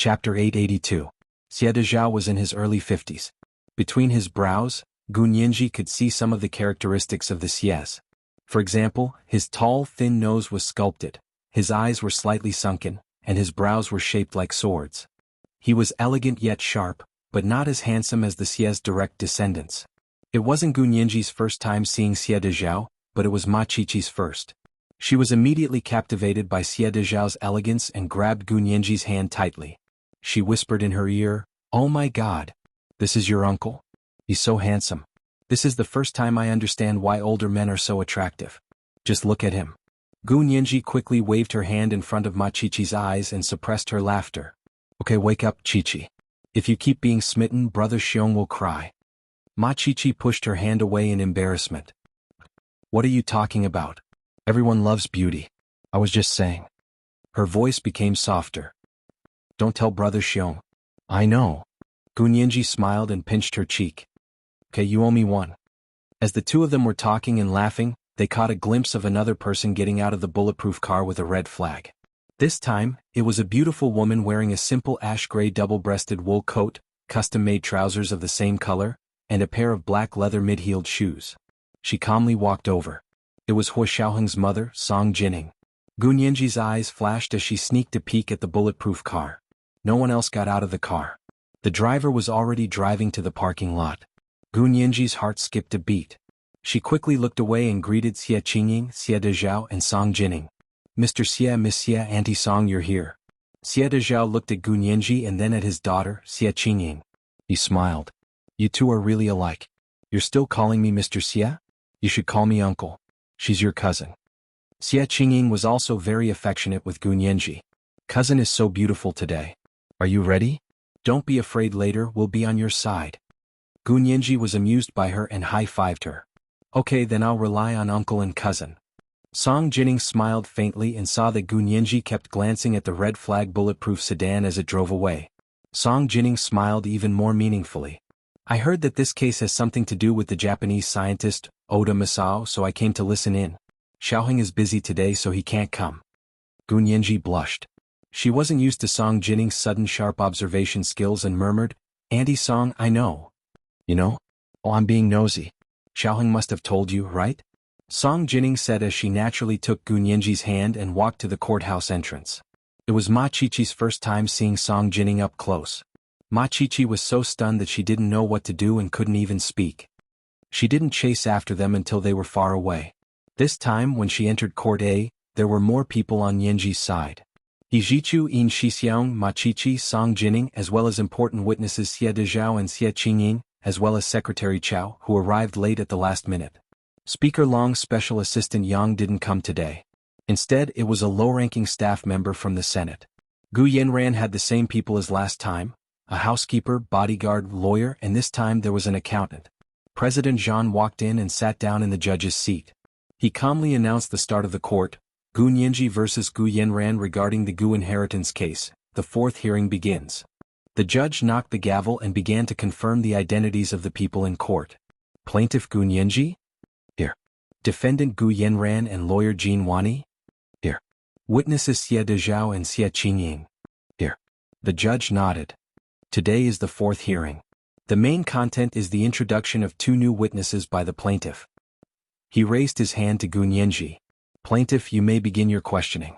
Chapter 882. Xie Dezhao was in his early 50s. Between his brows, Gu Nianji could see some of the characteristics of the Xies. For example, his tall, thin nose was sculpted, his eyes were slightly sunken, and his brows were shaped like swords. He was elegant yet sharp, but not as handsome as the Xies' direct descendants. It wasn't Gu Nianji's first time seeing Xie Dezhao, but it was Ma Qiqi's first. She was immediately captivated by Xie Dezhao's elegance and grabbed Gu Nianji's hand tightly. She whispered in her ear, "Oh my God! This is your uncle? He's so handsome. This is the first time I understand why older men are so attractive. Just look at him." Gu Nianji quickly waved her hand in front of Ma Qiqi's eyes and suppressed her laughter. "Okay, wake up, Qiqi. If you keep being smitten, Brother Xiong will cry." Ma Qiqi pushed her hand away in embarrassment. "What are you talking about? Everyone loves beauty. I was just saying." Her voice became softer. "Don't tell Brother Xiong." "I know." Gu Nianji smiled and pinched her cheek. "Okay, you owe me one." As the two of them were talking and laughing, they caught a glimpse of another person getting out of the bulletproof car with a red flag. This time, it was a beautiful woman wearing a simple ash-gray double-breasted wool coat, custom-made trousers of the same color, and a pair of black leather mid-heeled shoes. She calmly walked over. It was Hua Xiaoheng's mother, Song Jining. Gu Nianji's eyes flashed as she sneaked a peek at the bulletproof car. No one else got out of the car. The driver was already driving to the parking lot. Gu Nianji's heart skipped a beat. She quickly looked away and greeted Xie Qingying, Xie Dezhao, and Song Jining. "Mr. Xie, Miss Xie, Auntie Song, you're here." Xie Dezhao looked at Gu Nianji and then at his daughter, Xie Qingying. He smiled. "You two are really alike. You're still calling me Mr. Xie? You should call me uncle. She's your cousin." Xie Qingying was also very affectionate with Gu Nianji. "Cousin is so beautiful today. Are you ready? Don't be afraid, later we'll be on your side." Gu Nianji was amused by her and high-fived her. "Okay, then I'll rely on uncle and cousin." Song Jining smiled faintly and saw that Gu Nianji kept glancing at the red flag bulletproof sedan as it drove away. Song Jining smiled even more meaningfully. "I heard that this case has something to do with the Japanese scientist, Oda Masao, so I came to listen in. Xiaoheng is busy today, so he can't come." Gu Nianji blushed. She wasn't used to Song Jining's sudden sharp observation skills and murmured, "Auntie Song, I know." "You know? Oh, I'm being nosy. Xiaoheng must have told you, right?" Song Jining said as she naturally took Gu Nianji's hand and walked to the courthouse entrance. It was Ma Qiqi's first time seeing Song Jining up close. Ma Qiqi was so stunned that she didn't know what to do and couldn't even speak. She didn't chase after them until they were far away. This time, when she entered Court A, there were more people on Nianji's side. Yijichu, Yin Shixiang, Ma Qiqi, Song Jining, as well as important witnesses Xie Dezhao and Xie Qingying, as well as Secretary Chao, who arrived late at the last minute. Speaker Long's special assistant Yang didn't come today. Instead, it was a low-ranking staff member from the Senate. Gu Yanran had the same people as last time, a housekeeper, bodyguard, lawyer, and this time there was an accountant. President Zhang walked in and sat down in the judge's seat. He calmly announced the start of the court. Gu Nianji versus Gu Yanran regarding the Gu inheritance case. The fourth hearing begins. The judge knocked the gavel and began to confirm the identities of the people in court. Plaintiff Gu Nianji? Here. Defendant Gu Yanran and lawyer Jin Wani? Here. Witnesses Xie Dezhao and Xie Qingying? Here. The judge nodded. Today is the fourth hearing. The main content is the introduction of two new witnesses by the plaintiff. He raised his hand to Gu Nianji. "Plaintiff, you may begin your questioning."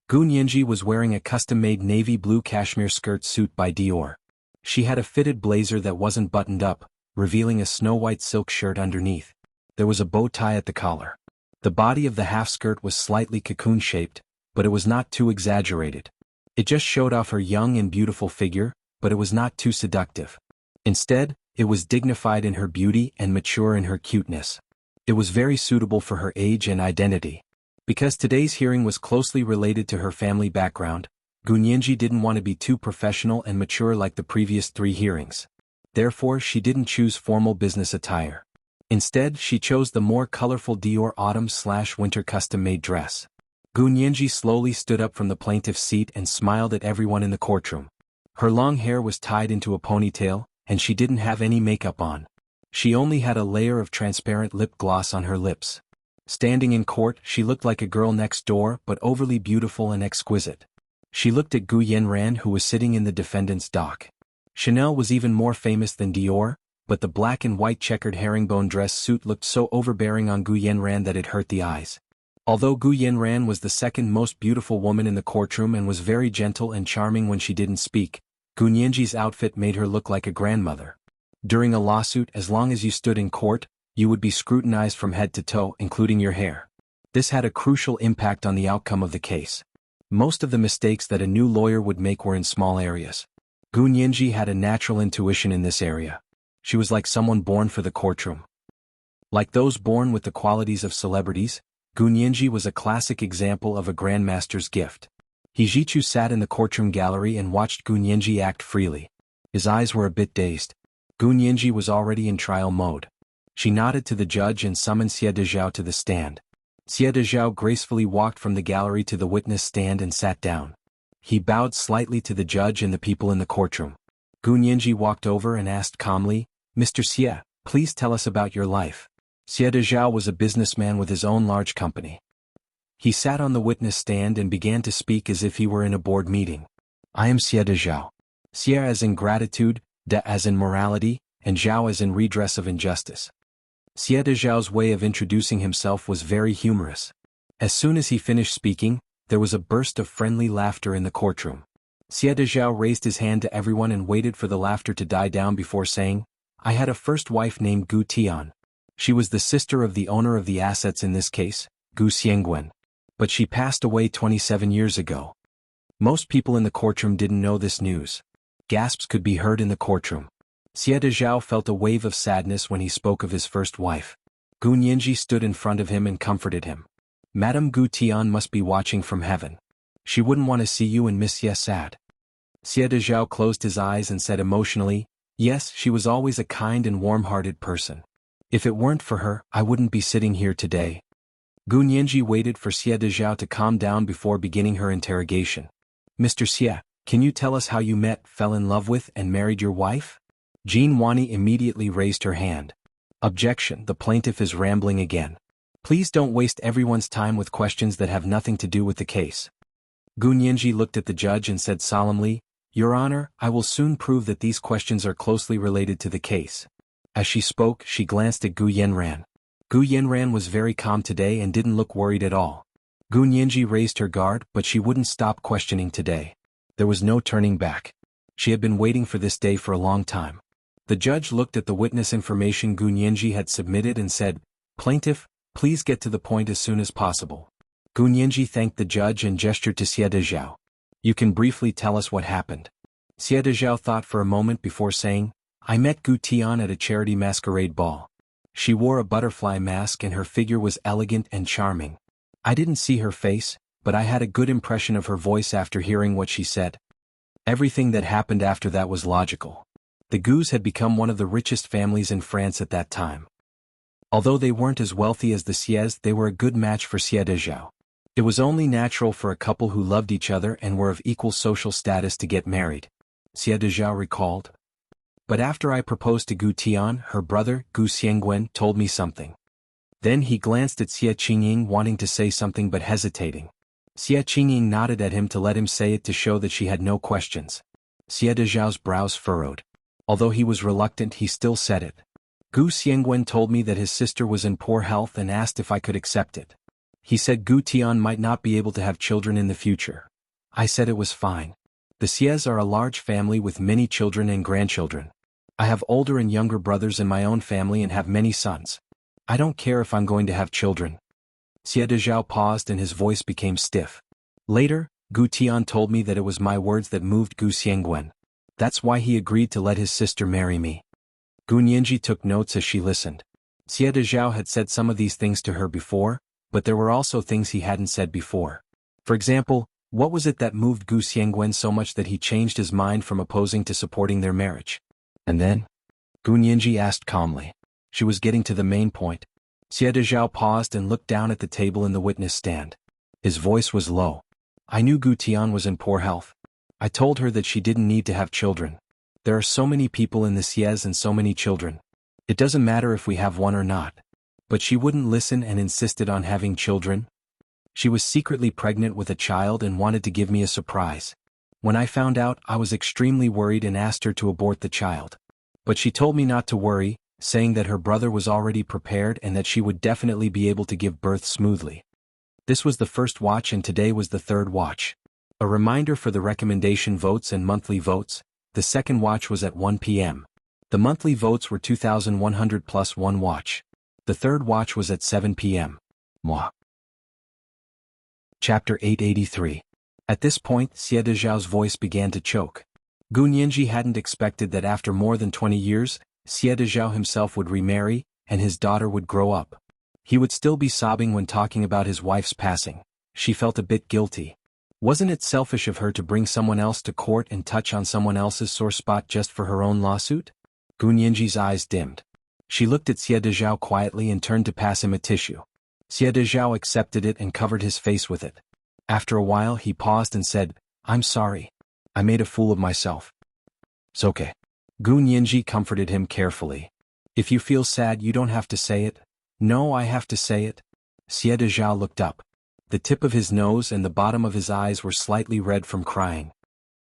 Gu Nianji was wearing a custom-made navy blue cashmere skirt suit by Dior. She had a fitted blazer that wasn't buttoned up, revealing a snow-white silk shirt underneath. There was a bow tie at the collar. The body of the half-skirt was slightly cocoon-shaped, but it was not too exaggerated. It just showed off her young and beautiful figure, but it was not too seductive. Instead, it was dignified in her beauty and mature in her cuteness. It was very suitable for her age and identity. Because today's hearing was closely related to her family background, Gu Nianji didn't want to be too professional and mature like the previous three hearings. Therefore, she didn't choose formal business attire. Instead, she chose the more colorful Dior autumn/winter custom-made dress. Gu Nianji slowly stood up from the plaintiff's seat and smiled at everyone in the courtroom. Her long hair was tied into a ponytail, and she didn't have any makeup on. She only had a layer of transparent lip gloss on her lips. Standing in court, she looked like a girl next door, but overly beautiful and exquisite. She looked at Gu Yanran, who was sitting in the defendant's dock. Chanel was even more famous than Dior, but the black and white checkered herringbone dress suit looked so overbearing on Gu Yanran that it hurt the eyes. Although Gu Yanran was the second most beautiful woman in the courtroom and was very gentle and charming when she didn't speak, Gu Nianji's outfit made her look like a grandmother. During a lawsuit, as long as you stood in court, you would be scrutinized from head to toe, including your hair. This had a crucial impact on the outcome of the case. Most of the mistakes that a new lawyer would make were in small areas. Gu Nianji had a natural intuition in this area. She was like someone born for the courtroom. Like those born with the qualities of celebrities, Gu Nianji was a classic example of a grandmaster's gift. He Jichu sat in the courtroom gallery and watched Gu Nianji act freely. His eyes were a bit dazed. Gu Nianji was already in trial mode. She nodded to the judge and summoned Xie Dezhao to the stand. Xie Dezhao gracefully walked from the gallery to the witness stand and sat down. He bowed slightly to the judge and the people in the courtroom. Gu Nianji walked over and asked calmly, "Mr. Xie, please tell us about your life." Xie Dezhao was a businessman with his own large company. He sat on the witness stand and began to speak as if he were in a board meeting. "I am Xie Dezhao. Xie as in gratitude, De as in morality, and Zhao as in redress of injustice." Xie Dezhao's way of introducing himself was very humorous. As soon as he finished speaking, there was a burst of friendly laughter in the courtroom. Xie Dezhao raised his hand to everyone and waited for the laughter to die down before saying, "I had a first wife named Gu Tian. She was the sister of the owner of the assets in this case, Gu Xiangwen. But she passed away 27 years ago." Most people in the courtroom didn't know this news. Gasps could be heard in the courtroom. Xie Dezhao felt a wave of sadness when he spoke of his first wife. Gu Nianji stood in front of him and comforted him. "Madame Gu Tian must be watching from heaven. She wouldn't want to see you and Miss Xie sad." Xie Dezhao closed his eyes and said emotionally, "Yes, she was always a kind and warm-hearted person. If it weren't for her, I wouldn't be sitting here today." Gu Nianji waited for Xie Dezhao to calm down before beginning her interrogation. "Mr. Xie, can you tell us how you met, fell in love with, and married your wife?" Jean Wani immediately raised her hand. "Objection, the plaintiff is rambling again. Please don't waste everyone's time with questions that have nothing to do with the case." Gu Nianji looked at the judge and said solemnly, "Your Honor, I will soon prove that these questions are closely related to the case." As she spoke, she glanced at Gu Yanran. Gu Yanran was very calm today and didn't look worried at all. Gu Nianji raised her guard, but she wouldn't stop questioning today. There was no turning back. She had been waiting for this day for a long time. The judge looked at the witness information Gu Nianji had submitted and said, "Plaintiff, please get to the point as soon as possible." Gu Nianji thanked the judge and gestured to Xie Dezhao. "You can briefly tell us what happened." Xie Dezhao thought for a moment before saying, "I met Gu Tian at a charity masquerade ball. She wore a butterfly mask and her figure was elegant and charming. I didn't see her face, but I had a good impression of her voice after hearing what she said. Everything that happened after that was logical. The Gus had become one of the richest families in France at that time. Although they weren't as wealthy as the Xies, they were a good match for Xie Dezhao. It was only natural for a couple who loved each other and were of equal social status to get married," Xie Dezhao recalled. "But after I proposed to Gu Tian, her brother, Gu Xiangwen, told me something." Then he glanced at Xie Qingying wanting to say something but hesitating. Xie Qingying nodded at him to let him say it to show that she had no questions. Xie Dezhao's brows furrowed. Although he was reluctant, he still said it. "Gu Xiangwen told me that his sister was in poor health and asked if I could accept it. He said Gu Tian might not be able to have children in the future. I said it was fine. The Xies are a large family with many children and grandchildren. I have older and younger brothers in my own family and have many sons. I don't care if I'm going to have children." Xie Dezhao paused and his voice became stiff. "Later, Gu Tian told me that it was my words that moved Gu Xiangwen. That's why he agreed to let his sister marry me." Gu Nianji took notes as she listened. Xie Dezhao had said some of these things to her before, but there were also things he hadn't said before. For example, what was it that moved Gu Xiangwen so much that he changed his mind from opposing to supporting their marriage? "And then?" Gu Nianji asked calmly. She was getting to the main point. Xie Dezhao paused and looked down at the table in the witness stand. His voice was low. "I knew Gu Tian was in poor health. I told her that she didn't need to have children. There are so many people in the Xies and so many children. It doesn't matter if we have one or not. But she wouldn't listen and insisted on having children." She was secretly pregnant with a child and wanted to give me a surprise. When I found out, I was extremely worried and asked her to abort the child. But she told me not to worry, saying that her brother was already prepared and that she would definitely be able to give birth smoothly. This was the first watch and today was the third watch. A reminder for the recommendation votes and monthly votes, the second watch was at 1 p.m. The monthly votes were 2,100 plus one watch. The third watch was at 7 p.m. Moi. Chapter 883. At this point, Xie Dezhao's voice began to choke. Gu Nianji hadn't expected that after more than 20 years, Xie Dezhao himself would remarry, and his daughter would grow up. He would still be sobbing when talking about his wife's passing. She felt a bit guilty. Wasn't it selfish of her to bring someone else to court and touch on someone else's sore spot just for her own lawsuit? Gu Nianji's eyes dimmed. She looked at Xie Dezhao quietly and turned to pass him a tissue. Xie Dezhao accepted it and covered his face with it. After a while he paused and said, "I'm sorry. I made a fool of myself." "It's okay." Gu Nianji comforted him carefully. "If you feel sad you don't have to say it." "No, I have to say it." Xie Dezhao looked up. The tip of his nose and the bottom of his eyes were slightly red from crying.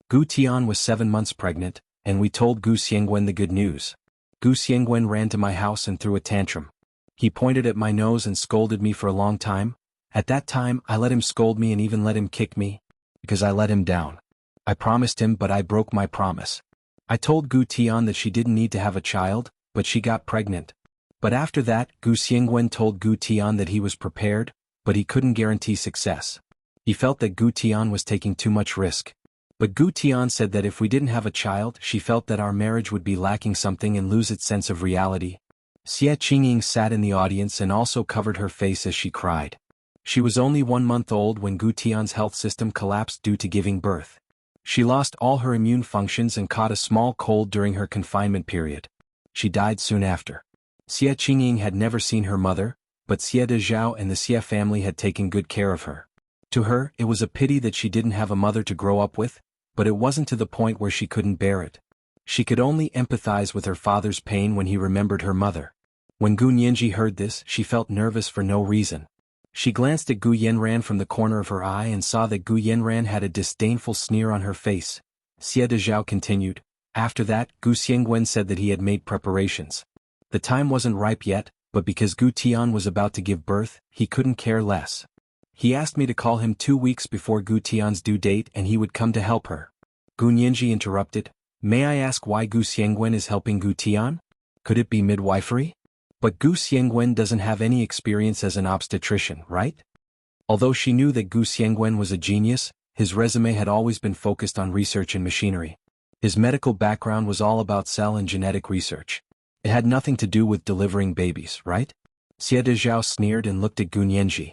Gu Tian was 7 months pregnant, and we told Gu Xiangwen the good news. Gu Xiangwen ran to my house and threw a tantrum. He pointed at my nose and scolded me for a long time. At that time I let him scold me and even let him kick me, because I let him down. I promised him but I broke my promise. I told Gu Tian that she didn't need to have a child, but she got pregnant. But after that, Gu Xiangwen told Gu Tian that he was prepared, but he couldn't guarantee success. He felt that Gu Tian was taking too much risk. But Gu Tian said that if we didn't have a child, she felt that our marriage would be lacking something and lose its sense of reality. Xie Qingying sat in the audience and also covered her face as she cried. She was only 1 month old when Gu Tian's health system collapsed due to giving birth. She lost all her immune functions and caught a small cold during her confinement period. She died soon after. Xie Qingying had never seen her mother, but Xie Dezhao and the Xie family had taken good care of her. To her, it was a pity that she didn't have a mother to grow up with, but it wasn't to the point where she couldn't bear it. She could only empathize with her father's pain when he remembered her mother. When Gu Nianji heard this, she felt nervous for no reason. She glanced at Gu Yanran from the corner of her eye and saw that Gu Yanran had a disdainful sneer on her face. Xie Dezhao continued. After that, Gu Xiangwen said that he had made preparations. The time wasn't ripe yet, but because Gu Tian was about to give birth, he couldn't care less. He asked me to call him 2 weeks before Gu Tian's due date and he would come to help her. Gu Nianji interrupted. "May I ask why Gu Xiangwen is helping Gu Tian? Could it be midwifery?" But Gu Xiangwen doesn't have any experience as an obstetrician, right? Although she knew that Gu Xiangwen was a genius, his resume had always been focused on research and machinery. His medical background was all about cell and genetic research. It had nothing to do with delivering babies, right? Xie Dezhao sneered and looked at Gu Nianji.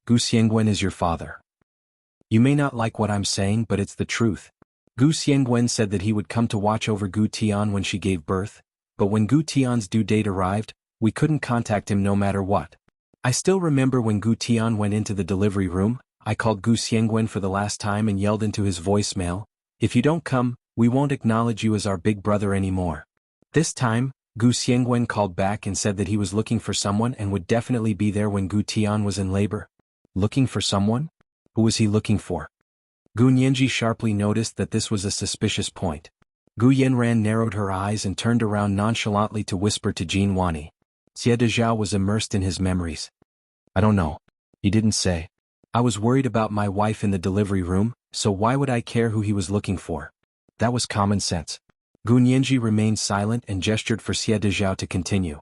"Gu Xiangwen is your father. You may not like what I'm saying, but it's the truth." Gu Xiangwen said that he would come to watch over Gu Tian when she gave birth, but when Gu Tian's due date arrived, we couldn't contact him no matter what. I still remember when Gu Tian went into the delivery room, I called Gu Xiangwen for the last time and yelled into his voicemail, "If you don't come, we won't acknowledge you as our big brother anymore." This time, Gu Xiangwen called back and said that he was looking for someone and would definitely be there when Gu Tian was in labor. Looking for someone? Who was he looking for? Gu Nianji sharply noticed that this was a suspicious point. Gu Yanran narrowed her eyes and turned around nonchalantly to whisper to Jin Wani. Xie Dezhao was immersed in his memories. "I don't know. He didn't say. I was worried about my wife in the delivery room, so why would I care who he was looking for? That was common sense." Gu Nianji remained silent and gestured for Xie Dezhao to continue.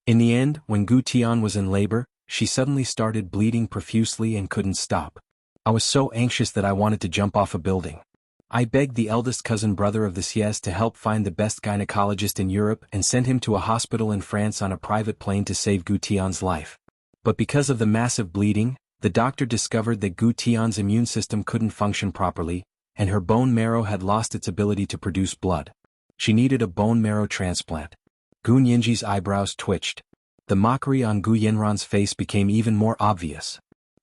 In the end, when Gu Tian was in labor, she suddenly started bleeding profusely and couldn't stop. I was so anxious that I wanted to jump off a building. I begged the eldest cousin brother of the Xies to help find the best gynecologist in Europe and send him to a hospital in France on a private plane to save Gu Tian's life. But because of the massive bleeding, the doctor discovered that Gu Tian's immune system couldn't function properly, and her bone marrow had lost its ability to produce blood. She needed a bone marrow transplant. Gu Nianji's eyebrows twitched. The mockery on Gu Yanran's face became even more obvious.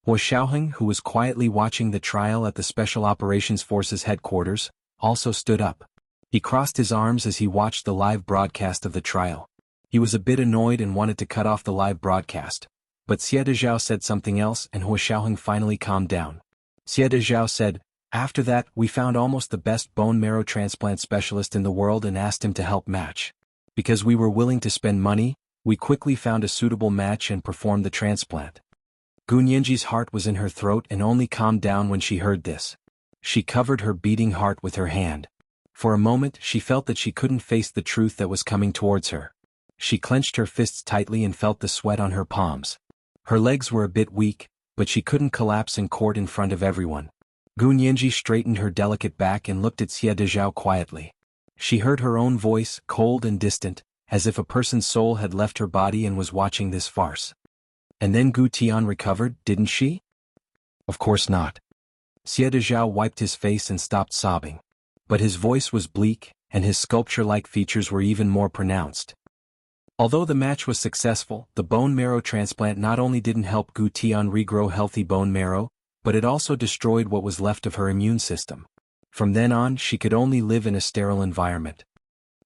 Hua Xiaoheng, who was quietly watching the trial at the Special Operations Forces headquarters, also stood up. He crossed his arms as he watched the live broadcast of the trial. He was a bit annoyed and wanted to cut off the live broadcast, But Xie Dezhao said something else and Hua Xiaoheng finally calmed down. Xie Dezhao said, "After that, we found almost the best bone marrow transplant specialist in the world and asked him to help match. Because we were willing to spend money, we quickly found a suitable match and performed the transplant." Gu Nianji's heart was in her throat and only calmed down when she heard this. She covered her beating heart with her hand. For a moment she felt that she couldn't face the truth that was coming towards her. She clenched her fists tightly and felt the sweat on her palms. Her legs were a bit weak, but she couldn't collapse in court in front of everyone. Gu Nianji straightened her delicate back and looked at Xie Dezhao quietly. She heard her own voice, cold and distant, as if a person's soul had left her body and was watching this farce. "And then Gu Tian recovered, didn't she?" "Of course not." Xie Dezhao wiped his face and stopped sobbing. But his voice was bleak, and his sculpture-like features were even more pronounced. Although the match was successful, the bone marrow transplant not only didn't help Gu Tian regrow healthy bone marrow, but it also destroyed what was left of her immune system. From then on she could only live in a sterile environment.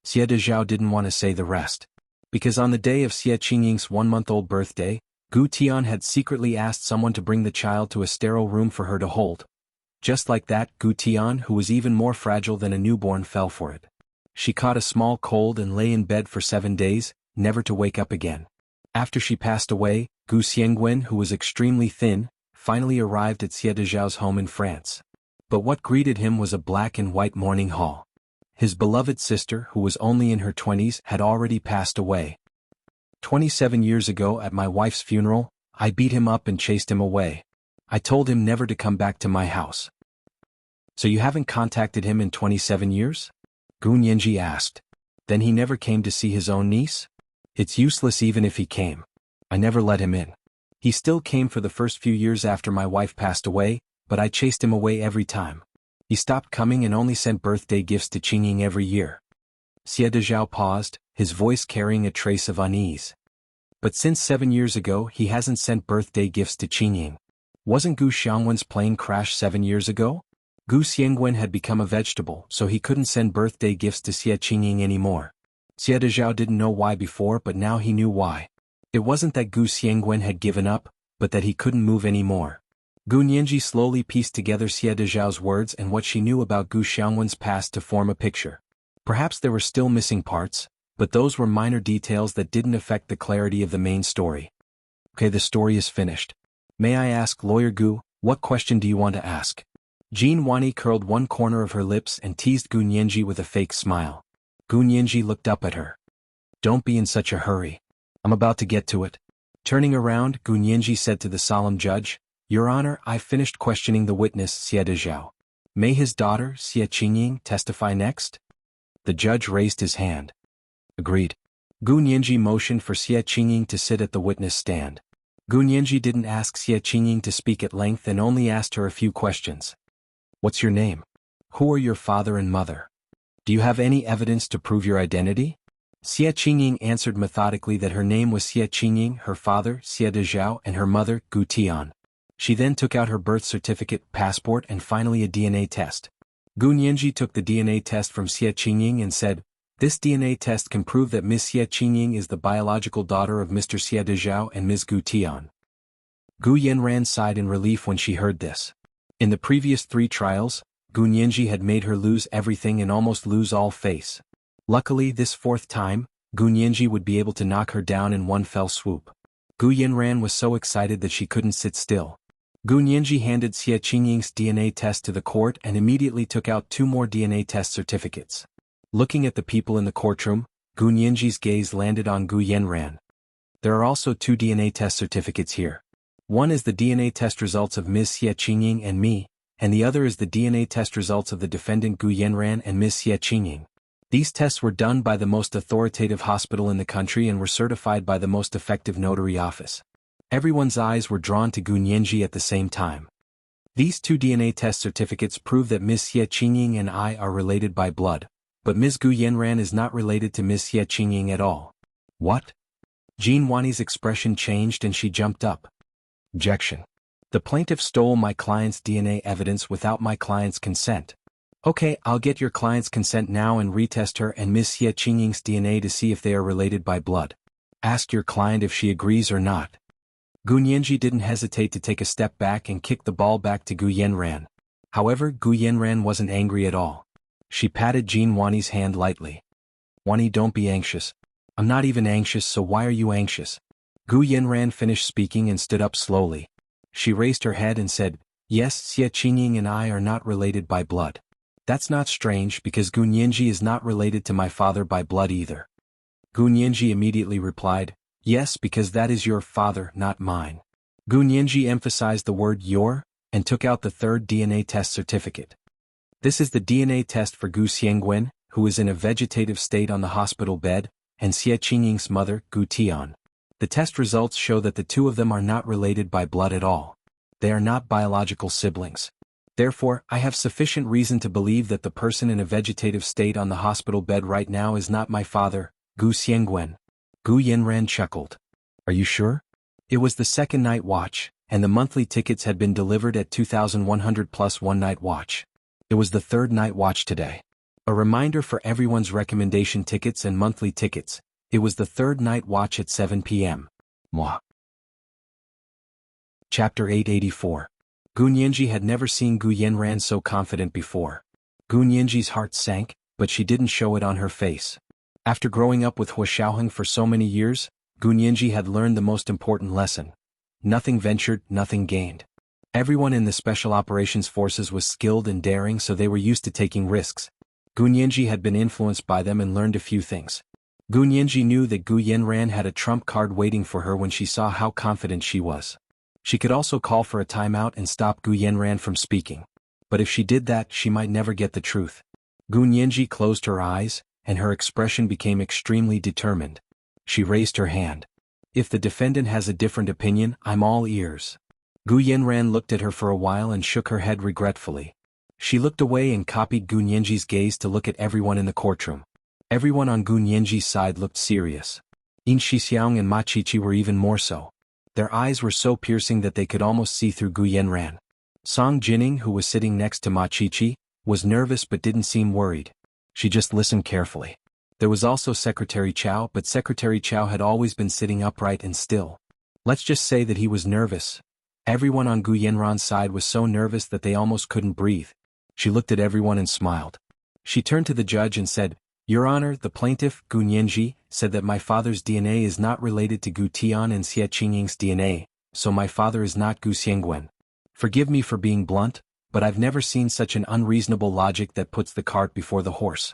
Xie Dezhao didn't want to say the rest. Because on the day of Xie Qingying's 1-month-old birthday, Gu Tian had secretly asked someone to bring the child to a sterile room for her to hold. Just like that, Gu Tian, who was even more fragile than a newborn, fell for it. She caught a small cold and lay in bed for 7 days, never to wake up again. After she passed away, Gu Xiangwen, who was extremely thin, finally arrived at Xie Dezhao's home in France. But what greeted him was a black and white mourning hall. His beloved sister, who was only in her 20s, had already passed away. 27 years ago at my wife's funeral, I beat him up and chased him away. I told him never to come back to my house. "So you haven't contacted him in 27 years? Gu Nianji asked. "Then he never came to see his own niece?" "It's useless even if he came. I never let him in. He still came for the first few years after my wife passed away, but I chased him away every time. He stopped coming and only sent birthday gifts to Qingying every year." Xie Dezhao paused, his voice carrying a trace of unease. "But since 7 years ago he hasn't sent birthday gifts to Qingying. Wasn't Gu Xiangwen's plane crash 7 years ago? Gu Xiangwen had become a vegetable, so he couldn't send birthday gifts to Xie Qingying anymore." Xie Dezhao didn't know why before, but now he knew why. It wasn't that Gu Xiangwen had given up, but that he couldn't move anymore. Gu Nianji slowly pieced together Xie Dezhao's words and what she knew about Gu Xiangwen's past to form a picture. Perhaps there were still missing parts, but those were minor details that didn't affect the clarity of the main story. "Okay, the story is finished. May I ask, Lawyer Gu, what question do you want to ask?" Jean Wani curled one corner of her lips and teased Gu Nianji with a fake smile. Gu Nianji looked up at her. "Don't be in such a hurry. I'm about to get to it." Turning around, Gu Nianji said to the solemn judge, "Your Honor, I've finished questioning the witness, Xie Dezhao. May his daughter, Xie Qingying, testify next?" The judge raised his hand. "Agreed." Gu Nianji motioned for Xie Qingying to sit at the witness stand. Gu Nianji didn't ask Xie Qingying to speak at length and only asked her a few questions. "What's your name? Who are your father and mother? Do you have any evidence to prove your identity?" Xie Qingying answered methodically that her name was Xie Qingying, her father, Xie Dezhao, and her mother, Gu Tian. She then took out her birth certificate, passport, and finally a DNA test. Gu Nianji took the DNA test from Xie Qingying and said, "This DNA test can prove that Ms. Xie Qingying is the biological daughter of Mr. Xie Dezhao and Ms. Gu Tian." Gu Yanran sighed in relief when she heard this. In the previous 3 trials, Gu Nianji had made her lose everything and almost lose all face. Luckily, this 4th time, Gu Nianji would be able to knock her down in one fell swoop. Gu Yanran was so excited that she couldn't sit still. Gu Nianji handed Xie Qingying's DNA test to the court and immediately took out 2 more DNA test certificates. Looking at the people in the courtroom, Gu Nianji's gaze landed on Gu Yanran. "There are also 2 DNA test certificates here. One is the DNA test results of Ms. Xie Qingying and me, and the other is the DNA test results of the defendant Gu Yanran and Ms. Xie Qingying. These tests were done by the most authoritative hospital in the country and were certified by the most effective notary office." Everyone's eyes were drawn to Gu Nianji at the same time. "These 2 DNA test certificates prove that Ms. Xie Qingying and I are related by blood, but Ms. Gu Yanran is not related to Ms. Xie Qingying at all." "What?" Jean Wani's expression changed and she jumped up. "Objection. The plaintiff stole my client's DNA evidence without my client's consent." "Okay, I'll get your client's consent now and retest her and Ms. Xie Qingying's DNA to see if they are related by blood. Ask your client if she agrees or not." Gu Nianji didn't hesitate to take a step back and kick the ball back to Gu Yanran. However, Gu Yanran wasn't angry at all. She patted Jean Wani's hand lightly. Wani, don't be anxious. I'm not even anxious, so why are you anxious? Gu Yanran finished speaking and stood up slowly. She raised her head and said, yes, Xie Qingying and I are not related by blood. That's not strange because Gu Nianji is not related to my father by blood either. Gu Nianji immediately replied, yes, because that is your father, not mine. Gu Nianji emphasized the word your, and took out the third DNA test certificate. This is the DNA test for Gu Xiangwen, who is in a vegetative state on the hospital bed, and Xie Qingying's mother, Gu Tian. The test results show that the two of them are not related by blood at all. They are not biological siblings. Therefore, I have sufficient reason to believe that the person in a vegetative state on the hospital bed right now is not my father, Gu Xiangwen. Gu Yanran chuckled. Are you sure? It was the second night watch, and the monthly tickets had been delivered at 2,100 plus one night watch. It was the third night watch today. A reminder for everyone's recommendation tickets and monthly tickets. It was the third night watch at 7 p.m. Moi. Chapter 884. Gu Nianji had never seen Gu Yanran so confident before. Gu Nianji's heart sank, but she didn't show it on her face. After growing up with Hua Xiaoheng for so many years, Gu Nianji had learned the most important lesson. Nothing ventured, nothing gained. Everyone in the Special Operations Forces was skilled and daring, so they were used to taking risks. Gu Nianji had been influenced by them and learned a few things. Gu Nianji knew that Gu Yanran had a trump card waiting for her when she saw how confident she was. She could also call for a timeout and stop Gu Yanran from speaking. But if she did that, she might never get the truth. Gu Nianji closed her eyes, and her expression became extremely determined. She raised her hand. If the defendant has a different opinion, I'm all ears. Gu Yanran looked at her for a while and shook her head regretfully. She looked away and copied Gu Nianji's gaze to look at everyone in the courtroom. Everyone on Gu Nianji's side looked serious. Yin Shixiang and Ma Qiqi were even more so. Their eyes were so piercing that they could almost see through Gu Yanran. Song Jining, who was sitting next to Ma Qiqi, was nervous but didn't seem worried. She just listened carefully. There was also Secretary Chao, but Secretary Chao had always been sitting upright and still. Let's just say that he was nervous. Everyone on Gu Yanran's side was so nervous that they almost couldn't breathe. She looked at everyone and smiled. She turned to the judge and said, Your Honor, the plaintiff, Gu Nianji, said that my father's DNA is not related to Gu Tian and Xie Qingying's DNA, so my father is not Gu Xiangwen. Forgive me for being blunt, but I've never seen such an unreasonable logic that puts the cart before the horse.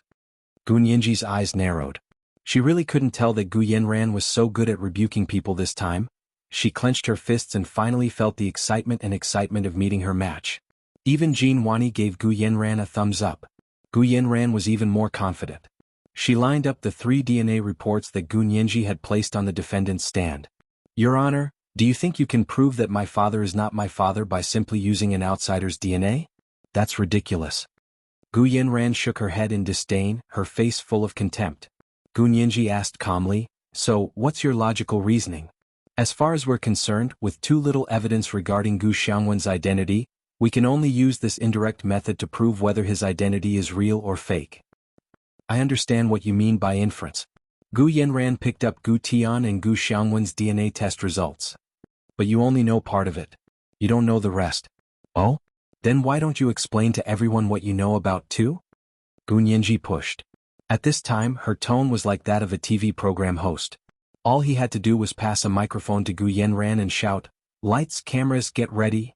Gu Nianji's eyes narrowed. She really couldn't tell that Gu Yanran was so good at rebuking people this time. She clenched her fists and finally felt the excitement of meeting her match. Even Jean Wani gave Gu Yanran a thumbs up. Gu Yanran was even more confident. She lined up the 3 DNA reports that Gu Nianji had placed on the defendant's stand. Your Honor, do you think you can prove that my father is not my father by simply using an outsider's DNA? That's ridiculous. Gu Yanran shook her head in disdain, her face full of contempt. Gu Nianji asked calmly, So, what's your logical reasoning? As far as we're concerned, with too little evidence regarding Gu Xiangwen's identity, we can only use this indirect method to prove whether his identity is real or fake. I understand what you mean by inference. Gu Yanran picked up Gu Tian and Gu Xiangwen's DNA test results. But you only know part of it. You don't know the rest. Oh? Then why don't you explain to everyone what you know about too? Gu Nianji pushed. At this time, her tone was like that of a TV program host. All he had to do was pass a microphone to Gu Yanran and shout, Lights, cameras, get ready.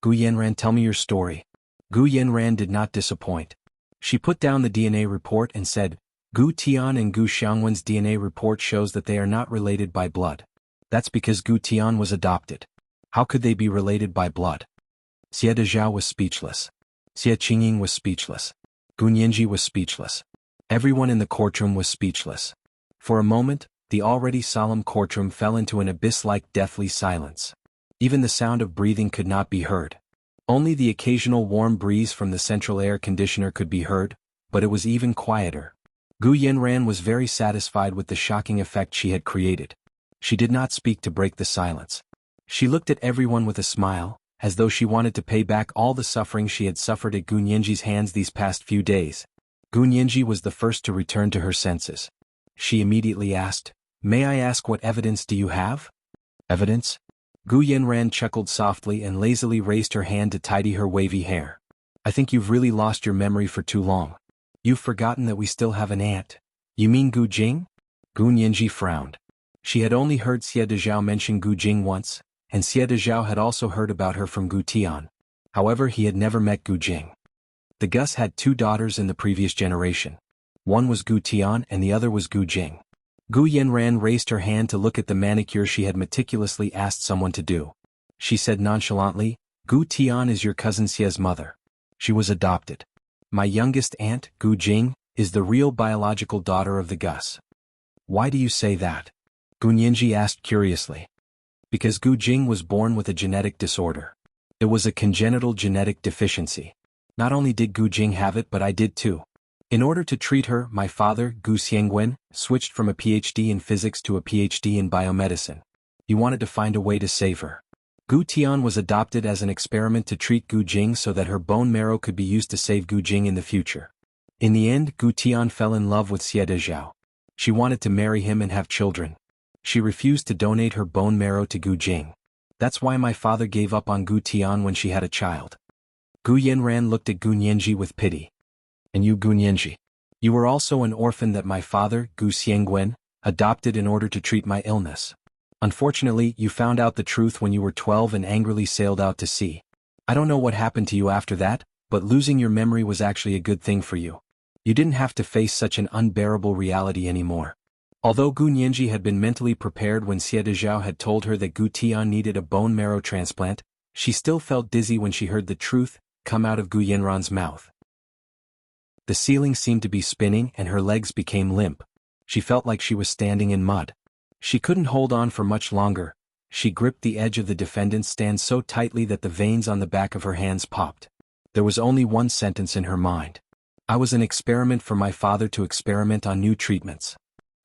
Gu Yanran, tell me your story. Gu Yanran did not disappoint. She put down the DNA report and said, Gu Tian and Gu Xiangwen's DNA report shows that they are not related by blood. That's because Gu Tian was adopted. How could they be related by blood? Xie Dezhao was speechless. Xie Qingying was speechless. Gu Nianji was speechless. Everyone in the courtroom was speechless. For a moment, the already solemn courtroom fell into an abyss-like deathly silence. Even the sound of breathing could not be heard. Only the occasional warm breeze from the central air conditioner could be heard, but it was even quieter. Gu Yanran was very satisfied with the shocking effect she had created. She did not speak to break the silence. She looked at everyone with a smile, as though she wanted to pay back all the suffering she had suffered at Gu Nianji's hands these past few days. Gu Nianji was the first to return to her senses. She immediately asked, May I ask what evidence do you have? Evidence? Gu Yanran chuckled softly and lazily raised her hand to tidy her wavy hair. I think you've really lost your memory for too long. You've forgotten that we still have an aunt. You mean Gu Jing? Gu Nianji frowned. She had only heard Xie Dezhao mention Gu Jing once, and Xie Dezhao had also heard about her from Gu Tian. However, he had never met Gu Jing. The Gus had 2 daughters in the previous generation. One was Gu Tian and the other was Gu Jing. Gu Yanran raised her hand to look at the manicure she had meticulously asked someone to do. She said nonchalantly, Gu Tian is your cousin Xie's mother. She was adopted. My youngest aunt, Gu Jing, is the real biological daughter of the Gus. Why do you say that? Gu Nianji asked curiously. Because Gu Jing was born with a genetic disorder. It was a congenital genetic deficiency. Not only did Gu Jing have it but I did too. In order to treat her, my father, Gu Xiangwen, switched from a PhD in physics to a PhD in biomedicine. He wanted to find a way to save her. Gu Tian was adopted as an experiment to treat Gu Jing so that her bone marrow could be used to save Gu Jing in the future. In the end, Gu Tian fell in love with Xie Dezhao. She wanted to marry him and have children. She refused to donate her bone marrow to Gu Jing. That's why my father gave up on Gu Tian when she had a child. Gu Yanran looked at Gu Nianji with pity. And you, Gu Nianji? You were also an orphan that my father, Gu Xiangwen, adopted in order to treat my illness. Unfortunately, you found out the truth when you were 12 and angrily sailed out to sea. I don't know what happened to you after that, but losing your memory was actually a good thing for you. You didn't have to face such an unbearable reality anymore. Although Gu Nianji had been mentally prepared when Xie Dezhao had told her that Gu Tian needed a bone marrow transplant, she still felt dizzy when she heard the truth come out of Gu Yanran's mouth. The ceiling seemed to be spinning and her legs became limp. She felt like she was standing in mud. She couldn't hold on for much longer. She gripped the edge of the defendant's stand so tightly that the veins on the back of her hands popped. There was only one sentence in her mind. I was an experiment for my father to experiment on new treatments.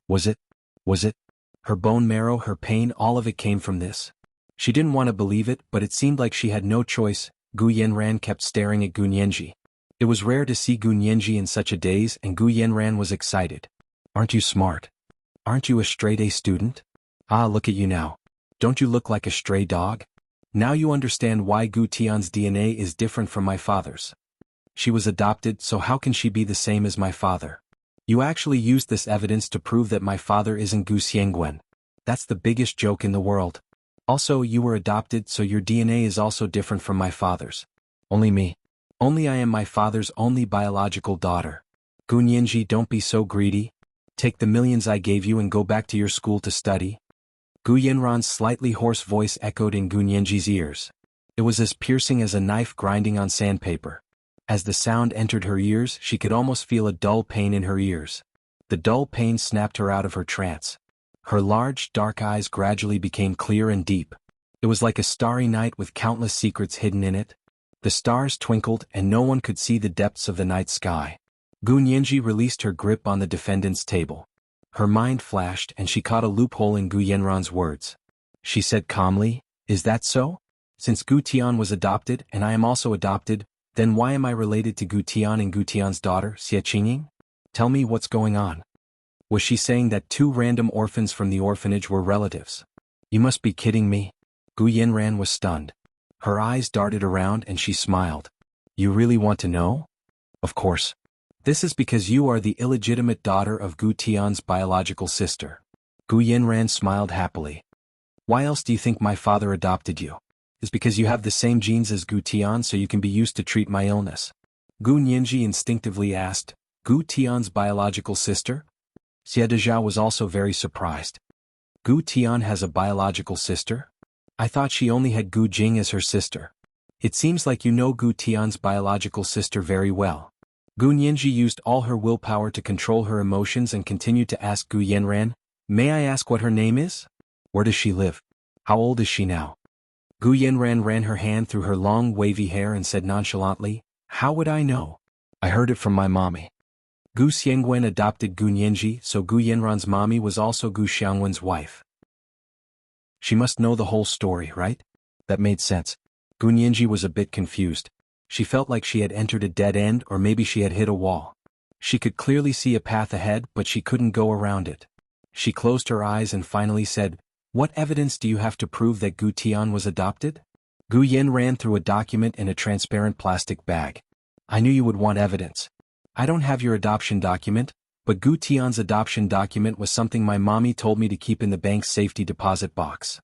Was it? Her bone marrow, her pain, all of it came from this. She didn't want to believe it, but it seemed like she had no choice. Gu Yanran kept staring at Gu Nianji. It was rare to see Gu Nianji in such a daze and Gu Yanran was excited. Aren't you smart? Aren't you a straight-A student? Ah, look at you now. Don't you look like a stray dog? Now you understand why Gu Tian's DNA is different from my father's. She was adopted, so how can she be the same as my father? You actually used this evidence to prove that my father isn't Gu Xiangwen. That's the biggest joke in the world. Also, you were adopted, so your DNA is also different from my father's. Only me. Only I am my father's only biological daughter. Gu Nianji, don't be so greedy. Take the millions I gave you and go back to your school to study. Gu Yanran's slightly hoarse voice echoed in Gu Nianji's ears. It was as piercing as a knife grinding on sandpaper. As the sound entered her ears, she could almost feel a dull pain in her ears. The dull pain snapped her out of her trance. Her large, dark eyes gradually became clear and deep. It was like a starry night with countless secrets hidden in it. The stars twinkled and no one could see the depths of the night sky. Gu Nianji released her grip on the defendant's table. Her mind flashed and she caught a loophole in Gu Yanran's words. She said calmly, is that so? Since Gu Tian was adopted and I am also adopted, then why am I related to Gu Tian and Gu Tian's daughter, Xie Qingying? Tell me what's going on. Was she saying that 2 random orphans from the orphanage were relatives? You must be kidding me. Gu Yanran was stunned. Her eyes darted around and she smiled. You really want to know? Of course. This is because you are the illegitimate daughter of Gu Tian's biological sister. Gu Yanran smiled happily. Why else do you think my father adopted you? Is because you have the same genes as Gu Tian so you can be used to treat my illness. Gu Nianji instinctively asked, Gu Tian's biological sister? Xie Dezhao was also very surprised. Gu Tian has a biological sister? I thought she only had Gu Jing as her sister. It seems like you know Gu Tian's biological sister very well. Gu Nianji used all her willpower to control her emotions and continued to ask Gu Yanran, may I ask what her name is? Where does she live? How old is she now? Gu Yanran ran her hand through her long wavy hair and said nonchalantly, how would I know? I heard it from my mommy. Gu Xiangwen adopted Gu Nianji, so Gu Yanran's mommy was also Gu Xiangwen's wife. She must know the whole story, right? That made sense. Gu Nianji was a bit confused. She felt like she had entered a dead end or maybe she had hit a wall. She could clearly see a path ahead but she couldn't go around it. She closed her eyes and finally said, What evidence do you have to prove that Gu Tian was adopted? Gu Yin ran through a document in a transparent plastic bag. I knew you would want evidence. I don't have your adoption document, but Gu Tian's adoption document was something my mommy told me to keep in the bank's safety deposit box.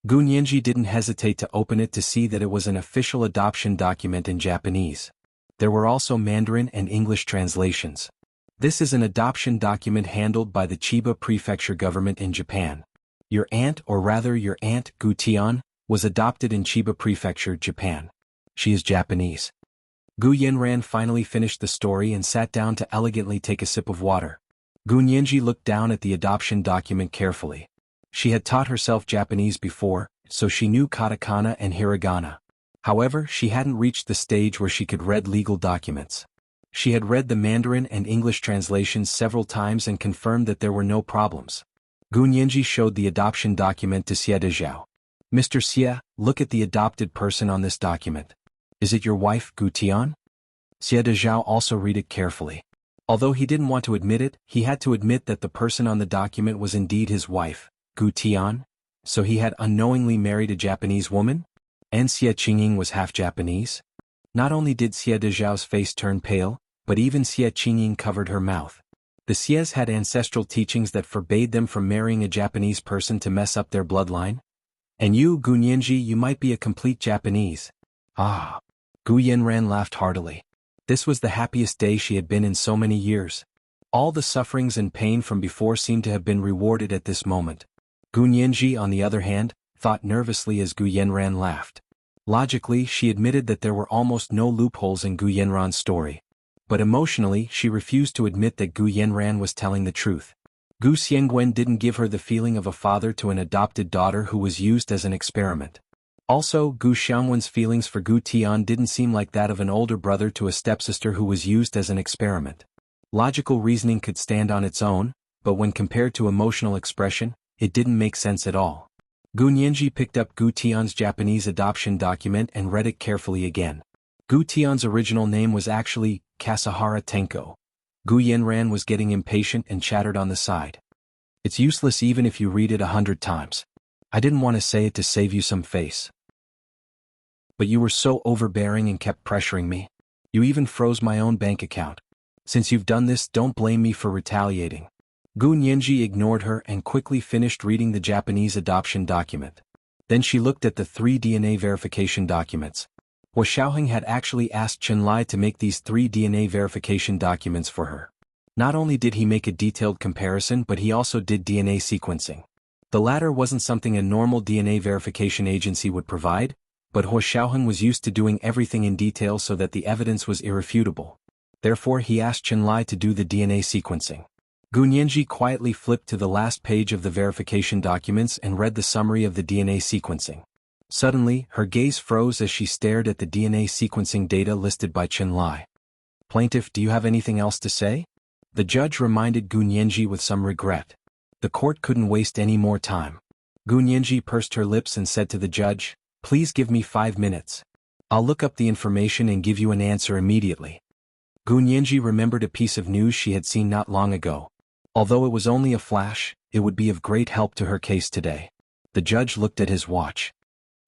Gu Nianji didn't hesitate to open it to see that it was an official adoption document in Japanese. There were also Mandarin and English translations. This is an adoption document handled by the Chiba Prefecture government in Japan. Your aunt, or rather your aunt, Gu Tian, was adopted in Chiba Prefecture, Japan. She is Japanese. Gu Yanran finally finished the story and sat down to elegantly take a sip of water. Gu Nianji looked down at the adoption document carefully. She had taught herself Japanese before, so she knew katakana and hiragana. However, she hadn't reached the stage where she could read legal documents. She had read the Mandarin and English translations several times and confirmed that there were no problems. Gu Nianji showed the adoption document to Xie Dezhao. Mr. Xie, look at the adopted person on this document. Is it your wife, Gu Tian? Xie Dezhao also read it carefully. Although he didn't want to admit it, he had to admit that the person on the document was indeed his wife, Gu Tian. So he had unknowingly married a Japanese woman? And Xie Qingying was half Japanese? Not only did Xie Dezhao's face turn pale, but even Xie Qingying covered her mouth. The Xies had ancestral teachings that forbade them from marrying a Japanese person to mess up their bloodline. And you, Gu Nianji, you might be a complete Japanese. Ah. Gu Yanran laughed heartily. This was the happiest day she had been in so many years. All the sufferings and pain from before seemed to have been rewarded at this moment. Gu Nianji, on the other hand, thought nervously as Gu Yanran laughed. Logically, she admitted that there were almost no loopholes in Gu Yanran's story. But emotionally, she refused to admit that Gu Yanran was telling the truth. Gu Xiangwen didn't give her the feeling of a father to an adopted daughter who was used as an experiment. Also, Gu Xiangwen's feelings for Gu Tian didn't seem like that of an older brother to a stepsister who was used as an experiment. Logical reasoning could stand on its own, but when compared to emotional expression, it didn't make sense at all. Gu Nianji picked up Gu Tian's Japanese adoption document and read it carefully again. Gu Tian's original name was actually Kasahara Tenko. Gu Yanran was getting impatient and chattered on the side. It's useless even if you read it 100 times. I didn't want to say it to save you some face. But you were so overbearing and kept pressuring me. You even froze my own bank account. Since you've done this, don't blame me for retaliating. Gu Nianji ignored her and quickly finished reading the Japanese adoption document. Then she looked at the 3 DNA verification documents. Hua Xiaoheng had actually asked Chen Lai to make these 3 DNA verification documents for her. Not only did he make a detailed comparison, but he also did DNA sequencing. The latter wasn't something a normal DNA verification agency would provide, but Hua Xiaoheng was used to doing everything in detail so that the evidence was irrefutable. Therefore he asked Chen Lai to do the DNA sequencing. Gu Nianji quietly flipped to the last page of the verification documents and read the summary of the DNA sequencing. Suddenly, her gaze froze as she stared at the DNA sequencing data listed by Chen Lai. Plaintiff, do you have anything else to say? The judge reminded Gu Nianji with some regret. The court couldn't waste any more time. Gu Nianji pursed her lips and said to the judge, please give me 5 minutes. I'll look up the information and give you an answer immediately. Gu Nianji remembered a piece of news she had seen not long ago. Although it was only a flash, it would be of great help to her case today. The judge looked at his watch.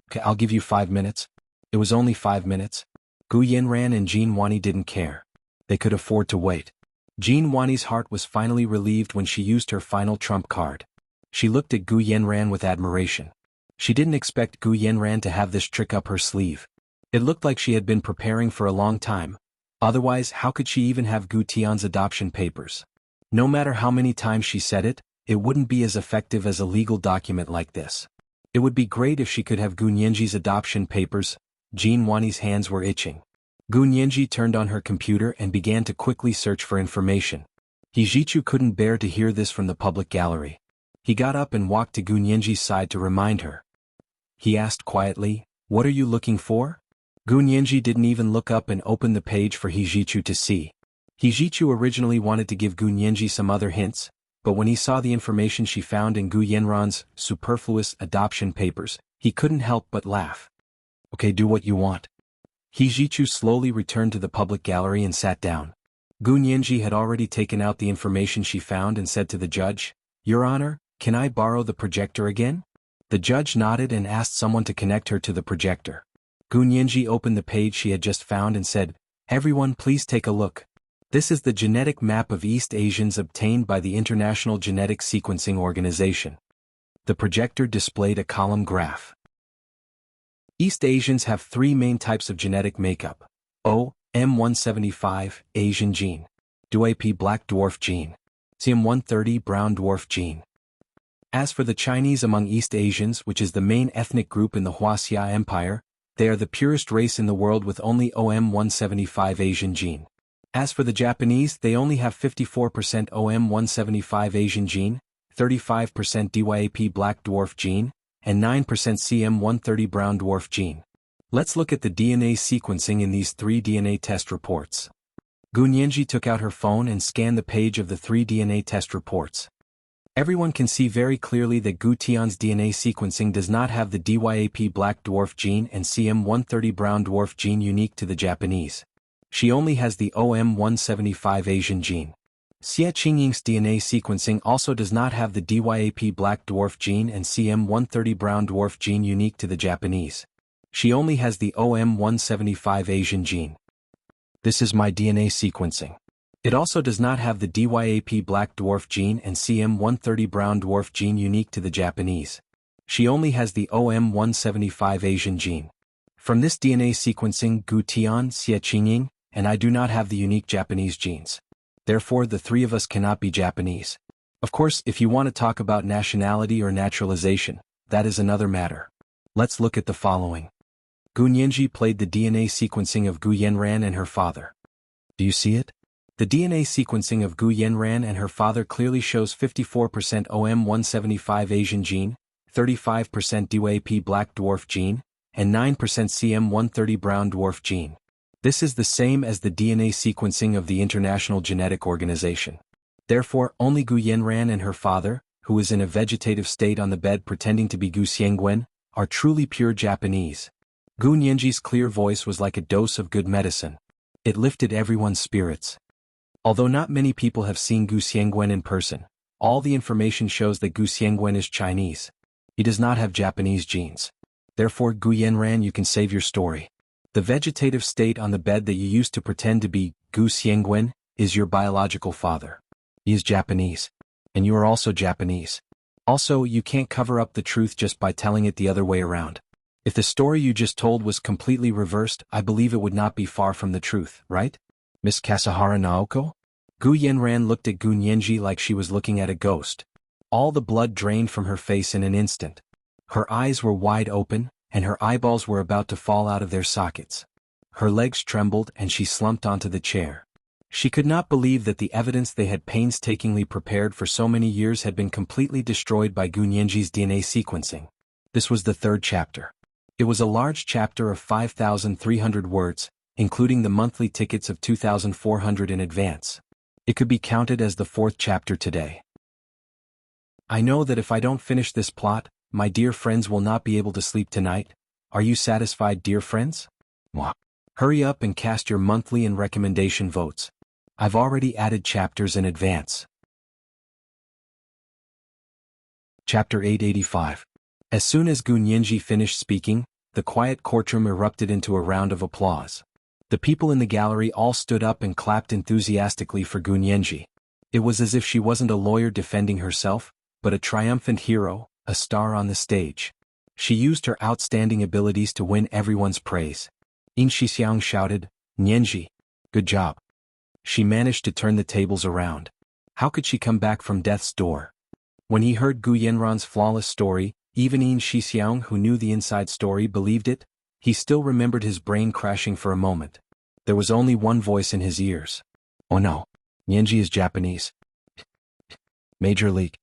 Okay, I'll give you 5 minutes. It was only 5 minutes. Gu Yanran and Jean Wani didn't care. They could afford to wait. Jean Wani's heart was finally relieved when she used her final trump card. She looked at Gu Yanran with admiration. She didn't expect Gu Yanran to have this trick up her sleeve. It looked like she had been preparing for a long time. Otherwise, how could she even have Gu Tian's adoption papers? No matter how many times she said it, it wouldn't be as effective as a legal document like this. It would be great if she could have Gu Nianji's adoption papers. Jean Wani's hands were itching. Gu Nianji turned on her computer and began to quickly search for information. Hijichu couldn't bear to hear this from the public gallery. He got up and walked to Gu Nianji's side to remind her. He asked quietly, what are you looking for? Gu Nianji didn't even look up and open the page for Hijichu to see. Hijichu originally wanted to give Gu Nianji some other hints, but when he saw the information she found in Gu Yanran's superfluous adoption papers, he couldn't help but laugh. Okay, do what you want. Hijichu slowly returned to the public gallery and sat down. Gu Nianji had already taken out the information she found and said to the judge, Your Honor, can I borrow the projector again? The judge nodded and asked someone to connect her to the projector. Gu Nianji opened the page she had just found and said, "Everyone please take a look. This is the genetic map of East Asians obtained by the International Genetic Sequencing Organization." The projector displayed a column graph. East Asians have three main types of genetic makeup: O, M175, Asian gene; DUAP black dwarf gene; CM130 brown dwarf gene. As for the Chinese among East Asians, which is the main ethnic group in the Wuxia Empire, they are the purest race in the world with only OM175 Asian gene. As for the Japanese, they only have 54% OM175 Asian gene, 35% DYAP black dwarf gene, and 9% CM130 brown dwarf gene. Let's look at the DNA sequencing in these three DNA test reports. Gu Nianji took out her phone and scanned the page of the three DNA test reports. Everyone can see very clearly that Gu Tian's DNA sequencing does not have the DYAP black dwarf gene and CM130 brown dwarf gene unique to the Japanese. She only has the OM175 Asian gene. Xie Qingying's DNA sequencing also does not have the DYAP black dwarf gene and CM130 brown dwarf gene unique to the Japanese. She only has the OM175 Asian gene. This is my DNA sequencing. It also does not have the DYAP black dwarf gene and CM130 brown dwarf gene unique to the Japanese. She only has the OM175 Asian gene. From this DNA sequencing, Gu Tian, Xie Qingying, and I do not have the unique Japanese genes. Therefore, the three of us cannot be Japanese. Of course, if you want to talk about nationality or naturalization, that is another matter. Let's look at the following. Gu Nianji played the DNA sequencing of Gu Yanran and her father. Do you see it? The DNA sequencing of Gu Yanran and her father clearly shows 54% OM175 Asian gene, 35% DYAP black dwarf gene, and 9% CM130 brown dwarf gene. This is the same as the DNA sequencing of the International Genetic Organization. Therefore, only Gu Yanran and her father, who is in a vegetative state on the bed pretending to be Gu Xiangwen, are truly pure Japanese. Gu Nianji's clear voice was like a dose of good medicine. It lifted everyone's spirits. Although not many people have seen Gu Xiangwen in person, all the information shows that Gu Xiangwen is Chinese. He does not have Japanese genes. Therefore, Gu Yanran, you can save your story. The vegetative state on the bed that you used to pretend to be Gu Xiangwen is your biological father. He is Japanese. And you are also Japanese. Also, you can't cover up the truth just by telling it the other way around. If the story you just told was completely reversed, I believe it would not be far from the truth, right? Miss Kasahara Naoko? Gu Yanran looked at Gu Nianji like she was looking at a ghost. All the blood drained from her face in an instant. Her eyes were wide open, and her eyeballs were about to fall out of their sockets. Her legs trembled and she slumped onto the chair. She could not believe that the evidence they had painstakingly prepared for so many years had been completely destroyed by Gu Nianji's DNA sequencing. This was the third chapter. It was a large chapter of 5,300 words, including the monthly tickets of 2,400 in advance. It could be counted as the fourth chapter today. I know that if I don't finish this plot, my dear friends will not be able to sleep tonight. Are you satisfied, dear friends? Mwah. Hurry up and cast your monthly and recommendation votes. I've already added chapters in advance. Chapter 885. As soon as Gu Nianji finished speaking, the quiet courtroom erupted into a round of applause. The people in the gallery all stood up and clapped enthusiastically for Gu Nianji. It was as if she wasn't a lawyer defending herself, but a triumphant hero, a star on the stage. She used her outstanding abilities to win everyone's praise. Yin Shixiang shouted, "Nianji, good job." She managed to turn the tables around. How could she come back from death's door? When he heard Gu Yanran's flawless story, even Yin Shixiang, who knew the inside story, believed it. He still remembered his brain crashing for a moment. There was only one voice in his ears. Oh no, Nianji is Japanese. Major League.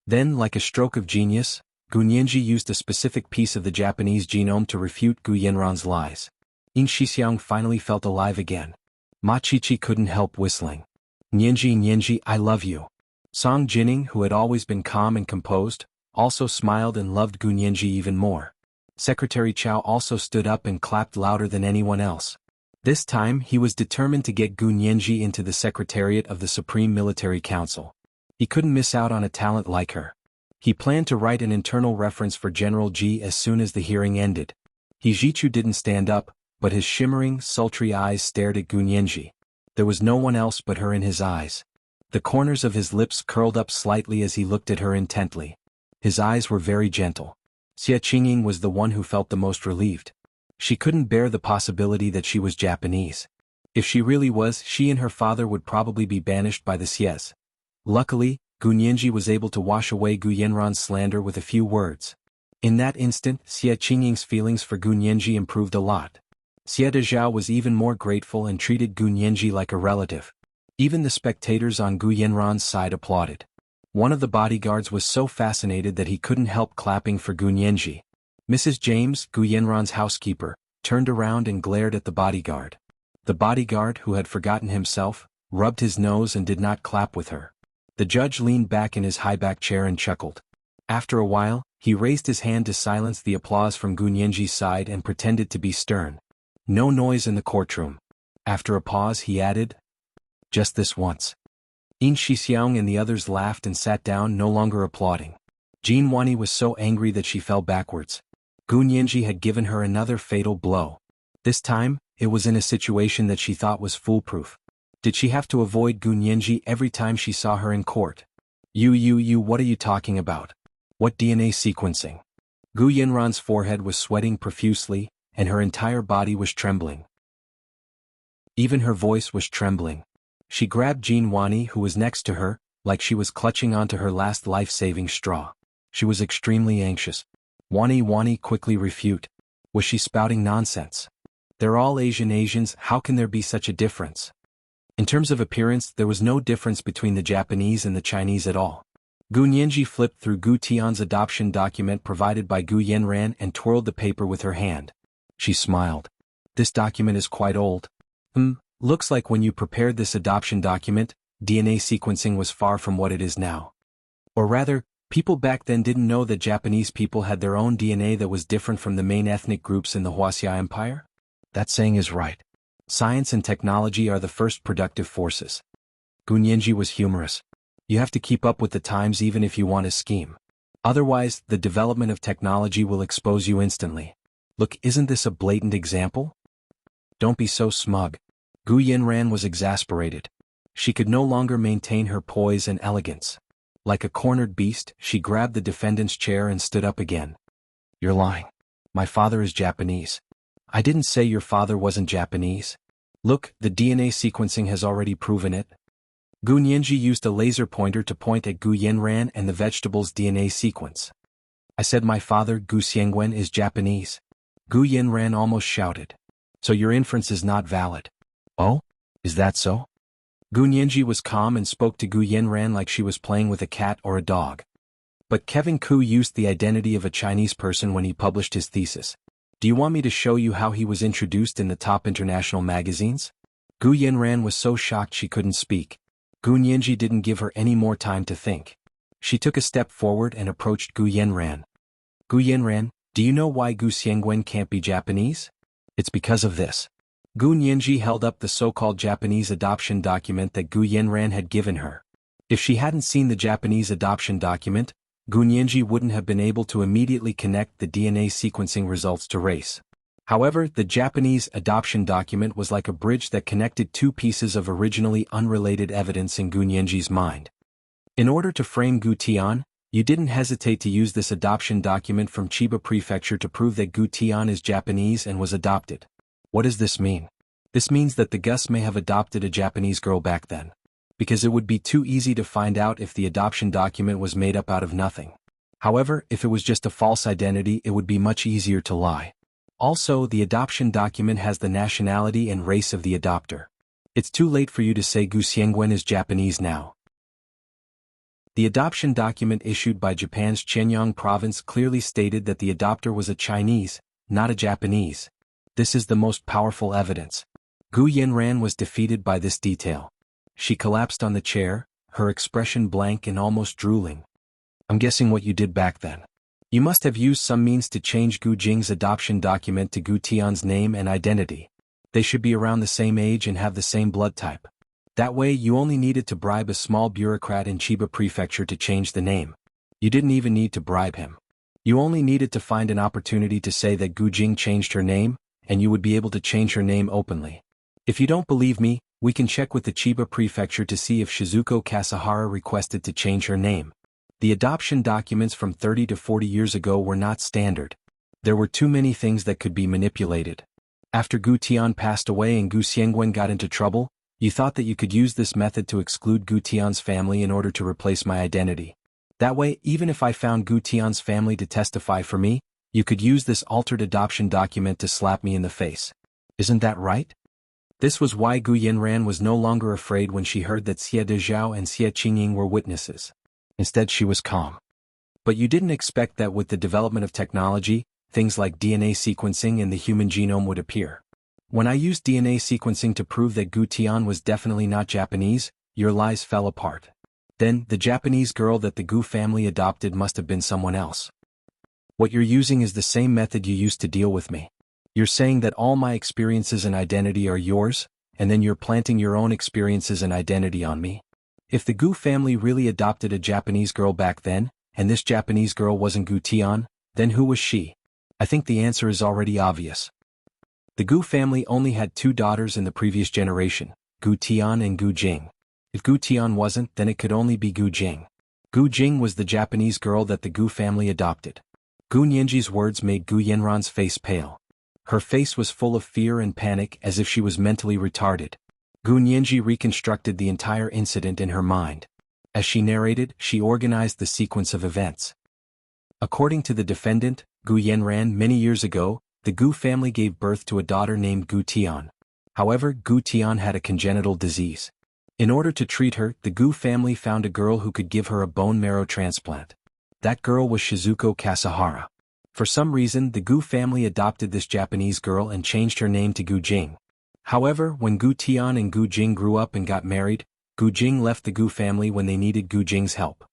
Then, like a stroke of genius, Gu Nianji used a specific piece of the Japanese genome to refute Gu Yanran's lies. Yin Shixiang finally felt alive again. Ma Qiqi couldn't help whistling. Nianji, Nianji, I love you. Song Jining, who had always been calm and composed, also smiled and loved Gu Nianji even more. Secretary Chao also stood up and clapped louder than anyone else. This time he was determined to get Gu Nianji into the Secretariat of the Supreme Military Council. He couldn't miss out on a talent like her. He planned to write an internal reference for General Ji as soon as the hearing ended. Hijichu didn't stand up, but his shimmering, sultry eyes stared at Gunyenji. There was no one else but her in his eyes. The corners of his lips curled up slightly as he looked at her intently. His eyes were very gentle. Xie Qingying was the one who felt the most relieved. She couldn't bear the possibility that she was Japanese. If she really was, she and her father would probably be banished by the Xies. Luckily, Gunyenji was able to wash away Gu Yenran's slander with a few words. In that instant, Xie Qingying's feelings for Gunyenji improved a lot. Xie Dezhao was even more grateful and treated Gunyenji like a relative. Even the spectators on Gu Yenran's side applauded. One of the bodyguards was so fascinated that he couldn't help clapping for Gunyenji. Mrs. James, Gu Yenran's housekeeper, turned around and glared at the bodyguard. The bodyguard, who had forgotten himself, rubbed his nose and did not clap with her. The judge leaned back in his high-back chair and chuckled. After a while, he raised his hand to silence the applause from Gunyenji's side and pretended to be stern. No noise in the courtroom. After a pause he added, "Just this once." Yin Shixiang and the others laughed and sat down, no longer applauding. Jin Wani was so angry that she fell backwards. Gunyenji had given her another fatal blow. This time, it was in a situation that she thought was foolproof. Did she have to avoid Gunyenji every time she saw her in court? You, what are you talking about? What DNA sequencing? Gu Yenran's forehead was sweating profusely, and her entire body was trembling. Even her voice was trembling. She grabbed Jin Wani, who was next to her, like she was clutching onto her last life-saving straw. She was extremely anxious. Wani quickly refute. Was she spouting nonsense? They're all Asians, how can there be such a difference? In terms of appearance, there was no difference between the Japanese and the Chinese at all. Gunyenji flipped through Gu Tian's adoption document provided by Gu Yenran and twirled the paper with her hand. She smiled. This document is quite old. Looks like when you prepared this adoption document, DNA sequencing was far from what it is now. Or rather, people back then didn't know that Japanese people had their own DNA that was different from the main ethnic groups in the Wuxia Empire? That saying is right. Science and technology are the first productive forces. Gunyenji was humorous. You have to keep up with the times even if you want to scheme. Otherwise, the development of technology will expose you instantly. Look, isn't this a blatant example? Don't be so smug. Gu Yenran was exasperated. She could no longer maintain her poise and elegance. Like a cornered beast, she grabbed the defendant's chair and stood up again. You're lying. My father is Japanese. I didn't say your father wasn't Japanese. Look, the DNA sequencing has already proven it. Gunyenji used a laser pointer to point at Gu Yenran and the vegetable's DNA sequence. I said my father, Gu Xiangwen, is Japanese. Gu Yenran almost shouted. So your inference is not valid. Oh? Is that so? Gunyenji was calm and spoke to Gu Yenran like she was playing with a cat or a dog. But Kevin Ku used the identity of a Chinese person when he published his thesis. Do you want me to show you how he was introduced in the top international magazines? Gu Yenran was so shocked she couldn't speak. Gunyenji didn't give her any more time to think. She took a step forward and approached Gu Yenran. Gu Yenran, do you know why Gu Xiangwen can't be Japanese? It's because of this. Gunyenji held up the so-called Japanese adoption document that Gu Yenran had given her. If she hadn't seen the Japanese adoption document, Gunyenji wouldn't have been able to immediately connect the DNA sequencing results to race. However, the Japanese adoption document was like a bridge that connected two pieces of originally unrelated evidence in Gunyenji's mind. In order to frame Gu Tian, you didn't hesitate to use this adoption document from Chiba Prefecture to prove that Gu Tian is Japanese and was adopted. What does this mean? This means that the Gus may have adopted a Japanese girl back then. Because it would be too easy to find out if the adoption document was made up out of nothing. However, if it was just a false identity, it would be much easier to lie. Also, the adoption document has the nationality and race of the adopter. It's too late for you to say Gu Xiangwen is Japanese now. The adoption document issued by Japan's Shenyang province clearly stated that the adopter was a Chinese, not a Japanese. This is the most powerful evidence. Gu Yenran was defeated by this detail. She collapsed on the chair, her expression blank and almost drooling. I'm guessing what you did back then. You must have used some means to change Gu Jing's adoption document to Gu Tian's name and identity. They should be around the same age and have the same blood type. That way you only needed to bribe a small bureaucrat in Chiba Prefecture to change the name. You didn't even need to bribe him. You only needed to find an opportunity to say that Gu Jing changed her name, and you would be able to change her name openly. If you don't believe me, we can check with the Chiba prefecture to see if Shizuko Kasahara requested to change her name. The adoption documents from 30 to 40 years ago were not standard. There were too many things that could be manipulated. After Gu Tian passed away and Gu Xiangwen got into trouble, you thought that you could use this method to exclude Gu Tian's family in order to replace my identity. That way, even if I found Gu Tian's family to testify for me, you could use this altered adoption document to slap me in the face. Isn't that right? This was why Gu Yanran was no longer afraid when she heard that Xie Dezhao and Xie Qingying were witnesses. Instead, she was calm. But you didn't expect that with the development of technology, things like DNA sequencing in the human genome would appear. When I used DNA sequencing to prove that Gu Tian was definitely not Japanese, your lies fell apart. Then, the Japanese girl that the Gu family adopted must have been someone else. What you're using is the same method you used to deal with me. You're saying that all my experiences and identity are yours, and then you're planting your own experiences and identity on me. If the Gu family really adopted a Japanese girl back then, and this Japanese girl wasn't Gu Tian, then who was she? I think the answer is already obvious. The Gu family only had 2 daughters in the previous generation, Gu Tian and Gu Jing. If Gu Tian wasn't, then it could only be Gu Jing. Gu Jing was the Japanese girl that the Gu family adopted. Gu Nianji's words made Gu Yanran's face pale. Her face was full of fear and panic as if she was mentally retarded. Gu Nianji reconstructed the entire incident in her mind. As she narrated, she organized the sequence of events. According to the defendant, Gu Yanran, many years ago, the Gu family gave birth to a daughter named Gu Tian. However, Gu Tian had a congenital disease. In order to treat her, the Gu family found a girl who could give her a bone marrow transplant. That girl was Shizuko Kasahara. For some reason, the Gu family adopted this Japanese girl and changed her name to Gu Jing. However, when Gu Tian and Gu Jing grew up and got married, Gu Jing left the Gu family when they needed Gu Jing's help.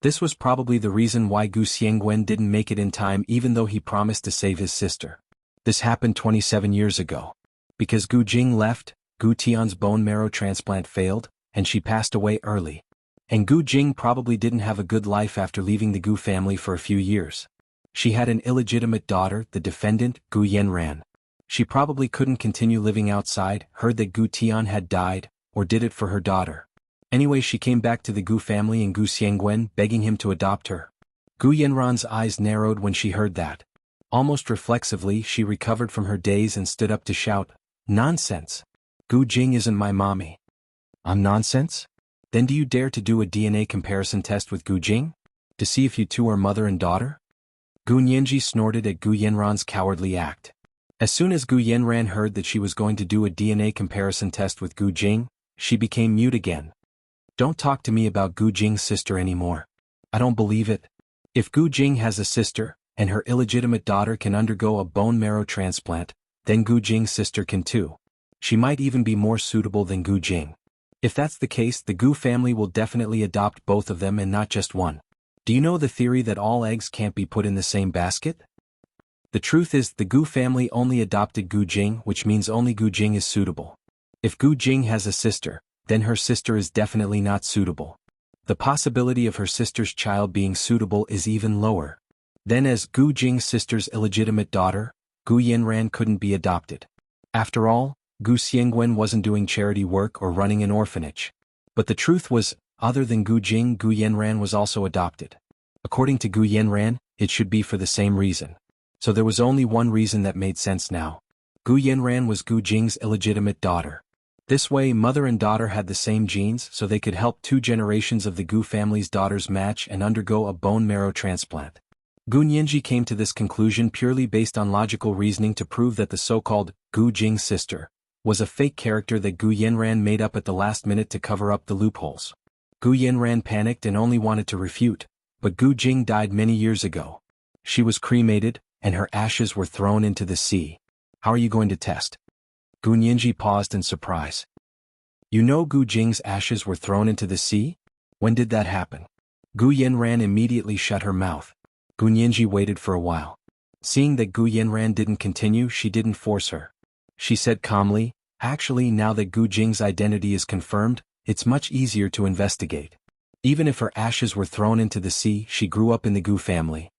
This was probably the reason why Gu Xiangwen didn't make it in time even though he promised to save his sister. This happened 27 years ago. Because Gu Jing left, Gu Tian's bone marrow transplant failed, and she passed away early. And Gu Jing probably didn't have a good life after leaving the Gu family for a few years. She had an illegitimate daughter, the defendant, Gu Yanran. She probably couldn't continue living outside, heard that Gu Tian had died, or did it for her daughter. Anyway, she came back to the Gu family and Gu Xiangwen, begging him to adopt her. Gu Yanran's eyes narrowed when she heard that. Almost reflexively, she recovered from her daze and stood up to shout, "Nonsense! Gu Jing isn't my mommy." "I'm nonsense? Then do you dare to do a DNA comparison test with Gu Jing? To see if you two are mother and daughter?" Gu Nianji snorted at Gu Yanran's cowardly act. As soon as Gu Yanran heard that she was going to do a DNA comparison test with Gu Jing, she became mute again. "Don't talk to me about Gu Jing's sister anymore. I don't believe it. If Gu Jing has a sister, and her illegitimate daughter can undergo a bone marrow transplant, then Gu Jing's sister can too. She might even be more suitable than Gu Jing. If that's the case, the Gu family will definitely adopt both of them and not just one. Do you know the theory that all eggs can't be put in the same basket? The truth is, the Gu family only adopted Gu Jing, which means only Gu Jing is suitable. If Gu Jing has a sister, then her sister is definitely not suitable. The possibility of her sister's child being suitable is even lower. Then as Gu Jing's sister's illegitimate daughter, Gu Yanran couldn't be adopted. After all, Gu Xiangwen wasn't doing charity work or running an orphanage. But the truth was, other than Gu Jing, Gu Yanran was also adopted. According to Gu Yanran, it should be for the same reason. So there was only one reason that made sense now. Gu Yanran was Gu Jing's illegitimate daughter. This way, mother and daughter had the same genes, so they could help 2 generations of the Gu family's daughters match and undergo a bone marrow transplant. Gu Nianji came to this conclusion purely based on logical reasoning to prove that the so-called Gu Jing sister was a fake character that Gu Yanran made up at the last minute to cover up the loopholes. Gu Yanran panicked and only wanted to refute, but Gu Jing died many years ago. She was cremated, and her ashes were thrown into the sea. How are you going to test? Gu Nianji paused in surprise. You know Gu Jing's ashes were thrown into the sea? When did that happen? Gu Yanran immediately shut her mouth. Gu Nianji waited for a while. Seeing that Gu Yanran didn't continue, she didn't force her. She said calmly, "Actually, now that Gu Jing's identity is confirmed, it's much easier to investigate. Even if her ashes were thrown into the sea, she grew up in the Gu family.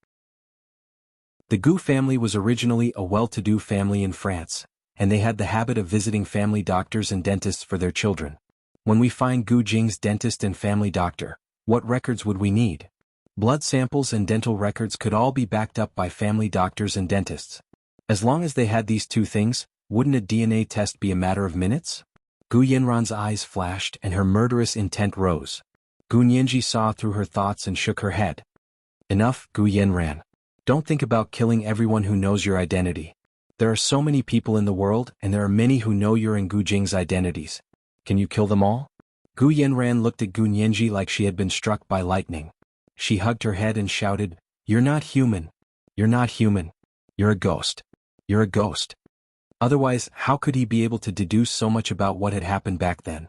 The Gu family was originally a well-to-do family in France, and they had the habit of visiting family doctors and dentists for their children. When we find Gu Jing's dentist and family doctor, what records would we need? Blood samples and dental records could all be backed up by family doctors and dentists. As long as they had these two things, wouldn't a DNA test be a matter of minutes? Gu Yanran's eyes flashed and her murderous intent rose. Gu Nianji saw through her thoughts and shook her head. Enough, Gu Yanran. Don't think about killing everyone who knows your identity. There are so many people in the world, and there are many who know your and Gu Jing's identities. Can you kill them all? Gu Yanran looked at Gu Nianji like she had been struck by lightning. She hugged her head and shouted, "You're not human. You're not human. You're a ghost. You're a ghost." Otherwise, how could he be able to deduce so much about what had happened back then?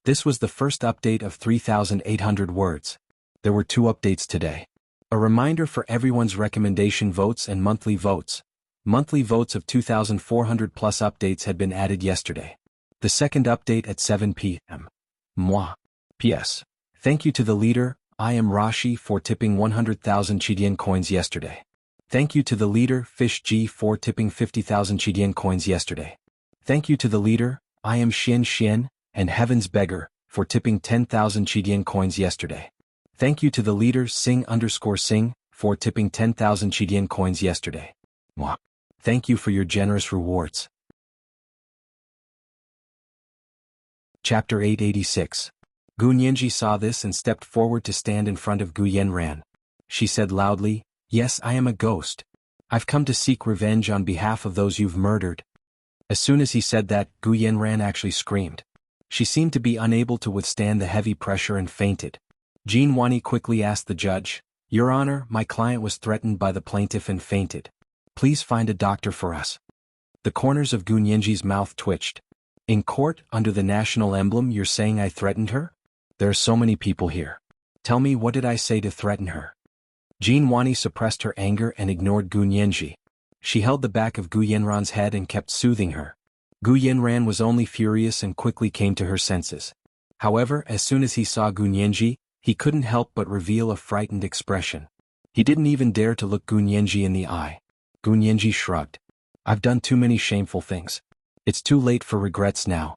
This was the first update of 3,800 words. There were 2 updates today. A reminder for everyone's recommendation votes and monthly votes. Monthly votes of 2,400 plus updates had been added yesterday. The second update at 7 p.m. Moi. P.S. Thank you to the leader, I am Rashi, for tipping 100,000 Chidian coins yesterday. Thank you to the leader, Fish G, for tipping 50,000 Chidian coins yesterday. Thank you to the leader, I am Xian, and Heaven's Beggar, for tipping 10,000 Chidian coins yesterday. Thank you to the leader, Sing_Sing, for tipping 10,000 Chidian coins yesterday. Moi. Thank you for your generous rewards. Chapter 886. Gu Nianji saw this and stepped forward to stand in front of Gu Yanran. She said loudly, "Yes, I am a ghost. I've come to seek revenge on behalf of those you've murdered." As soon as he said that, Gu Yanran actually screamed. She seemed to be unable to withstand the heavy pressure and fainted. Jean Wani quickly asked the judge, "Your Honor, my client was threatened by the plaintiff and fainted. Please find a doctor for us." The corners of Gu Nianji's mouth twitched. "In court, under the national emblem, you're saying I threatened her? There are so many people here. Tell me, what did I say to threaten her?" Jean Wani suppressed her anger and ignored Gu Nianji. She held the back of Gu Yanran's head and kept soothing her. Gu Yanran was only furious and quickly came to her senses. However, as soon as he saw Gu Nianji, he couldn't help but reveal a frightened expression. He didn't even dare to look Gu Nianji in the eye. Gu Nianji shrugged. "I've done too many shameful things. It's too late for regrets now."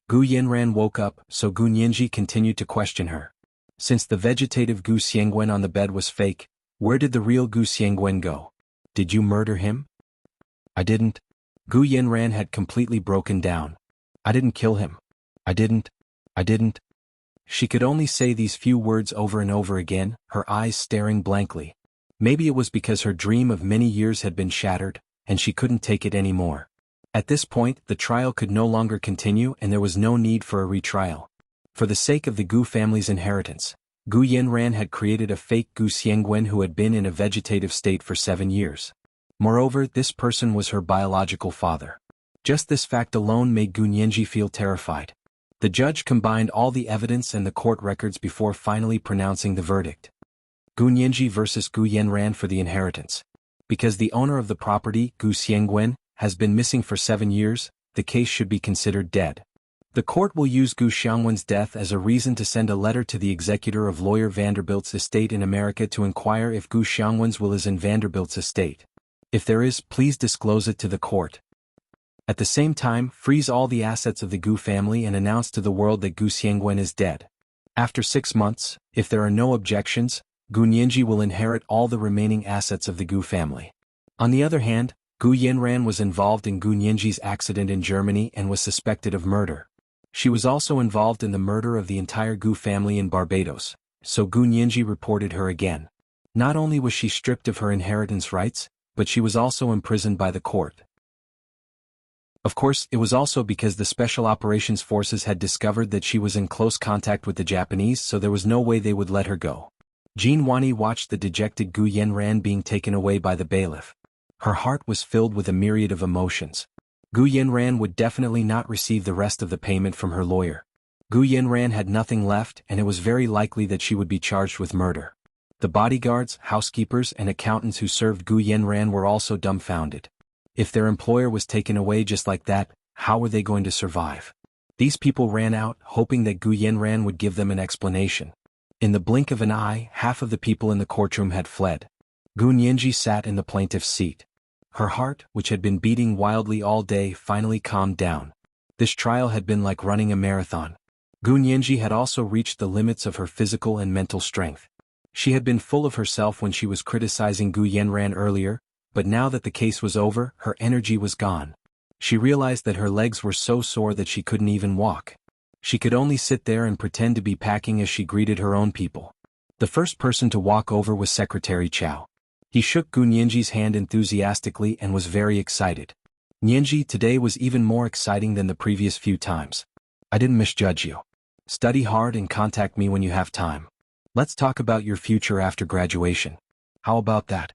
Gu Yanran woke up, so Gu Nianji continued to question her. "Since the vegetative Gu Xiangwen on the bed was fake, where did the real Gu Xiangwen go? Did you murder him?" "I didn't." Gu Yanran had completely broken down. "I didn't kill him. I didn't. She could only say these few words over and over again, her eyes staring blankly. Maybe it was because her dream of many years had been shattered, and she couldn't take it anymore. At this point, the trial could no longer continue and there was no need for a retrial. For the sake of the Gu family's inheritance, Gu Yanran had created a fake Gu Xiangwen who had been in a vegetative state for 7 years. Moreover, this person was her biological father. Just this fact alone made Gu Nianji feel terrified. The judge combined all the evidence and the court records before finally pronouncing the verdict. Gu Nianji versus Gu Yanran for the inheritance. Because the owner of the property, Gu Xiangwen, has been missing for 7 years, the case should be considered dead. The court will use Gu Xiangwen's death as a reason to send a letter to the executor of lawyer Vanderbilt's estate in America to inquire if Gu Xiangwen's will is in Vanderbilt's estate. If there is, please disclose it to the court. At the same time, freeze all the assets of the Gu family and announce to the world that Gu Xiangwen is dead. After 6 months, if there are no objections, Gu Nianji will inherit all the remaining assets of the Gu family. On the other hand, Gu Yanran was involved in Gu Nianji's accident in Germany and was suspected of murder. She was also involved in the murder of the entire Gu family in Barbados, so Gu Nianji reported her again. Not only was she stripped of her inheritance rights, but she was also imprisoned by the court. Of course, it was also because the Special Operations Forces had discovered that she was in close contact with the Japanese, so there was no way they would let her go. Jean Wani watched the dejected Gu Yanran being taken away by the bailiff. Her heart was filled with a myriad of emotions. Gu Yanran would definitely not receive the rest of the payment from her lawyer. Gu Yanran had nothing left and it was very likely that she would be charged with murder. The bodyguards, housekeepers and accountants who served Gu Yanran were also dumbfounded. If their employer was taken away just like that, how were they going to survive? These people ran out, hoping that Gu Yanran would give them an explanation. In the blink of an eye, half of the people in the courtroom had fled. Gu Nianji sat in the plaintiff's seat. Her heart, which had been beating wildly all day, finally calmed down. This trial had been like running a marathon. Gu Nianji had also reached the limits of her physical and mental strength. She had been full of herself when she was criticizing Gu Yanran earlier, but now that the case was over, her energy was gone. She realized that her legs were so sore that she couldn't even walk. She could only sit there and pretend to be packing as she greeted her own people. The first person to walk over was Secretary Chow. He shook Gu Nianji's hand enthusiastically and was very excited. Nianji, today was even more exciting than the previous few times. I didn't misjudge you. Study hard and contact me when you have time. Let's talk about your future after graduation. How about that?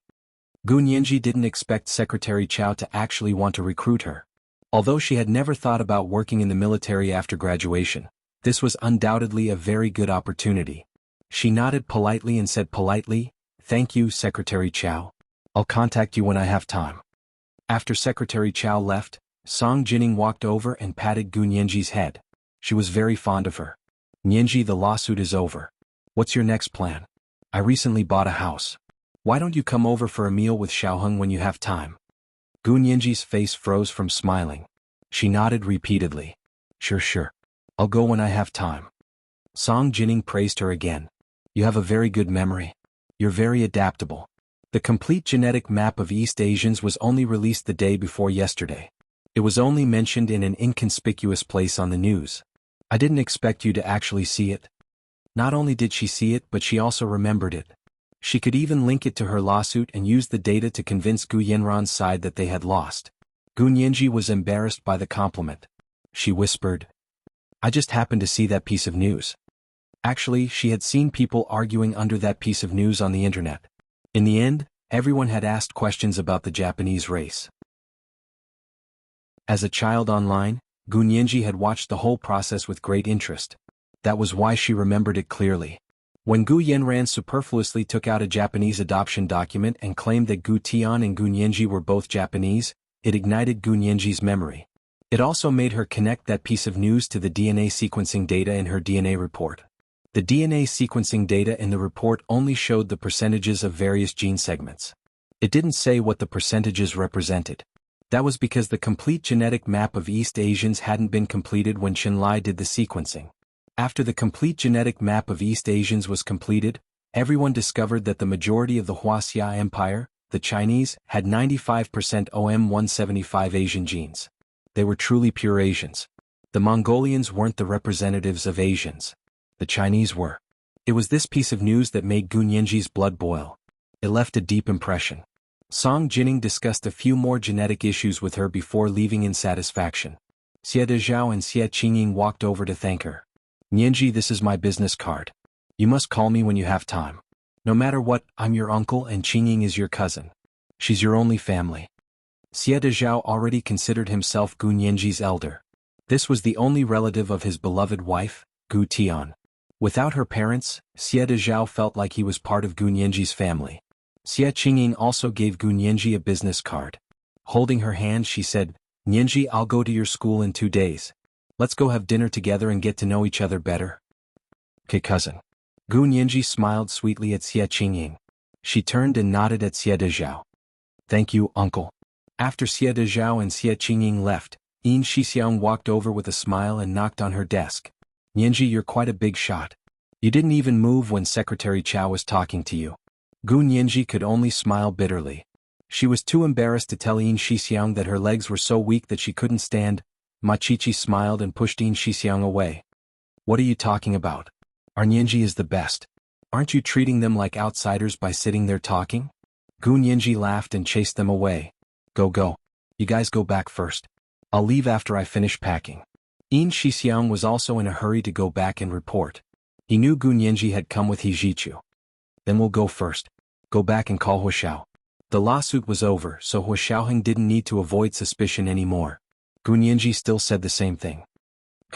Gu Nianji didn't expect Secretary Chow to actually want to recruit her. Although she had never thought about working in the military after graduation, this was undoubtedly a very good opportunity. She nodded politely and said politely, "Thank you, Secretary Chow. I'll contact you when I have time." After Secretary Chow left, Song Jining walked over and patted Gu Nianji's head. She was very fond of her. "Nianji, the lawsuit is over. What's your next plan? I recently bought a house. Why don't you come over for a meal with Xiaoheng when you have time?" Gu Nianji's face froze from smiling. She nodded repeatedly. Sure. I'll go when I have time." Song Jining praised her again. "You have a very good memory. You're very adaptable." The complete genetic map of East Asians was only released the day before yesterday. It was only mentioned in an inconspicuous place on the news. "I didn't expect you to actually see it." Not only did she see it, but she also remembered it. She could even link it to her lawsuit and use the data to convince Gu Yanran's side that they had lost. Gu Nianji was embarrassed by the compliment. She whispered, "I just happened to see that piece of news." Actually, she had seen people arguing under that piece of news on the internet. In the end, everyone had asked questions about the Japanese race. As a child online, Gu Nianji had watched the whole process with great interest. That was why she remembered it clearly. When Gu Yanran superfluously took out a Japanese adoption document and claimed that Gu Tian and Gu Nianji were both Japanese, it ignited Gu Nianji's memory. It also made her connect that piece of news to the DNA sequencing data in her DNA report. The DNA sequencing data in the report only showed the percentages of various gene segments. It didn't say what the percentages represented. That was because the complete genetic map of East Asians hadn't been completed when Xinlai did the sequencing. After the complete genetic map of East Asians was completed, everyone discovered that the majority of the Wuxia Empire, the Chinese, had 95% OM175 Asian genes. They were truly pure Asians. The Mongolians weren't the representatives of Asians. The Chinese were. It was this piece of news that made Gu Nianji's blood boil. It left a deep impression. Song Jining discussed a few more genetic issues with her before leaving in satisfaction. Xie Dezhao and Xie Qingying walked over to thank her. "Nianji, this is my business card. You must call me when you have time. No matter what, I'm your uncle and Qingying is your cousin. She's your only family." Xie Dezhao already considered himself Gu Nianji's elder. This was the only relative of his beloved wife, Gu Tian. Without her parents, Xie Dezhao felt like he was part of Gu Nianji's family. Xie Qingying also gave Gu Nianji a business card. Holding her hand, she said, "Nianji, I'll go to your school in 2 days. Let's go have dinner together and get to know each other better." "Okay, cousin." Gu Nianji smiled sweetly at Xie Qingying. She turned and nodded at Xie Dezhao. "Thank you, uncle." After Xie Dezhao and Xie Qingying left, Yin Shixiang walked over with a smile and knocked on her desk. "Nianji, you're quite a big shot. You didn't even move when Secretary Chow was talking to you." Gu Nianji could only smile bitterly. She was too embarrassed to tell Yin Shixiang that her legs were so weak that she couldn't stand. Ma Qiqi smiled and pushed Yin Shixiang away. "What are you talking about? Our Nianji is the best. Aren't you treating them like outsiders by sitting there talking?" Gu Nianji laughed and chased them away. Go. You guys go back first. I'll leave after I finish packing." Yin Shixiang was also in a hurry to go back and report. He knew Gu Nianji had come with He Zhichu. "Then we'll go first. Go back and call Huxiao." The lawsuit was over, so Huxiaoheng didn't need to avoid suspicion anymore. Gu Nianji still said the same thing.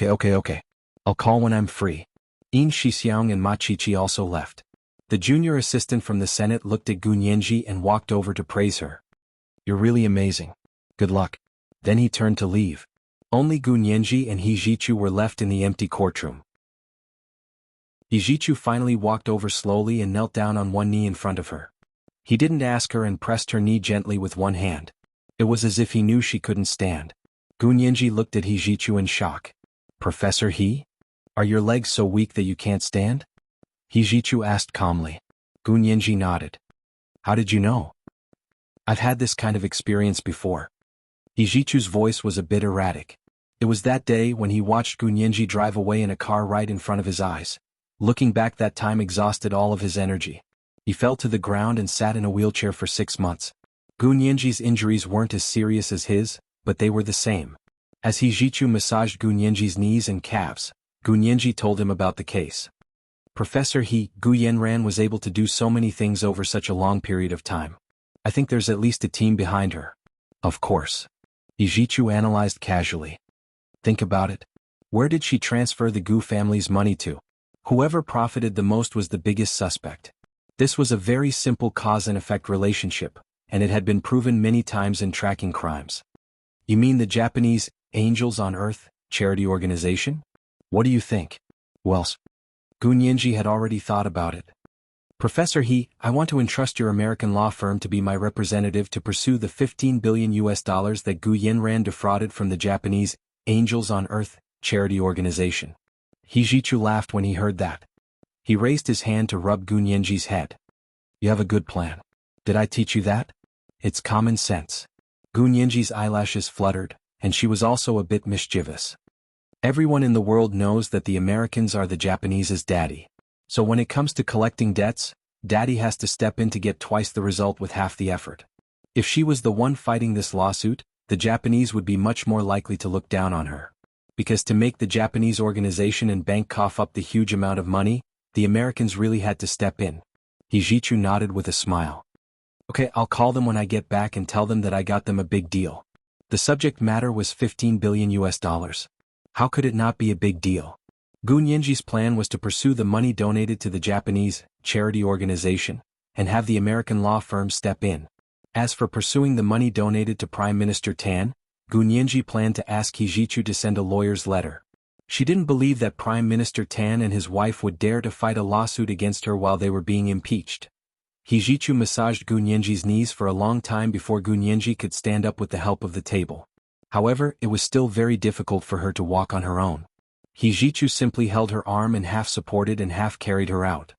Okay. I'll call when I'm free." Yin Shixiang and Ma Qiqi also left. The junior assistant from the Senate looked at Gu Nianji and walked over to praise her. "You're really amazing. Good luck." Then he turned to leave. Only Gu Nianji and He Zhichu were left in the empty courtroom. Yijichu finally walked over slowly and knelt down on one knee in front of her. He didn't ask her and pressed her knee gently with one hand. It was as if he knew she couldn't stand. Gunyenji looked at Yijichu in shock. Professor He? Are your legs so weak that you can't stand? Yijichu asked calmly. Gunyenji nodded. How did you know? I've had this kind of experience before. Yijichu's voice was a bit erratic. It was that day when he watched Gunyenji drive away in a car right in front of his eyes. Looking back, that time exhausted all of his energy. He fell to the ground and sat in a wheelchair for 6 months. Gunyenji's injuries weren't as serious as his, but they were the same. As Yijichu massaged Gunyenji's knees and calves, Gunyenji told him about the case. Professor Gu Yenran was able to do so many things over such a long period of time. I think there's at least a team behind her. Of course. Yijichu analyzed casually. Think about it. Where did she transfer the Gu family's money to? Whoever profited the most was the biggest suspect. This was a very simple cause and effect relationship, and it had been proven many times in tracking crimes. You mean the Japanese Angels on Earth charity organization? What do you think? Well, Gunyenji had already thought about it. Professor I want to entrust your American law firm to be my representative to pursue the $15 billion that Gu Yenran defrauded from the Japanese Angels on Earth charity organization. Yijichu laughed when he heard that. He raised his hand to rub Gunyenji's head. You have a good plan. Did I teach you that? It's common sense. Gunyenji's eyelashes fluttered, and she was also a bit mischievous. Everyone in the world knows that the Americans are the Japanese's daddy. So when it comes to collecting debts, daddy has to step in to get twice the result with half the effort. If she was the one fighting this lawsuit, the Japanese would be much more likely to look down on her. Because to make the Japanese organization and bank cough up the huge amount of money, the Americans really had to step in. Yijichu nodded with a smile. Okay, I'll call them when I get back and tell them that I got them a big deal. The subject matter was $15 billion. How could it not be a big deal? Gunyenji's plan was to pursue the money donated to the Japanese charity organization, and have the American law firm step in. As for pursuing the money donated to Prime Minister Tan, Gunyenji planned to ask Yijichu to send a lawyer's letter. She didn't believe that Prime Minister Tan and his wife would dare to fight a lawsuit against her while they were being impeached. Yijichu massaged Gunyenji's knees for a long time before Gunyenji could stand up with the help of the table. However, it was still very difficult for her to walk on her own. Yijichu simply held her arm and half supported and half carried her out.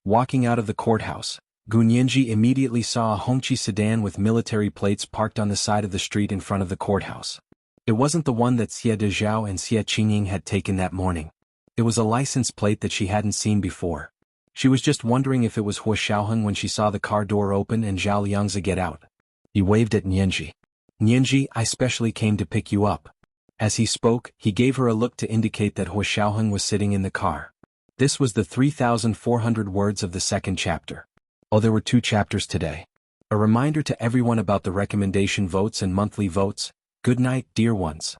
Walking out of the courthouse, Gunyenji immediately saw a Hongqi sedan with military plates parked on the side of the street in front of the courthouse. It wasn't the one that Xie Dezhao and Xie Qingying had taken that morning. It was a license plate that she hadn't seen before. She was just wondering if it was Hua Xiaoheng when she saw the car door open and Zhao Liangzi get out. He waved at Nianji. Nianji, I specially came to pick you up. As he spoke, he gave her a look to indicate that Hua Xiaoheng was sitting in the car. This was the 3,400 words of the second chapter. Oh, there were 2 chapters today. A reminder to everyone about the recommendation votes and monthly votes. Good night, dear ones.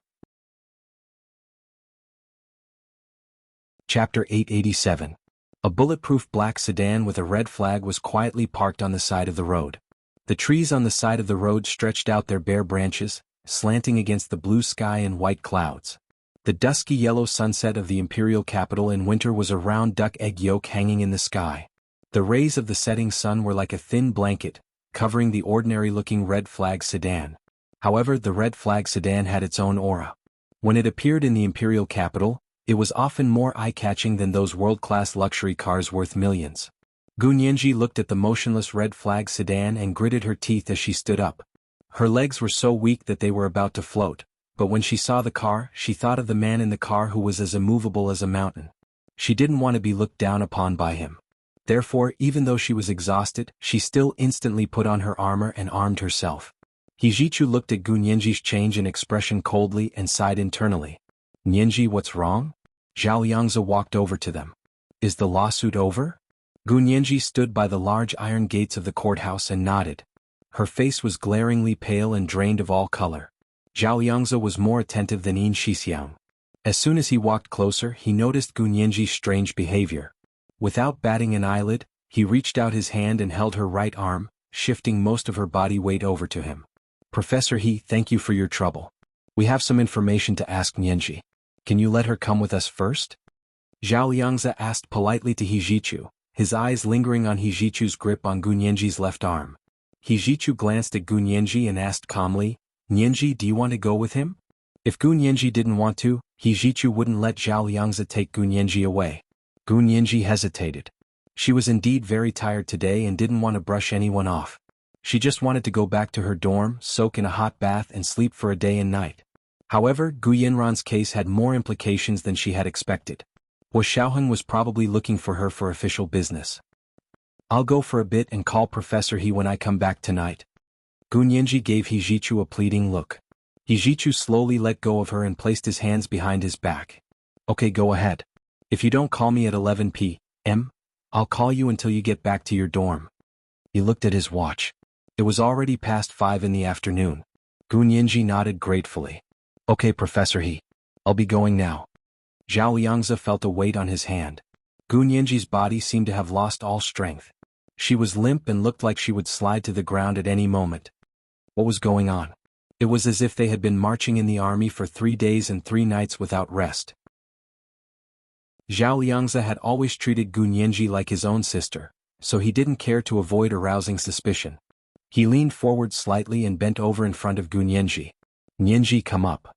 Chapter 887. A bulletproof black sedan with a red flag was quietly parked on the side of the road. The trees on the side of the road stretched out their bare branches, slanting against the blue sky and white clouds. The dusky yellow sunset of the imperial capital in winter was a round duck egg yolk hanging in the sky. The rays of the setting sun were like a thin blanket, covering the ordinary-looking red flag sedan. However, the red flag sedan had its own aura. When it appeared in the imperial capital, it was often more eye-catching than those world-class luxury cars worth millions. Gunyenji looked at the motionless red flag sedan and gritted her teeth as she stood up. Her legs were so weak that they were about to float, but when she saw the car, she thought of the man in the car who was as immovable as a mountain. She didn't want to be looked down upon by him. Therefore, even though she was exhausted, she still instantly put on her armor and armed herself. Yijichu looked at Gunyenji's change in expression coldly and sighed internally. Nianji, what's wrong? Zhao Liangzi walked over to them. Is the lawsuit over? Gunyenji stood by the large iron gates of the courthouse and nodded. Her face was glaringly pale and drained of all color. Zhao Liangzi was more attentive than Yin Shixiang. As soon as he walked closer, he noticed Gunyenji's strange behavior. Without batting an eyelid, he reached out his hand and held her right arm, shifting most of her body weight over to him. Professor He, thank you for your trouble. We have some information to ask Nianji. Can you let her come with us first? Zhao Liangzi asked politely to Hijichu, his eyes lingering on Hijichu's grip on Gu Nianji's left arm. Hijichu glanced at Gu Nianji and asked calmly, "Nianji, do you want to go with him?" If Gu Nianji didn't want to, Hijichu wouldn't let Zhao Liangzi take Gu Nianji away. Gu Nianji hesitated. She was indeed very tired today and didn't want to brush anyone off. She just wanted to go back to her dorm, soak in a hot bath and sleep for a day and night. However, Gu Yinran's case had more implications than she had expected. Hua Xiaoheng was probably looking for her for official business. "I'll go for a bit and call Professor He when I come back tonight." Gu Nianji gave Hijichu a pleading look. Hijichu slowly let go of her and placed his hands behind his back. "Okay, go ahead. If you don't call me at 11 p.m., I'll call you until you get back to your dorm." He looked at his watch. It was already past 5 in the afternoon. Gu Nianji nodded gratefully. "Okay, Professor He. I'll be going now." Zhao Liangzi felt a weight on his hand. Gu Nianji's body seemed to have lost all strength. She was limp and looked like she would slide to the ground at any moment. What was going on? It was as if they had been marching in the army for 3 days and 3 nights without rest. Zhao Liangzi had always treated Gu Nianji like his own sister, so he didn't care to avoid arousing suspicion. He leaned forward slightly and bent over in front of Gu Nianji. "Nianji, come up."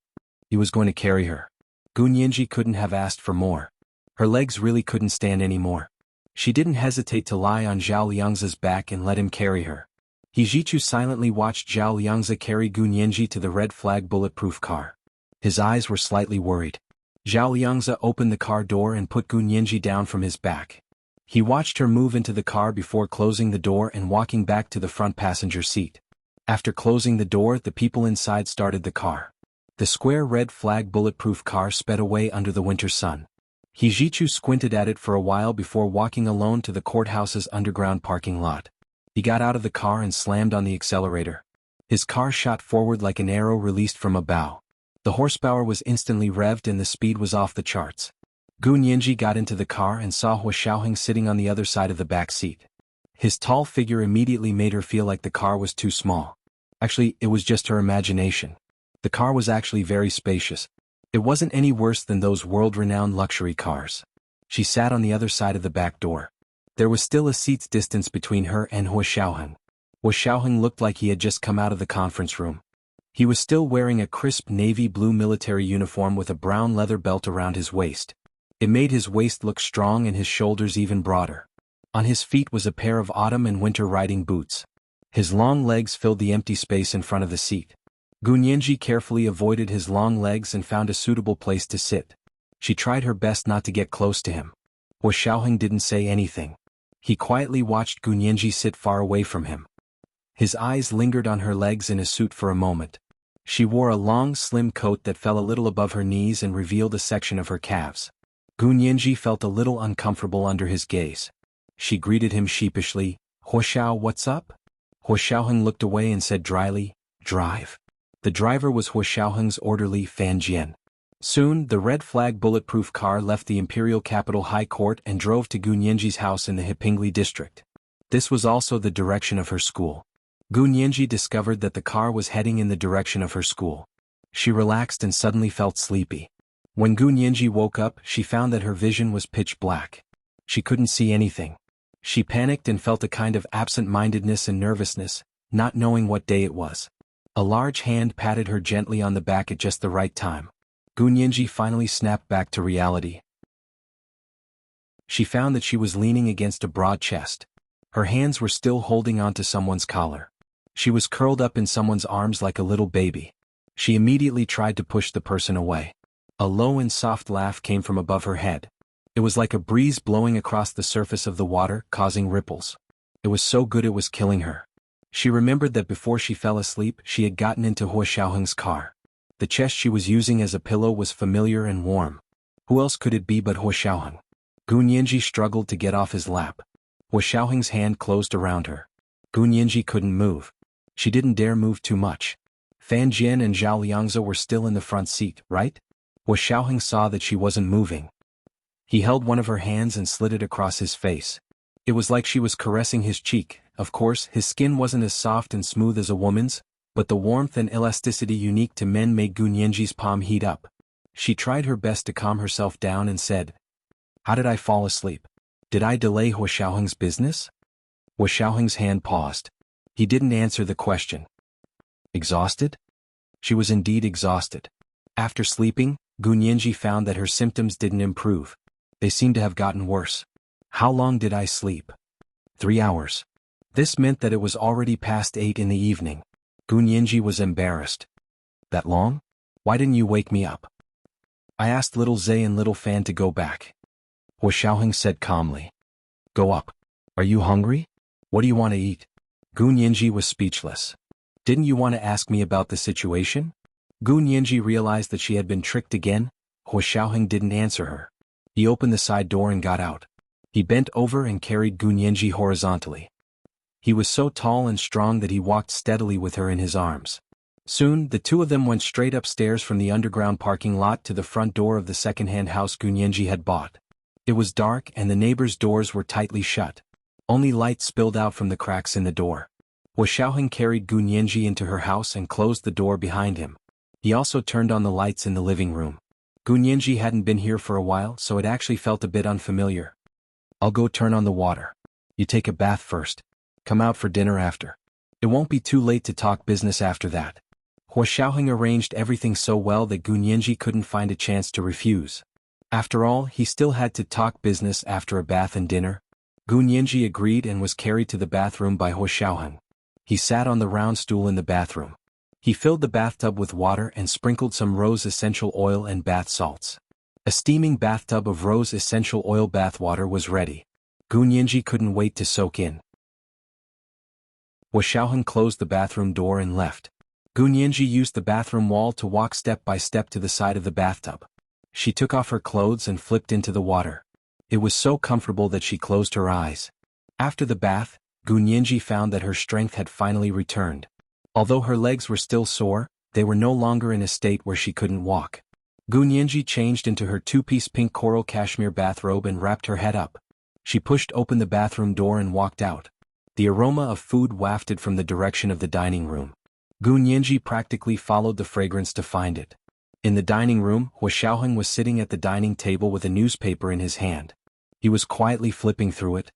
He was going to carry her. Gu Nianji couldn't have asked for more. Her legs really couldn't stand anymore. She didn't hesitate to lie on Zhao Liangzi's back and let him carry her. Hijichu silently watched Zhao Liangzi carry Gu Nianji to the red flag bulletproof car. His eyes were slightly worried. Zhao Liangzi opened the car door and put Gu Nianji down from his back. He watched her move into the car before closing the door and walking back to the front passenger seat. After closing the door, the people inside started the car. The square red flag bulletproof car sped away under the winter sun. Hijichu squinted at it for a while before walking alone to the courthouse's underground parking lot. He got out of the car and slammed on the accelerator. His car shot forward like an arrow released from a bow. The horsepower was instantly revved and the speed was off the charts. Gu Nianji got into the car and saw Hua Xiaoheng sitting on the other side of the back seat. His tall figure immediately made her feel like the car was too small. Actually, it was just her imagination. The car was actually very spacious. It wasn't any worse than those world-renowned luxury cars. She sat on the other side of the back door. There was still a seat's distance between her and Hua Xiaoheng. Hua Xiaoheng looked like he had just come out of the conference room. He was still wearing a crisp navy blue military uniform with a brown leather belt around his waist. It made his waist look strong and his shoulders even broader. On his feet was a pair of autumn and winter riding boots. His long legs filled the empty space in front of the seat. Gu Nianji carefully avoided his long legs and found a suitable place to sit. She tried her best not to get close to him. Hua Xiaoheng didn't say anything. He quietly watched Gu Nianji sit far away from him. His eyes lingered on her legs in a suit for a moment. She wore a long, slim coat that fell a little above her knees and revealed a section of her calves. Gu Nianji felt a little uncomfortable under his gaze. She greeted him sheepishly, "Hua Xiao, what's up?" Hua Xiaoheng looked away and said dryly, "Drive." The driver was Hua Xiaoheng's orderly Fan Jian. Soon, the red flag bulletproof car left the Imperial Capital High Court and drove to Gu Nianji's house in the Hepingli district. This was also the direction of her school. Gu Nianji discovered that the car was heading in the direction of her school. She relaxed and suddenly felt sleepy. When Gu Nianji woke up, she found that her vision was pitch black. She couldn't see anything. She panicked and felt a kind of absent-mindedness and nervousness, not knowing what day it was. A large hand patted her gently on the back at just the right time. Gu Nianji finally snapped back to reality. She found that she was leaning against a broad chest. Her hands were still holding onto someone's collar. She was curled up in someone's arms like a little baby. She immediately tried to push the person away. A low and soft laugh came from above her head. It was like a breeze blowing across the surface of the water, causing ripples. It was so good it was killing her. She remembered that before she fell asleep, she had gotten into Hua Xiaoheng's car. The chest she was using as a pillow was familiar and warm. Who else could it be but Hua Xiaoheng? Gu Nianji struggled to get off his lap. Hua Xiaoheng's hand closed around her. Gu Nianji couldn't move. She didn't dare move too much. Fan Jian and Zhao Liangzi were still in the front seat, right? Hua Xiaoheng saw that she wasn't moving. He held one of her hands and slid it across his face. It was like she was caressing his cheek. Of course, his skin wasn't as soft and smooth as a woman's, but the warmth and elasticity unique to men made Gu Nianji's palm heat up. She tried her best to calm herself down and said, How did I fall asleep? Did I delay Hua Xiaoheng's business? Hua Xiaoheng's hand paused. He didn't answer the question. Exhausted? She was indeed exhausted. After sleeping, Gu Nianji found that her symptoms didn't improve. They seemed to have gotten worse. How long did I sleep? 3 hours. This meant that it was already past 8 in the evening. Gu Nianji was embarrassed. That long? Why didn't you wake me up? I asked Little Zay and Little Fan to go back. Hua Xiaoheng said calmly. Go up. Are you hungry? What do you want to eat? Gu Nianji was speechless. Didn't you want to ask me about the situation? Gu Nianji realized that she had been tricked again. Hua Xiaoheng didn't answer her. He opened the side door and got out. He bent over and carried Gu Nianji horizontally. He was so tall and strong that he walked steadily with her in his arms. Soon, the two of them went straight upstairs from the underground parking lot to the front door of the second-hand house Gu Nianji had bought. It was dark and the neighbors' doors were tightly shut. Only light spilled out from the cracks in the door. Hua Xiaoheng carried Gu Nianji into her house and closed the door behind him. He also turned on the lights in the living room. Gu Nianji hadn't been here for a while, so it actually felt a bit unfamiliar. I'll go turn on the water. You take a bath first. Come out for dinner after. It won't be too late to talk business after that. Hua Xiaoheng arranged everything so well that Gu Nianji couldn't find a chance to refuse. After all, he still had to talk business after a bath and dinner. Gu Nianji agreed and was carried to the bathroom by Hua Xiaoheng. He sat on the round stool in the bathroom. He filled the bathtub with water and sprinkled some rose essential oil and bath salts. A steaming bathtub of rose essential oil bath water was ready. Gu Nianji couldn't wait to soak in. Hua Xiaoheng closed the bathroom door and left. Gu Nianji used the bathroom wall to walk step by step to the side of the bathtub. She took off her clothes and flipped into the water. It was so comfortable that she closed her eyes. After the bath, Gu Nianji found that her strength had finally returned. Although her legs were still sore, they were no longer in a state where she couldn't walk. Gu Nianji changed into her two-piece pink coral cashmere bathrobe and wrapped her head up. She pushed open the bathroom door and walked out. The aroma of food wafted from the direction of the dining room. Gu Nianji practically followed the fragrance to find it. In the dining room, Hua Xiaoheng was sitting at the dining table with a newspaper in his hand. He was quietly flipping through it.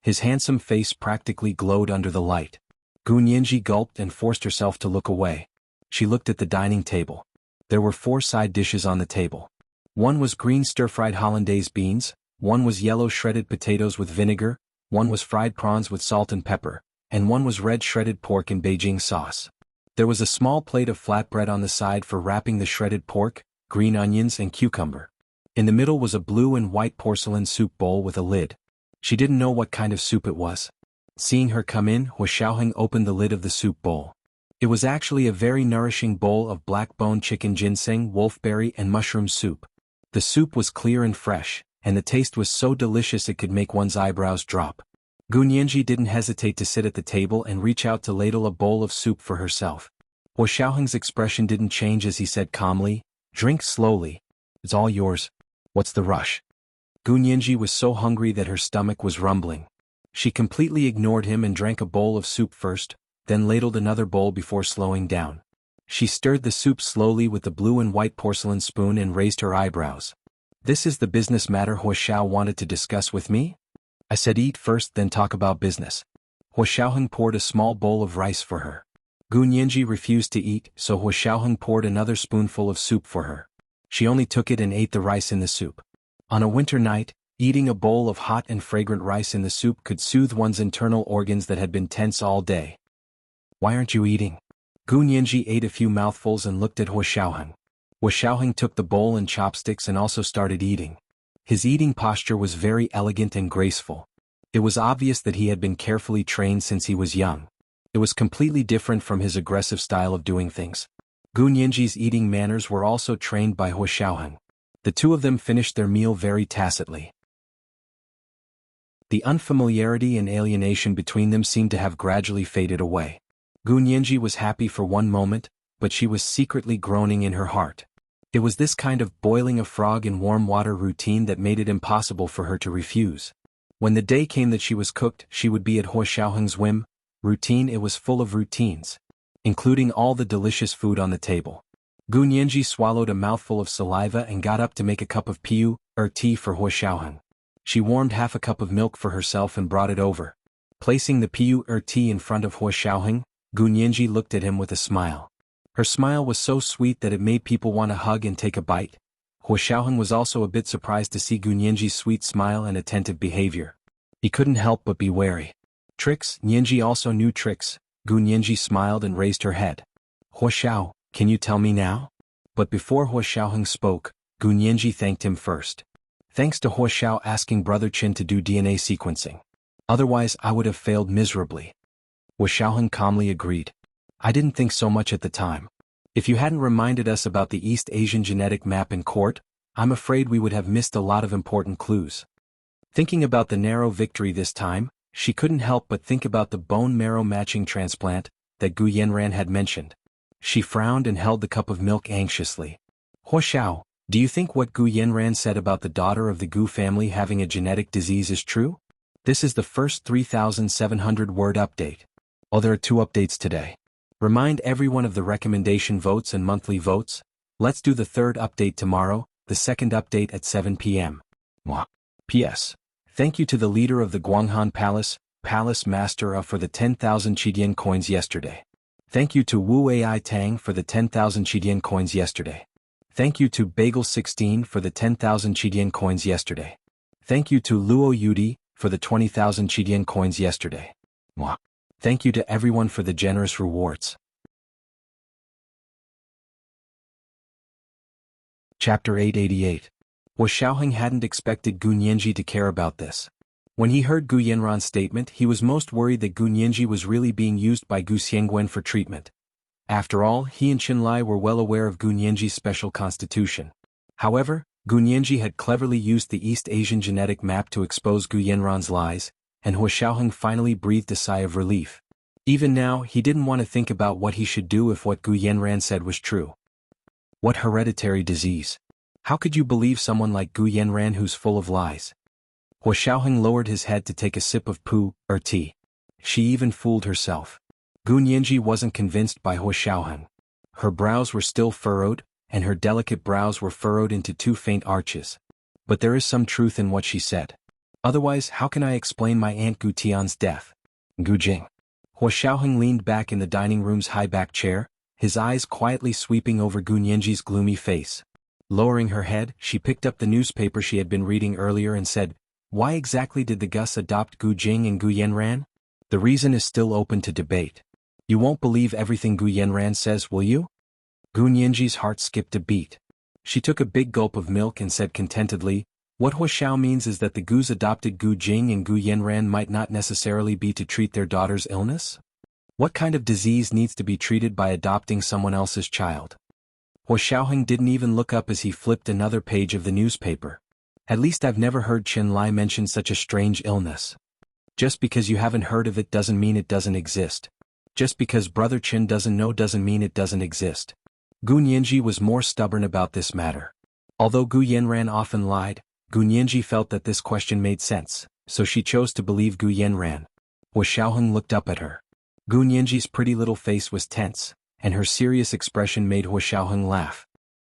His handsome face practically glowed under the light. Gu Nianji gulped and forced herself to look away. She looked at the dining table. There were 4 side dishes on the table. One was green stir-fried hollandaise beans, one was yellow shredded potatoes with vinegar, one was fried prawns with salt and pepper, and one was red shredded pork in Beijing sauce. There was a small plate of flatbread on the side for wrapping the shredded pork, green onions and cucumber. In the middle was a blue and white porcelain soup bowl with a lid. She didn't know what kind of soup it was. Seeing her come in, Hua Xiaoheng opened the lid of the soup bowl. It was actually a very nourishing bowl of black-bone chicken ginseng, wolfberry and mushroom soup. The soup was clear and fresh, and the taste was so delicious it could make one's eyebrows drop. Gu Nianji didn't hesitate to sit at the table and reach out to ladle a bowl of soup for herself. Hua Xiaoheng's expression didn't change as he said calmly, "Drink slowly. It's all yours. What's the rush?" Gu Nianji was so hungry that her stomach was rumbling. She completely ignored him and drank a bowl of soup first, then ladled another bowl before slowing down. She stirred the soup slowly with the blue and white porcelain spoon and raised her eyebrows. "This is the business matter Hua Xiao wanted to discuss with me? I said eat first then talk about business." Hua Xiaoheng poured a small bowl of rice for her. Gu Nianji refused to eat, so Hua Xiaoheng poured another spoonful of soup for her. She only took it and ate the rice in the soup. On a winter night, eating a bowl of hot and fragrant rice in the soup could soothe one's internal organs that had been tense all day. "Why aren't you eating?" Gu Nianji ate a few mouthfuls and looked at Hua Xiaoheng. Hua Xiaoheng took the bowl and chopsticks and also started eating. His eating posture was very elegant and graceful. It was obvious that he had been carefully trained since he was young. It was completely different from his aggressive style of doing things. Gu Nianji's eating manners were also trained by Hua Xiaoheng. The two of them finished their meal very tacitly. The unfamiliarity and alienation between them seemed to have gradually faded away. Gu Nianji was happy for one moment, but she was secretly groaning in her heart. It was this kind of boiling a frog in warm water routine that made it impossible for her to refuse. When the day came that she was cooked, she would be at Hua Xiaoheng's whim. Routine, it was full of routines, including all the delicious food on the table. Gu Nianji swallowed a mouthful of saliva and got up to make a cup of tea for Hua Xiaoheng. She warmed half a cup of milk for herself and brought it over. Placing the tea in front of Hua Xiaoheng, Gu Nianji looked at him with a smile. Her smile was so sweet that it made people want to hug and take a bite. Hua Xiaoheng was also a bit surprised to see Gu Nianji's sweet smile and attentive behavior. He couldn't help but be wary. Tricks? Nianji also knew tricks. Gu Nianji smiled and raised her head. Hua Xiao, can you tell me now? But before Hua Xiaoheng spoke, Gu Nianji thanked him first. Thanks to Hua Xiao asking Brother Qin to do DNA sequencing. Otherwise I would have failed miserably. Hua Xiaoheng calmly agreed. I didn't think so much at the time. If you hadn't reminded us about the East Asian genetic map in court, I'm afraid we would have missed a lot of important clues. Thinking about the narrow victory this time, she couldn't help but think about the bone marrow matching transplant that Gu Yanran had mentioned. She frowned and held the cup of milk anxiously. Hua Xiao, do you think what Gu Yanran said about the daughter of the Gu family having a genetic disease is true? This is the first 3,700-word update. Oh, there are 2 updates today. Remind everyone of the recommendation votes and monthly votes. Let's do the 3rd update tomorrow, the 2nd update at 7 p.m. P.S. Thank you to the leader of the Guanghan Palace Master for the 10,000 Qidian coins yesterday. Thank you to Wu Ai Tang for the 10,000 Qidian coins yesterday. Thank you to Bagel 16 for the 10,000 Qidian coins yesterday. Thank you to Luo Yudi for the 20,000 Qidian coins yesterday. Thank you to everyone for the generous rewards. Chapter 888. Hua Xiaoheng hadn't expected Gu Nianji to care about this. When he heard Gu Yanran's statement, he was most worried that Gu Nianji was really being used by Gu Xiangwen for treatment. After all, he and Qinlai were well aware of Gu Nianji's special constitution. However, Gu Nianji had cleverly used the East Asian genetic map to expose Gu Yanran's lies, and Hua Xiaoheng finally breathed a sigh of relief. Even now, he didn't want to think about what he should do if what Gu Yanran said was true. What hereditary disease? How could you believe someone like Gu Yanran who's full of lies? Hua Xiaoheng lowered his head to take a sip of tea. She even fooled herself. Gu Nianji wasn't convinced by Hua Xiaoheng. Her brows were still furrowed, and her delicate brows were furrowed into 2 faint arches. But there is some truth in what she said. Otherwise, how can I explain my Aunt Gu Tian's death? Gu Jing. Hua Xiaoheng leaned back in the dining room's high-back chair, his eyes quietly sweeping over Gu Nianji's gloomy face. Lowering her head, she picked up the newspaper she had been reading earlier and said, Why exactly did the Gus adopt Gu Jing and Gu Yanran? The reason is still open to debate. You won't believe everything Gu Yanran says, will you? Gu Nianji's heart skipped a beat. She took a big gulp of milk and said contentedly, What Hua Xiao means is that the Gus adopted Gu Jing and Gu Yanran might not necessarily be to treat their daughter's illness? What kind of disease needs to be treated by adopting someone else's child? Hua Xiaoheng didn't even look up as he flipped another page of the newspaper. At least I've never heard Qinlai mention such a strange illness. Just because you haven't heard of it doesn't mean it doesn't exist. Just because Brother Qin doesn't know doesn't mean it doesn't exist. Gu Nianji was more stubborn about this matter. Although Gu Yanran often lied, Gu Nianji felt that this question made sense, so she chose to believe Gu Yanran. Hua Xiaoheng looked up at her. Gu Nianji's pretty little face was tense, and her serious expression made Hua Xiaoheng laugh.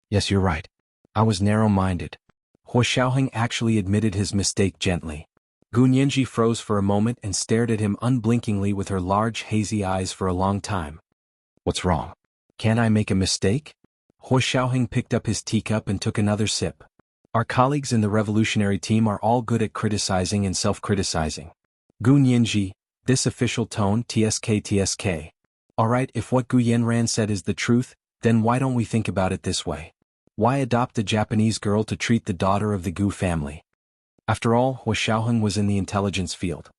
Yes, you're right. I was narrow-minded. Hua Xiaoheng actually admitted his mistake gently. Gu Nianji froze for a moment and stared at him unblinkingly with her large hazy eyes for a long time. What's wrong? Can't I make a mistake? Hua Xiaoheng picked up his teacup and took another sip. Our colleagues in the revolutionary team are all good at criticizing and self-criticizing. Gu Nianji, this official tone, TSK. Alright, if what Gu Yanran said is the truth, then why don't we think about it this way? Why adopt a Japanese girl to treat the daughter of the Gu family? After all, Hua Xiaoheng was in the intelligence field.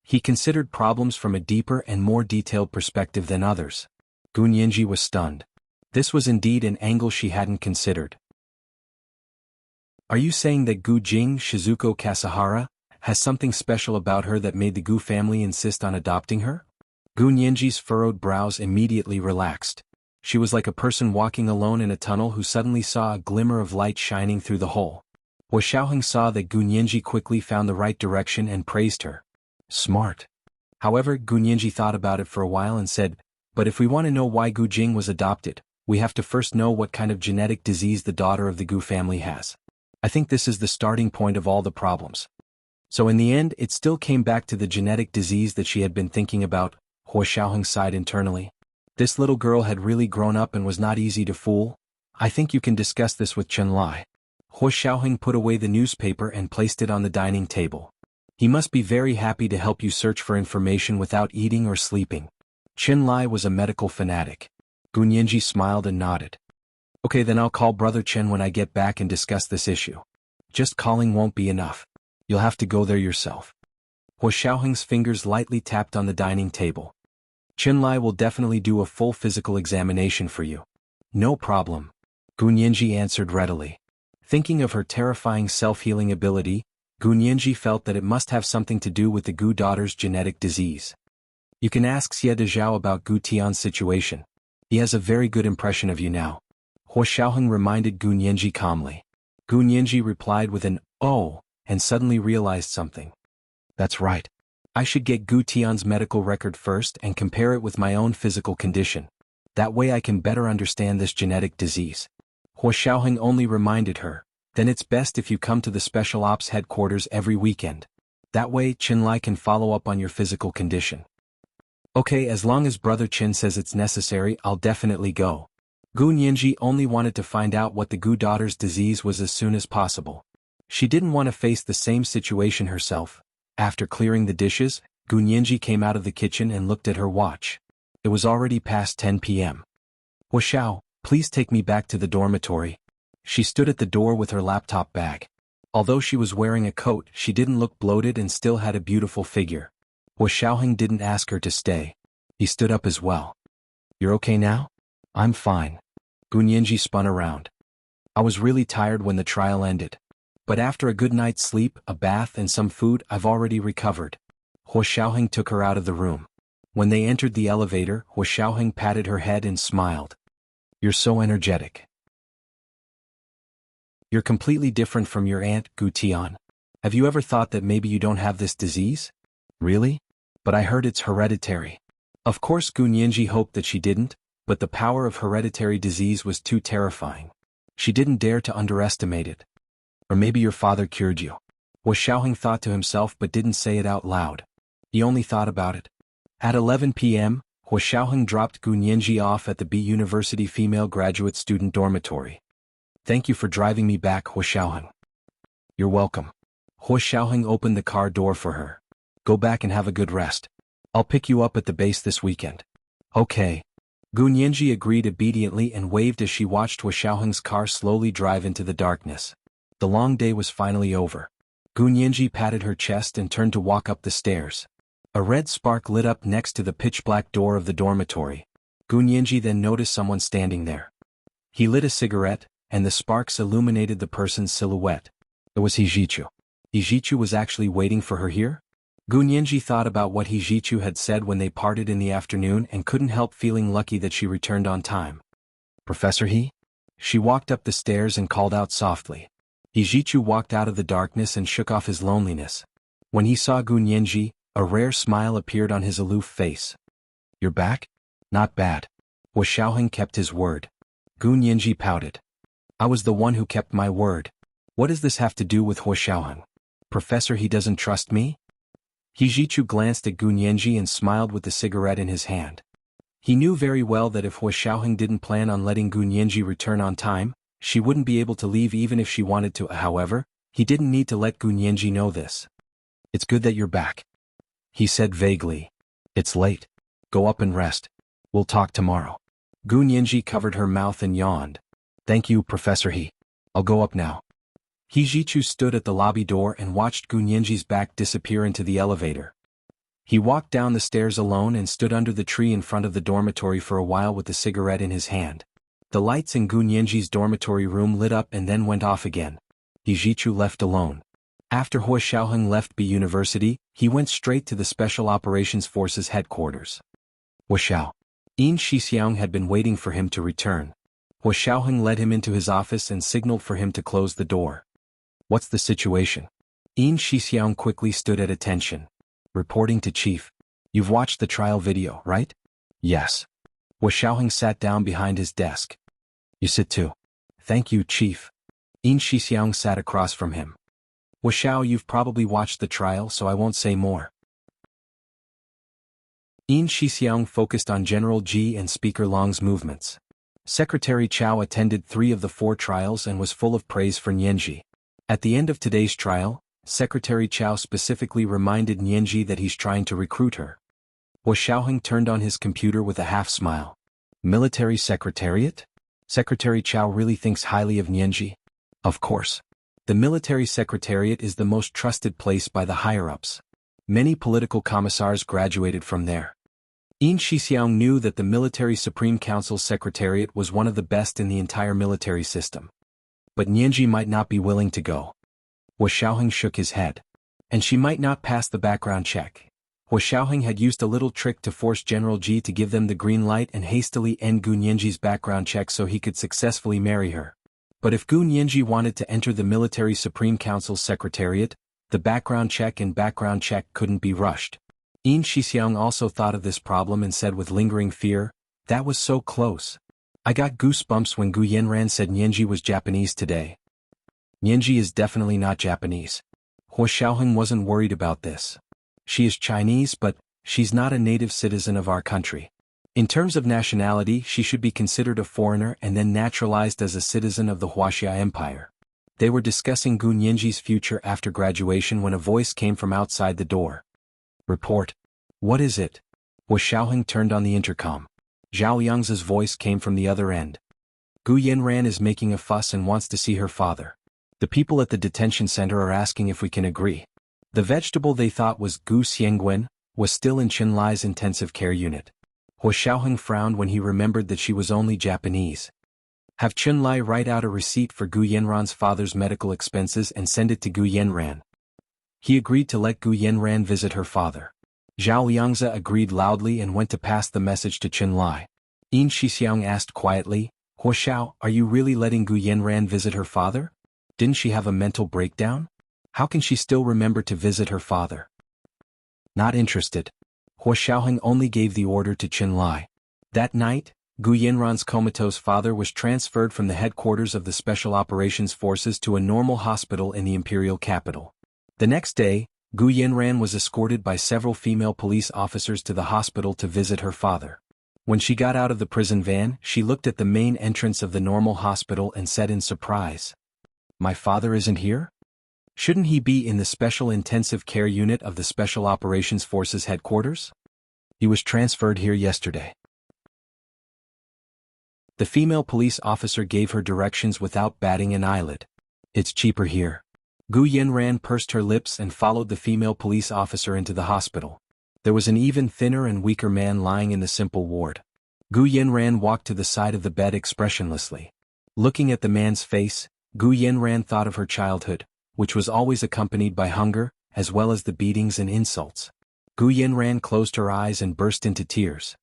He considered problems from a deeper and more detailed perspective than others. Gu Nianji was stunned. This was indeed an angle she hadn't considered. Are you saying that Gu Jing, Shizuko Kasahara, has something special about her that made the Gu family insist on adopting her? Gu Nianji's furrowed brows immediately relaxed. She was like a person walking alone in a tunnel who suddenly saw a glimmer of light shining through the hole. Hua Xiaoheng saw that Gu Nianji quickly found the right direction and praised her. Smart. However, Gu Nianji thought about it for a while and said, but if we want to know why Gu Jing was adopted, we have to first know what kind of genetic disease the daughter of the Gu family has. I think this is the starting point of all the problems. So in the end, it still came back to the genetic disease that she had been thinking about, Huo Xiaoheng sighed internally. This little girl had really grown up and was not easy to fool. I think you can discuss this with Chen Lai. Huo Xiaoheng put away the newspaper and placed it on the dining table. He must be very happy to help you search for information without eating or sleeping. Chen Lai was a medical fanatic. Gun Yinji smiled and nodded. Okay, then I'll call Brother Chen when I get back and discuss this issue. Just calling won't be enough. You'll have to go there yourself. Huo Xiaoheng's fingers lightly tapped on the dining table. Chen Lai will definitely do a full physical examination for you. No problem. Gun Yinji answered readily. Thinking of her terrifying self-healing ability, Gun Yinji felt that it must have something to do with the Gu daughter's genetic disease. You can ask Xie Dezhao about Gu Tian's situation. He has a very good impression of you now. Huo Xiaoheng reminded Gun Yinji calmly. Gun Yinji replied with an "oh," and suddenly realized something. That's right. I should get Gu Tian's medical record first and compare it with my own physical condition. That way I can better understand this genetic disease. Huo Xiaoheng only reminded her, then it's best if you come to the Special Ops headquarters every weekend. That way Chen Lai can follow up on your physical condition. Okay, as long as Brother Chen says it's necessary, I'll definitely go. Gun Yinji only wanted to find out what the Gu daughter's disease was as soon as possible. She didn't want to face the same situation herself. After clearing the dishes, Gun Yinji came out of the kitchen and looked at her watch. It was already past 10 p.m. Huo Xiao, please take me back to the dormitory. She stood at the door with her laptop bag. Although she was wearing a coat, she didn't look bloated and still had a beautiful figure. Huo Xiaoheng didn't ask her to stay. He stood up as well. You're okay now? I'm fine. Gun Yinji spun around. I was really tired when the trial ended. But after a good night's sleep, a bath and some food, I've already recovered. Huo Xiaoheng took her out of the room. When they entered the elevator, Huo Xiaoheng patted her head and smiled. You're so energetic. You're completely different from your aunt, Gu Tian. Have you ever thought that maybe you don't have this disease? Really? But I heard it's hereditary. Of course Gun Yinji hoped that she didn't, but the power of hereditary disease was too terrifying. She didn't dare to underestimate it. Or maybe your father cured you. Huo Xiaoheng thought to himself but didn't say it out loud. He only thought about it. At 11 p.m., Huo Xiaoheng dropped Gun Yinji off at the B University female graduate student dormitory. Thank you for driving me back, Huo Xiaoheng. You're welcome. Huo Xiaoheng opened the car door for her. Go back and have a good rest. I'll pick you up at the base this weekend. Okay. Gun Yinji agreed obediently and waved as she watched Huo Xiaoheng's car slowly drive into the darkness. The long day was finally over. Gun Yinji patted her chest and turned to walk up the stairs. A red spark lit up next to the pitch-black door of the dormitory. Gun Yinji then noticed someone standing there. He lit a cigarette, and the sparks illuminated the person's silhouette. It was Hijichu. Hijichu was actually waiting for her here? Gun Yinji thought about what Hijichu had said when they parted in the afternoon and couldn't help feeling lucky that she returned on time. Professor He? She walked up the stairs and called out softly. Hijichu walked out of the darkness and shook off his loneliness. When he saw Gun Yinji, a rare smile appeared on his aloof face. You're back? Not bad. Huo Xiaoheng kept his word. Gun Yinji pouted. I was the one who kept my word. What does this have to do with Huo Xiaoheng? Professor, he doesn't trust me? Hijichu glanced at Gun Yinji and smiled with the cigarette in his hand. He knew very well that if Huo Xiaoheng didn't plan on letting Gun Yinji return on time, she wouldn't be able to leave even if she wanted to. However, he didn't need to let Gun Yinji know this. It's good that you're back. He said vaguely. It's late. Go up and rest. We'll talk tomorrow. Gun Yinji covered her mouth and yawned. Thank you, Professor He. I'll go up now. Hijichu stood at the lobby door and watched Gun Yinji's back disappear into the elevator. He walked down the stairs alone and stood under the tree in front of the dormitory for a while with the cigarette in his hand. The lights in Gun Yinji's dormitory room lit up and then went off again. Hijichu left alone. After Huo Xiaoheng left B University, he went straight to the Special Operations Forces headquarters. Huo Xiao. Yin Shixiang had been waiting for him to return. Huo Xiaoheng led him into his office and signaled for him to close the door. What's the situation? Yin Shixiang quickly stood at attention. Reporting to Chief. You've watched the trial video, right? Yes. Huo Xiaoheng sat down behind his desk. You sit too. Thank you, Chief. Yin Shixiang sat across from him. Wuxiao, you've probably watched the trial, so I won't say more. Yin Shixiang focused on General Ji and Speaker Long's movements. Secretary Chao attended 3 of the 4 trials and was full of praise for Nianji. At the end of today's trial, Secretary Chao specifically reminded Nianji that he's trying to recruit her. Xiaoheng turned on his computer with a half-smile. Military Secretariat? Secretary Chao really thinks highly of Nianji? Of course. The Military Secretariat is the most trusted place by the higher-ups. Many political commissars graduated from there. Yin Shixiang knew that the Military Supreme Council's Secretariat was one of the best in the entire military system. But Nianji might not be willing to go. Xiaoheng shook his head. And she might not pass the background check. Xiaoheng had used a little trick to force General Ji to give them the green light and hastily end Gu Nianji's background check so he could successfully marry her. But if Gu Nianji wanted to enter the Military Supreme Council's Secretariat, the background check couldn't be rushed. Yin Shixiang also thought of this problem and said with lingering fear, "That was so close. I got goosebumps when Gu Yanran said Nianji was Japanese today." Nianji is definitely not Japanese. Xiaoheng wasn't worried about this. She is Chinese, but she's not a native citizen of our country. In terms of nationality, she should be considered a foreigner and then naturalized as a citizen of the Wuxia Empire. They were discussing Gu Nianji's future after graduation when a voice came from outside the door. "Report." "What is it?" Xiaoheng turned on the intercom. Zhao Yang's voice came from the other end. "Gu Yanran is making a fuss and wants to see her father. The people at the detention center are asking if we can agree." The vegetable they thought was Gu Xiangguan was still in Qinlai's intensive care unit. Xiaoheng frowned when he remembered that she was only Japanese. "Have Qinlai write out a receipt for Gu Yanran's father's medical expenses and send it to Gu Yanran." He agreed to let Gu Yanran visit her father. Zhao Yangzi agreed loudly and went to pass the message to Qinlai. Yin Shixiang asked quietly, "Xiao, are you really letting Gu Yanran visit her father? Didn't she have a mental breakdown? How can she still remember to visit her father?" "Not interested." Xiaoheng only gave the order to Qinlai. That night, Gu Yanran's comatose father was transferred from the headquarters of the Special Operations Forces to a normal hospital in the imperial capital. The next day, Gu Yanran was escorted by several female police officers to the hospital to visit her father. When she got out of the prison van, she looked at the main entrance of the normal hospital and said in surprise, "My father isn't here? Shouldn't he be in the Special Intensive Care Unit of the Special Operations Forces headquarters? He was transferred here yesterday." The female police officer gave her directions without batting an eyelid. "It's cheaper here." Gu Yanran pursed her lips and followed the female police officer into the hospital. There was an even thinner and weaker man lying in the simple ward. Gu Yanran walked to the side of the bed expressionlessly. Looking at the man's face, Gu Yanran thought of her childhood, which was always accompanied by hunger, as well as the beatings and insults. Gu Yanran closed her eyes and burst into tears.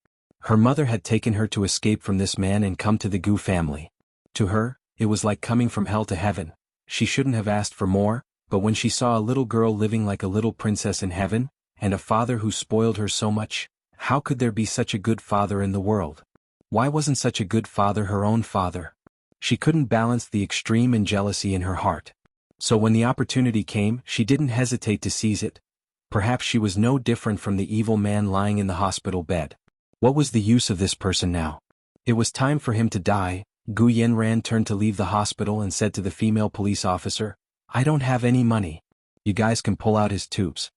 Her mother had taken her to escape from this man and come to the Gu family. To her, it was like coming from hell to heaven. She shouldn't have asked for more, but when she saw a little girl living like a little princess in heaven, and a father who spoiled her so much, how could there be such a good father in the world? Why wasn't such a good father her own father? She couldn't balance the extreme and jealousy in her heart. So when the opportunity came, she didn't hesitate to seize it. Perhaps she was no different from the evil man lying in the hospital bed. What was the use of this person now? It was time for him to die. Gu Yanran turned to leave the hospital and said to the female police officer, "I don't have any money. You guys can pull out his tubes."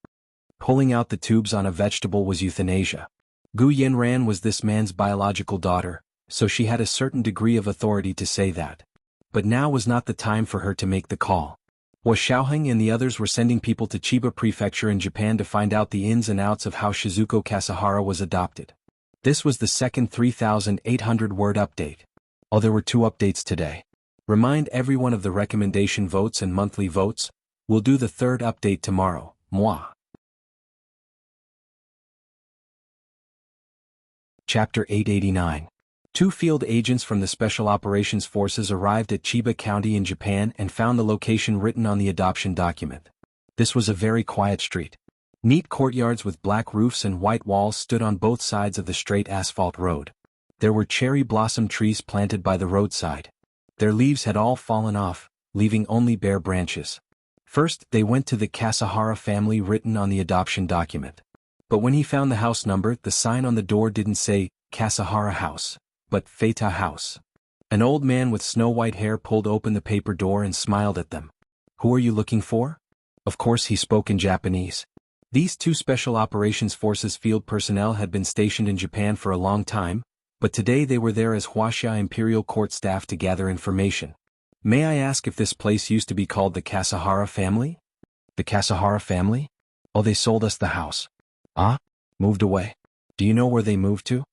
Pulling out the tubes on a vegetable was euthanasia. Gu Yanran was this man's biological daughter, so she had a certain degree of authority to say that. But now was not the time for her to make the call. Xiaoheng and the others were sending people to Chiba Prefecture in Japan to find out the ins and outs of how Shizuko Kasahara was adopted. This was the second 3,800-word update. Oh, there were 2 updates today. Remind everyone of the recommendation votes and monthly votes. We'll do the 3rd update tomorrow. Moi. Chapter 889. 2 field agents from the Special Operations Forces arrived at Chiba County in Japan and found the location written on the adoption document. This was a very quiet street. Neat courtyards with black roofs and white walls stood on both sides of the straight asphalt road. There were cherry blossom trees planted by the roadside. Their leaves had all fallen off, leaving only bare branches. First, they went to the Kasahara family written on the adoption document. But when he found the house number, the sign on the door didn't say Kasahara House, but Feita House. An old man with snow-white hair pulled open the paper door and smiled at them. "Who are you looking for?" Of course he spoke in Japanese. These two Special Operations Forces field personnel had been stationed in Japan for a long time, but today they were there as Wuxia Imperial Court staff to gather information. "May I ask if this place used to be called the Kasahara family?" "The Kasahara family? Oh, they sold us the house." "Ah? Moved away. Do you know where they moved to?"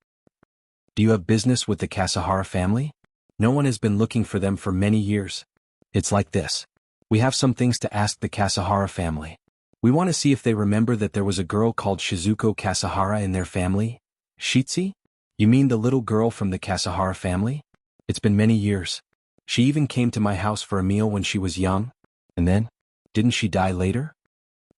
"Do you have business with the Kasahara family?" "No one has been looking for them for many years." "It's like this. We have some things to ask the Kasahara family. We want to see if they remember that there was a girl called Shizuko Kasahara in their family." "Shitsi? You mean the little girl from the Kasahara family? It's been many years. She even came to my house for a meal when she was young. And then? Didn't she die later?"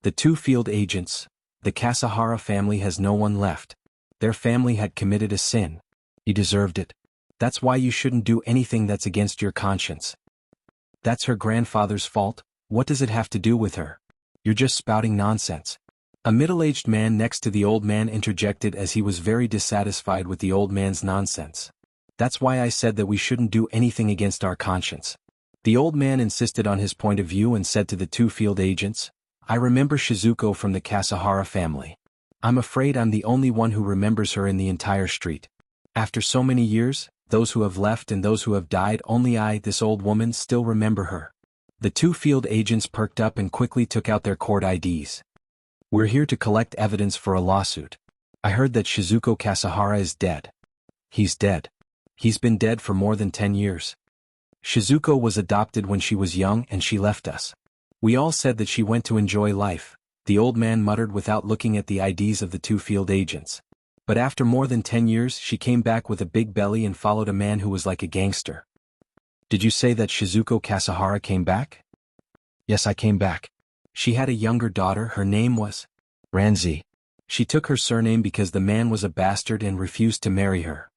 The two field agents. "The Kasahara family has no one left. Their family had committed a sin. You deserved it. That's why you shouldn't do anything that's against your conscience." "That's her grandfather's fault. What does it have to do with her?" "You're just spouting nonsense." A middle-aged man next to the old man interjected as he was very dissatisfied with the old man's nonsense. "That's why I said that we shouldn't do anything against our conscience." The old man insisted on his point of view and said to the two field agents, "I remember Shizuko from the Kasahara family. I'm afraid I'm the only one who remembers her in the entire street. After so many years, those who have left and those who have died, only I, this old woman, still remember her." The two field agents perked up and quickly took out their court IDs. "We're here to collect evidence for a lawsuit. I heard that Shizuko Kasahara is dead." "He's dead. He's been dead for more than 10 years. Shizuko was adopted when she was young and she left us. We all said that she went to enjoy life," the old man muttered without looking at the IDs of the two field agents. "But after more than 10 years she came back with a big belly and followed a man who was like a gangster." "Did you say that Shizuko Kasahara came back?" "Yes, I came back. She had a younger daughter, her name was Ranzi. She took her surname because the man was a bastard and refused to marry her.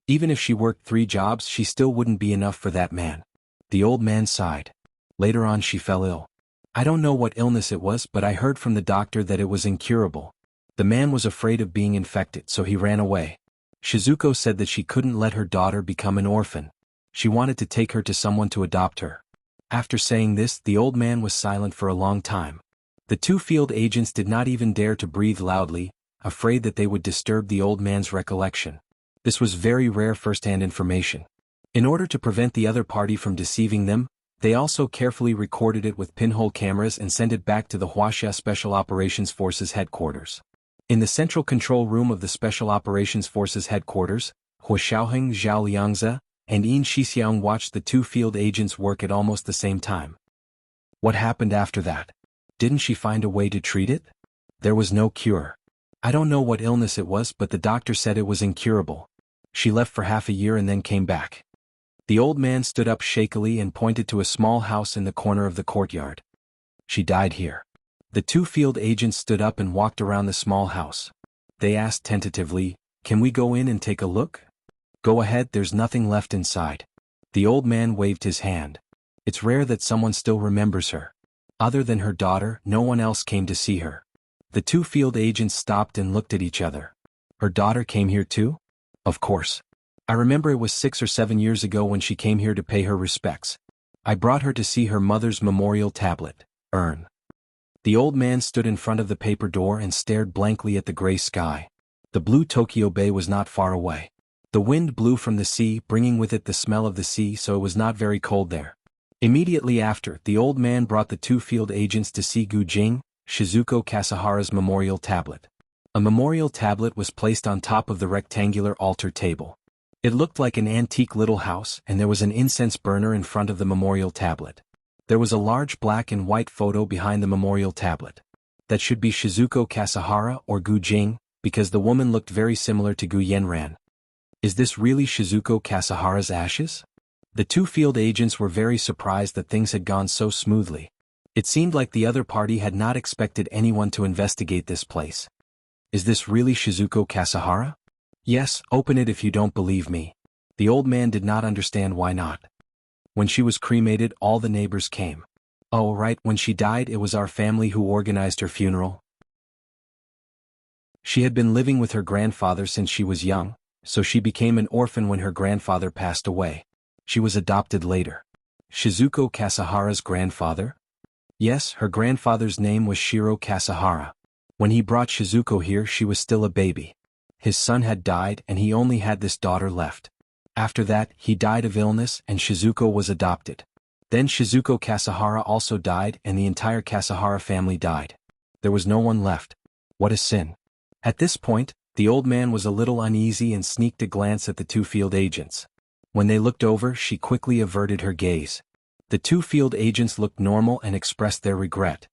Even if she worked 3 jobs, she still wouldn't be enough for that man." The old man sighed. "Later on she fell ill. I don't know what illness it was, but I heard from the doctor that it was incurable. The man was afraid of being infected, so he ran away. Shizuko said that she couldn't let her daughter become an orphan. She wanted to take her to someone to adopt her." After saying this, the old man was silent for a long time. The two field agents did not even dare to breathe loudly, afraid that they would disturb the old man's recollection. This was very rare first-hand information. In order to prevent the other party from deceiving them, they also carefully recorded it with pinhole cameras and sent it back to the Wuxia Special Operations Forces headquarters. In the central control room of the Special Operations Forces headquarters, Hua Xiaoheng, Zhao Liangze, and Yin Shixiang watched the two field agents work at almost the same time. "What happened after that? Didn't she find a way to treat it?" "There was no cure. I don't know what illness it was, but the doctor said it was incurable. She left for half a year and then came back." The old man stood up shakily and pointed to a small house in the corner of the courtyard. "She died here." The two field agents stood up and walked around the small house. They asked tentatively, "Can we go in and take a look?" "Go ahead, there's nothing left inside." The old man waved his hand. "It's rare that someone still remembers her. Other than her daughter, no one else came to see her." The two field agents stopped and looked at each other. "Her daughter came here too?" "Of course. I remember it was 6 or 7 years ago when she came here to pay her respects. I brought her to see her mother's memorial tablet, urn." The old man stood in front of the paper door and stared blankly at the gray sky. The blue Tokyo Bay was not far away. The wind blew from the sea, bringing with it the smell of the sea, so it was not very cold there. Immediately after, the old man brought the two field agents to see Gujing, Shizuko Kasahara's memorial tablet. A memorial tablet was placed on top of the rectangular altar table. It looked like an antique little house, and there was an incense burner in front of the memorial tablet. There was a large black and white photo behind the memorial tablet. That should be Shizuko Kasahara or Gu Jing, because the woman looked very similar to Gu Yenran. Is this really Shizuko Kasahara's ashes? The two field agents were very surprised that things had gone so smoothly. It seemed like the other party had not expected anyone to investigate this place. Is this really Shizuko Kasahara? Yes, open it if you don't believe me. The old man did not understand why not. When she was cremated, all the neighbors came. Oh right, when she died it was our family who organized her funeral. She had been living with her grandfather since she was young, so she became an orphan when her grandfather passed away. She was adopted later. Shizuko Kasahara's grandfather? Yes, her grandfather's name was Shiro Kasahara. When he brought Shizuko here she was still a baby. His son had died and he only had this daughter left. After that, he died of illness and Shizuko was adopted. Then Shizuko Kasahara also died and the entire Kasahara family died. There was no one left. What a sin. At this point, the old man was a little uneasy and sneaked a glance at the two field agents. When they looked over, she quickly averted her gaze. The two field agents looked normal and expressed their regret.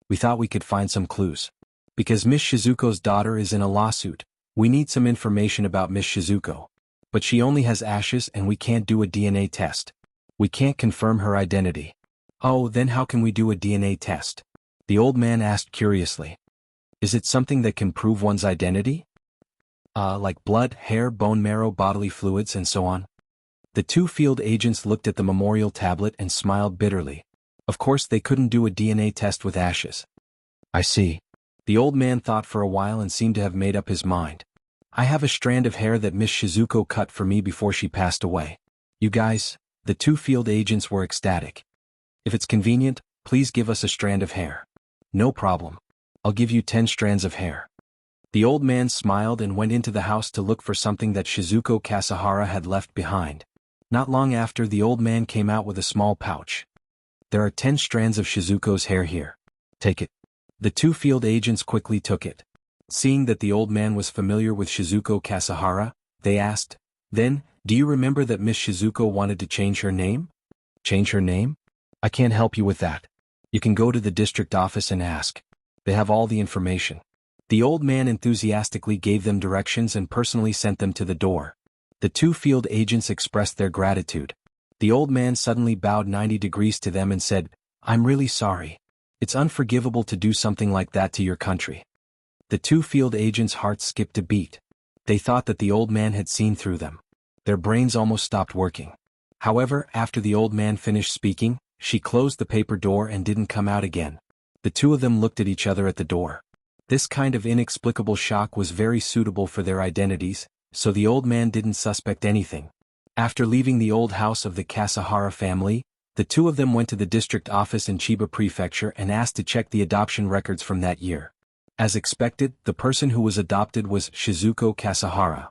We thought we could find some clues. Because Miss Shizuko's daughter is in a lawsuit, we need some information about Miss Shizuko. But she only has ashes and we can't do a DNA test. We can't confirm her identity. Oh, then how can we do a DNA test? The old man asked curiously. Is it something that can prove one's identity? Like blood, hair, bone marrow, bodily fluids, and so on? The two field agents looked at the memorial tablet and smiled bitterly. Of course they couldn't do a DNA test with ashes. I see. The old man thought for a while and seemed to have made up his mind. I have a strand of hair that Miss Shizuko cut for me before she passed away. You guys, the two field agents were ecstatic. If it's convenient, please give us a strand of hair. No problem. I'll give you 10 strands of hair. The old man smiled and went into the house to look for something that Shizuko Kasahara had left behind. Not long after, the old man came out with a small pouch. There are 10 strands of Shizuko's hair here. Take it. The two field agents quickly took it. Seeing that the old man was familiar with Shizuko Kasahara, they asked, Then, do you remember that Miss Shizuko wanted to change her name? Change her name? I can't help you with that. You can go to the district office and ask. They have all the information. The old man enthusiastically gave them directions and personally sent them to the door. The two field agents expressed their gratitude. The old man suddenly bowed 90 degrees to them and said, I'm really sorry. It's unforgivable to do something like that to your country. The two field agents' hearts skipped a beat. They thought that the old man had seen through them. Their brains almost stopped working. However, after the old man finished speaking, she closed the paper door and didn't come out again. The two of them looked at each other at the door. This kind of inexplicable shock was very suitable for their identities, so the old man didn't suspect anything. After leaving the old house of the Kasahara family, the two of them went to the district office in Chiba Prefecture and asked to check the adoption records from that year. As expected, the person who was adopted was Shizuko Kasahara.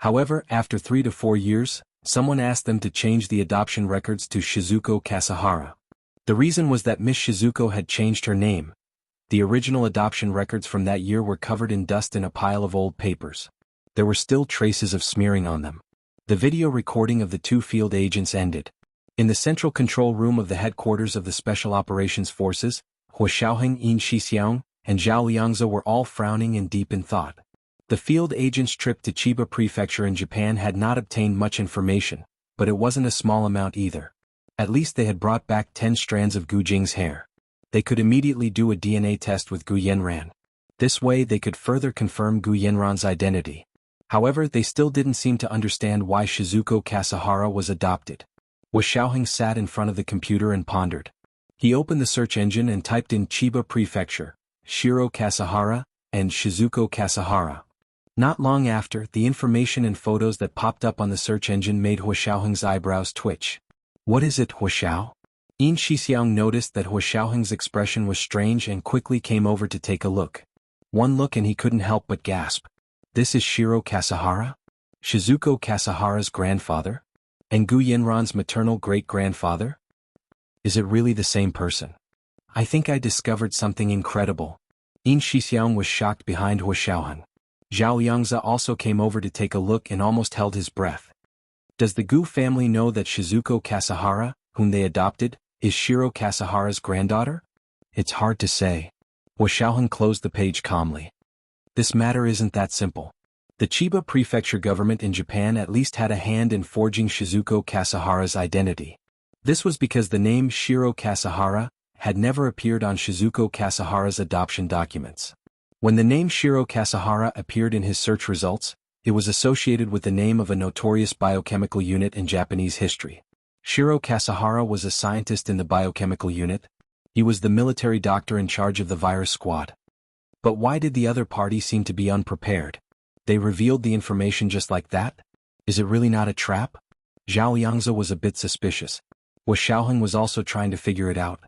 However, after 3 to 4 years, someone asked them to change the adoption records to Shizuko Kasahara. The reason was that Miss Shizuko had changed her name. The original adoption records from that year were covered in dust in a pile of old papers. There were still traces of smearing on them. The video recording of the two field agents ended. In the central control room of the headquarters of the Special Operations Forces, Hua Xiaoheng, Yin Shixiang, and Zhao Liangzi were all frowning and deep in thought. The field agent's trip to Chiba Prefecture in Japan had not obtained much information, but it wasn't a small amount either. At least they had brought back 10 strands of Gu Jing's hair. They could immediately do a DNA test with Gu Yanran. This way they could further confirm Gu Yanran's identity. However, they still didn't seem to understand why Shizuko Kasahara was adopted. Hua Xiaoheng sat in front of the computer and pondered. He opened the search engine and typed in Chiba Prefecture, Shiro Kasahara, and Shizuko Kasahara. Not long after, the information and photos that popped up on the search engine made Hua Xiaoheng's eyebrows twitch. What is it, Hua Xiao? Yin Shixiang noticed that Hua Xiaoheng's expression was strange and quickly came over to take a look. One look and he couldn't help but gasp. This is Shiro Kasahara? Shizuko Kasahara's grandfather? And Gu Yanran's maternal great-grandfather? Is it really the same person? I think I discovered something incredible. Yin Shixiang was shocked behind Hua Xiaoheng. Zhao Liangzi also came over to take a look and almost held his breath. Does the Gu family know that Shizuko Kasahara, whom they adopted, is Shiro Kasahara's granddaughter? It's hard to say. Hua Xiaoheng closed the page calmly. This matter isn't that simple. The Chiba Prefecture government in Japan at least had a hand in forging Shizuko Kasahara's identity. This was because the name Shiro Kasahara had never appeared on Shizuko Kasahara's adoption documents. When the name Shiro Kasahara appeared in his search results, it was associated with the name of a notorious biochemical unit in Japanese history. Shiro Kasahara was a scientist in the biochemical unit. He was the military doctor in charge of the virus squad. But why did the other party seem to be unprepared? They revealed the information just like that? Is it really not a trap? Zhao Yangzi was a bit suspicious. Hua Xiaoheng was also trying to figure it out.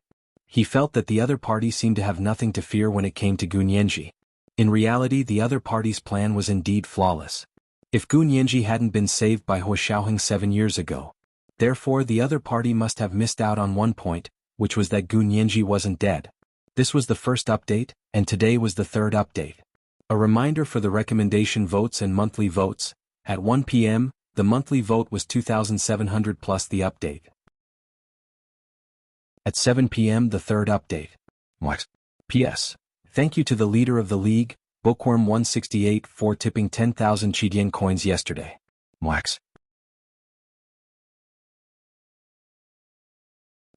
He felt that the other party seemed to have nothing to fear when it came to Gu Nianji. In reality, the other party's plan was indeed flawless. If Gu Nianji hadn't been saved by Hua Xiaoheng 7 years ago, therefore the other party must have missed out on one point, which was that Gu Nianji wasn't dead. This was the first update, and today was the third update. A reminder for the recommendation votes and monthly votes. At 1 p.m., the monthly vote was 2,700 plus the update. At 7 p.m. the third update. What? P.S. Thank you to the leader of the league, Bookworm 168, for tipping 10,000 Chidian coins yesterday. Wax.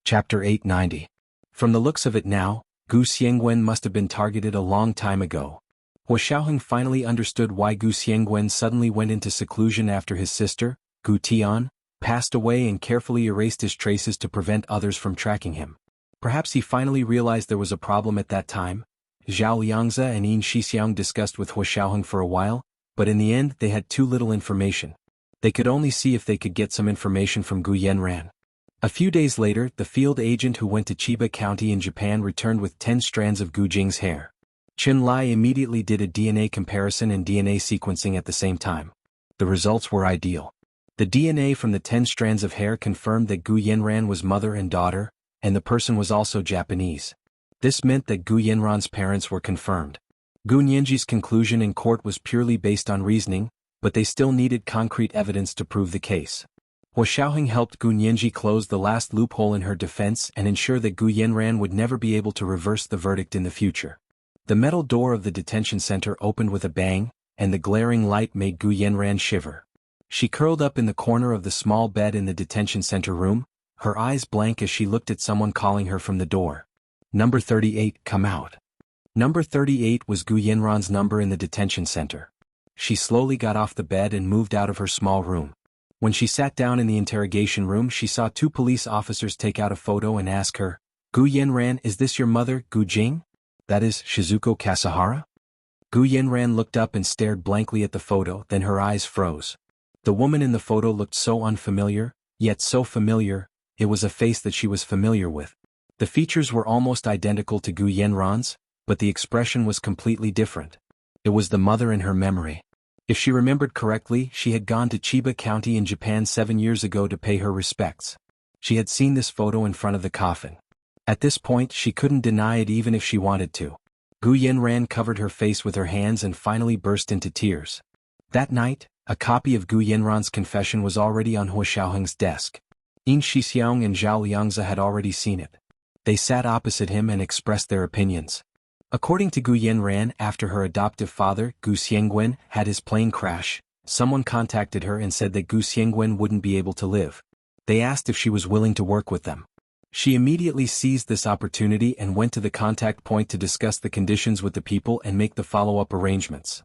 Chapter 890. From the looks of it now, Gu Xiangwen must have been targeted a long time ago. Hua Xiaoheng finally understood why Gu Xiangwen suddenly went into seclusion after his sister, Gu Tian, passed away and carefully erased his traces to prevent others from tracking him. Perhaps he finally realized there was a problem at that time. Zhao Yangzi and Yin Shixiang discussed with Hua Xiaoheng for a while, but in the end they had too little information. They could only see if they could get some information from Gu Yanran. A few days later, the field agent who went to Chiba County in Japan returned with 10 strands of Gu Jing's hair. Chen Lai immediately did a DNA comparison and DNA sequencing at the same time. The results were ideal. The DNA from the 10 strands of hair confirmed that Gu Yanran was mother and daughter, and the person was also Japanese. This meant that Gu Yanran's parents were confirmed. Gu Nianji's conclusion in court was purely based on reasoning, but they still needed concrete evidence to prove the case. Hua Xiaoheng helped Gu Nianji close the last loophole in her defense and ensure that Gu Yanran would never be able to reverse the verdict in the future. The metal door of the detention center opened with a bang, and the glaring light made Gu Yanran shiver. She curled up in the corner of the small bed in the detention center room, her eyes blank as she looked at someone calling her from the door. Number 38, come out. Number 38 was Gu Yanran's number in the detention center. She slowly got off the bed and moved out of her small room. When she sat down in the interrogation room, she saw 2 police officers take out a photo and ask her, Gu Yanran, is this your mother, Gu Jing? That is, Shizuko Kasahara? Gu Yanran looked up and stared blankly at the photo, then her eyes froze. The woman in the photo looked so unfamiliar, yet so familiar, it was a face that she was familiar with. The features were almost identical to Gu Yanran's, but the expression was completely different. It was the mother in her memory. If she remembered correctly, she had gone to Chiba County in Japan 7 years ago to pay her respects. She had seen this photo in front of the coffin. At this point, she couldn't deny it even if she wanted to. Gu Yanran covered her face with her hands and finally burst into tears. That night, a copy of Gu Yanran's confession was already on Hua Xiaoheng's desk. Yin Shixiang and Zhao Yangzi had already seen it. They sat opposite him and expressed their opinions. According to Gu Yanran, after her adoptive father, Gu Xiangwen, had his plane crash, someone contacted her and said that Gu Xiangwen wouldn't be able to live. They asked if she was willing to work with them. She immediately seized this opportunity and went to the contact point to discuss the conditions with the people and make the follow-up arrangements.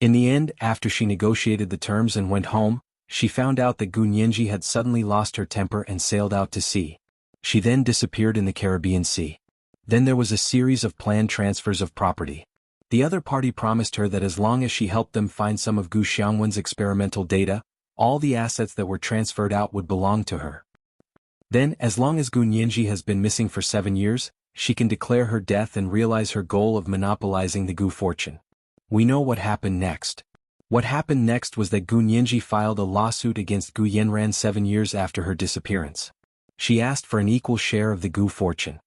In the end, after she negotiated the terms and went home, she found out that Gu Nianji had suddenly lost her temper and sailed out to sea. She then disappeared in the Caribbean Sea. Then there was a series of planned transfers of property. The other party promised her that as long as she helped them find some of Gu Xiangwen's experimental data, all the assets that were transferred out would belong to her. Then, as long as Gu Nianji has been missing for 7 years, she can declare her death and realize her goal of monopolizing the Gu fortune. We know what happened next. What happened next was that Gu Nianji filed a lawsuit against Gu Yanran 7 years after her disappearance. She asked for an equal share of the Gu fortune.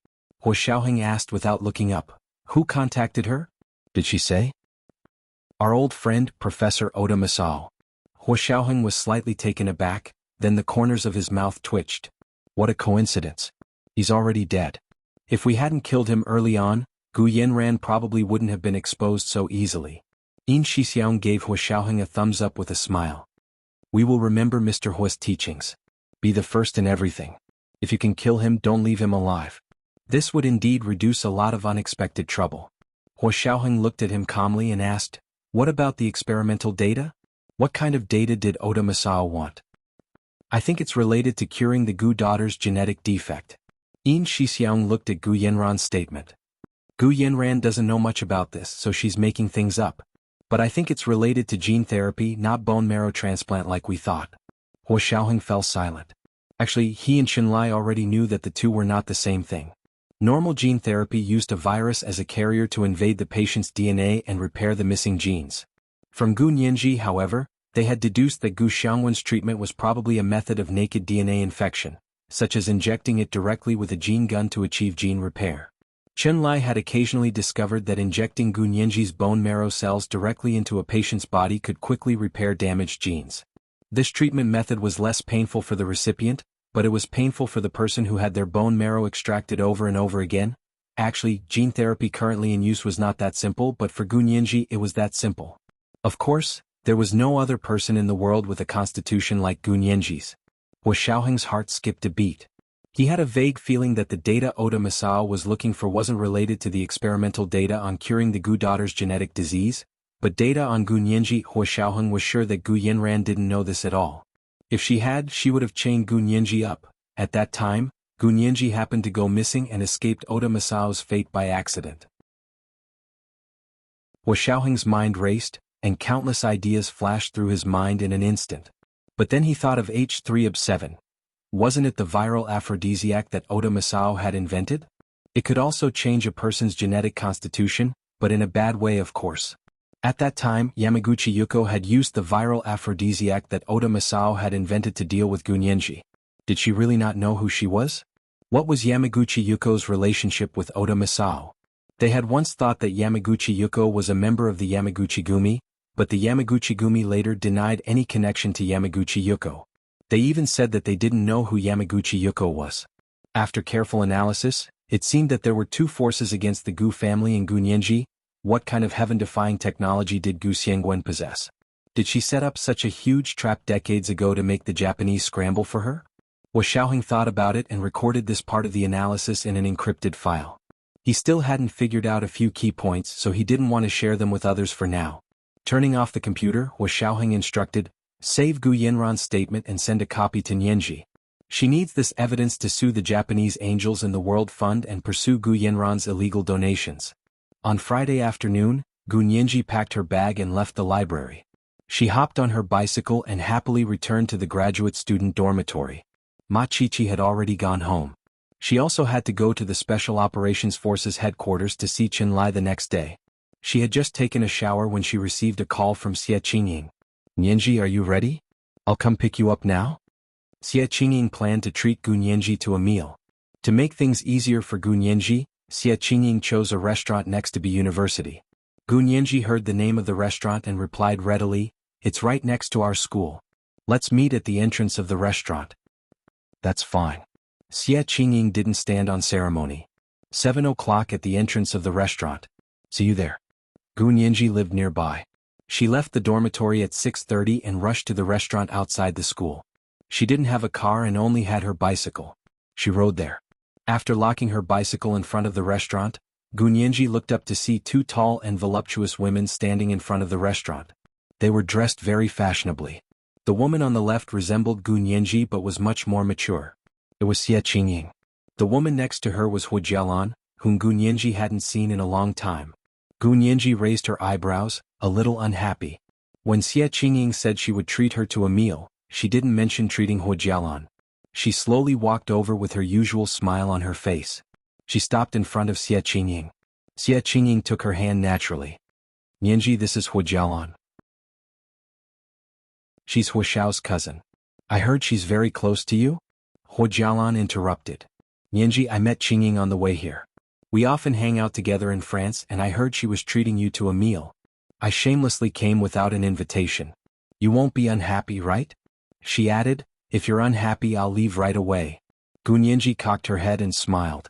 Hua Xiaoheng asked without looking up, who contacted her? Did she say? Our old friend, Professor Oda Masao. Hua Xiaoheng was slightly taken aback, then the corners of his mouth twitched. What a coincidence. He's already dead. If we hadn't killed him early on, Gu Yanran probably wouldn't have been exposed so easily. Yin Shixiang gave Hua Xiaoheng a thumbs up with a smile. We will remember Mr. Hua's teachings. Be the first in everything. If you can kill him, don't leave him alive. This would indeed reduce a lot of unexpected trouble. Hua Xiaoheng looked at him calmly and asked, what about the experimental data? What kind of data did Oda Masao want? I think it's related to curing the Gu daughter's genetic defect. Yin Shixiang looked at Gu Yanran's statement. Gu Yanran doesn't know much about this, so she's making things up. But I think it's related to gene therapy, not bone marrow transplant like we thought. Hua Xiaoheng fell silent. Actually, he and Qinlai already knew that the two were not the same thing. Normal gene therapy used a virus as a carrier to invade the patient's DNA and repair the missing genes. From Gu Nianji, however, they had deduced that Gu Xiangwen's treatment was probably a method of naked DNA infection, such as injecting it directly with a gene gun to achieve gene repair. Qinlai had occasionally discovered that injecting Gu Nianji's bone marrow cells directly into a patient's body could quickly repair damaged genes. This treatment method was less painful for the recipient, but it was painful for the person who had their bone marrow extracted over and over again. Actually, gene therapy currently in use was not that simple, but for Gu Nianji it was that simple. Of course, there was no other person in the world with a constitution like Gu Nianji's. Hua Xiaoheng's heart skipped a beat. He had a vague feeling that the data Oda Masao was looking for wasn't related to the experimental data on curing the Gu daughter's genetic disease, but data on Gu Nianji. Hua Xiaoheng was sure that Gu Yanran didn't know this at all. If she had, she would have chained Gu Nianji up. At that time, Gu Nianji happened to go missing and escaped Oda Masao's fate by accident. Hua Xiaoheng's mind raced, and countless ideas flashed through his mind in an instant. But then he thought of H3OB7. Wasn't it the viral aphrodisiac that Oda Masao had invented? It could also change a person's genetic constitution, but in a bad way, of course. At that time, Yamaguchi Yuko had used the viral aphrodisiac that Oda Masao had invented to deal with Gu Nianji. Did she really not know who she was? What was Yamaguchi Yuko's relationship with Oda Masao? They had once thought that Yamaguchi Yuko was a member of the Yamaguchi Gumi, but the Yamaguchi Gumi later denied any connection to Yamaguchi Yuko. They even said that they didn't know who Yamaguchi Yuko was. After careful analysis, it seemed that there were two forces against the Gu family and Gu Nianji. What kind of heaven-defying technology did Gu Xiangwen possess? Did she set up such a huge trap decades ago to make the Japanese scramble for her? Hua Xiaoheng thought about it and recorded this part of the analysis in an encrypted file. He still hadn't figured out a few key points, so he didn't want to share them with others for now. Turning off the computer, Hua Xiaoheng instructed, "Save Gu Yanran's statement and send a copy to Nianji. She needs this evidence to sue the Japanese Angels and the World Fund and pursue Gu Yanran's illegal donations." On Friday afternoon, Gu Nianji packed her bag and left the library. She hopped on her bicycle and happily returned to the graduate student dormitory. Ma Qiqi had already gone home. She also had to go to the Special Operations Forces headquarters to see Qinlai the next day. She had just taken a shower when she received a call from Xie Qingying. "Nianji, are you ready? I'll come pick you up now?" Xie Qingying planned to treat Gu Nianji to a meal. To make things easier for Gu Nianji, Xie Qingying chose a restaurant next to the university. Gu Nianji heard the name of the restaurant and replied readily, "It's right next to our school. Let's meet at the entrance of the restaurant." "That's fine." Xie Qingying didn't stand on ceremony. 7 o'clock at the entrance of the restaurant. "See you there." Gu Nianji lived nearby. She left the dormitory at 6:30 and rushed to the restaurant outside the school. She didn't have a car and only had her bicycle. She rode there. After locking her bicycle in front of the restaurant, Gu Nianji looked up to see two tall and voluptuous women standing in front of the restaurant. They were dressed very fashionably. The woman on the left resembled Gu Nianji but was much more mature. It was Xie Qingying. The woman next to her was Hua Jialan, whom Gu Nianji hadn't seen in a long time. Gu Nianji raised her eyebrows, a little unhappy. When Xie Qingying said she would treat her to a meal, she didn't mention treating Hua Jialan. She slowly walked over with her usual smile on her face. She stopped in front of Xie Qingying. Xie Qingying took her hand naturally. "Nianji, this is Hua Jialan. She's Hua Xiao's cousin. I heard she's very close to you?" Hua Jialan interrupted. "Nianji, I met Qingying on the way here. We often hang out together in France and I heard she was treating you to a meal. I shamelessly came without an invitation. You won't be unhappy, right?" She added, "If you're unhappy I'll leave right away." Gu Nianji cocked her head and smiled.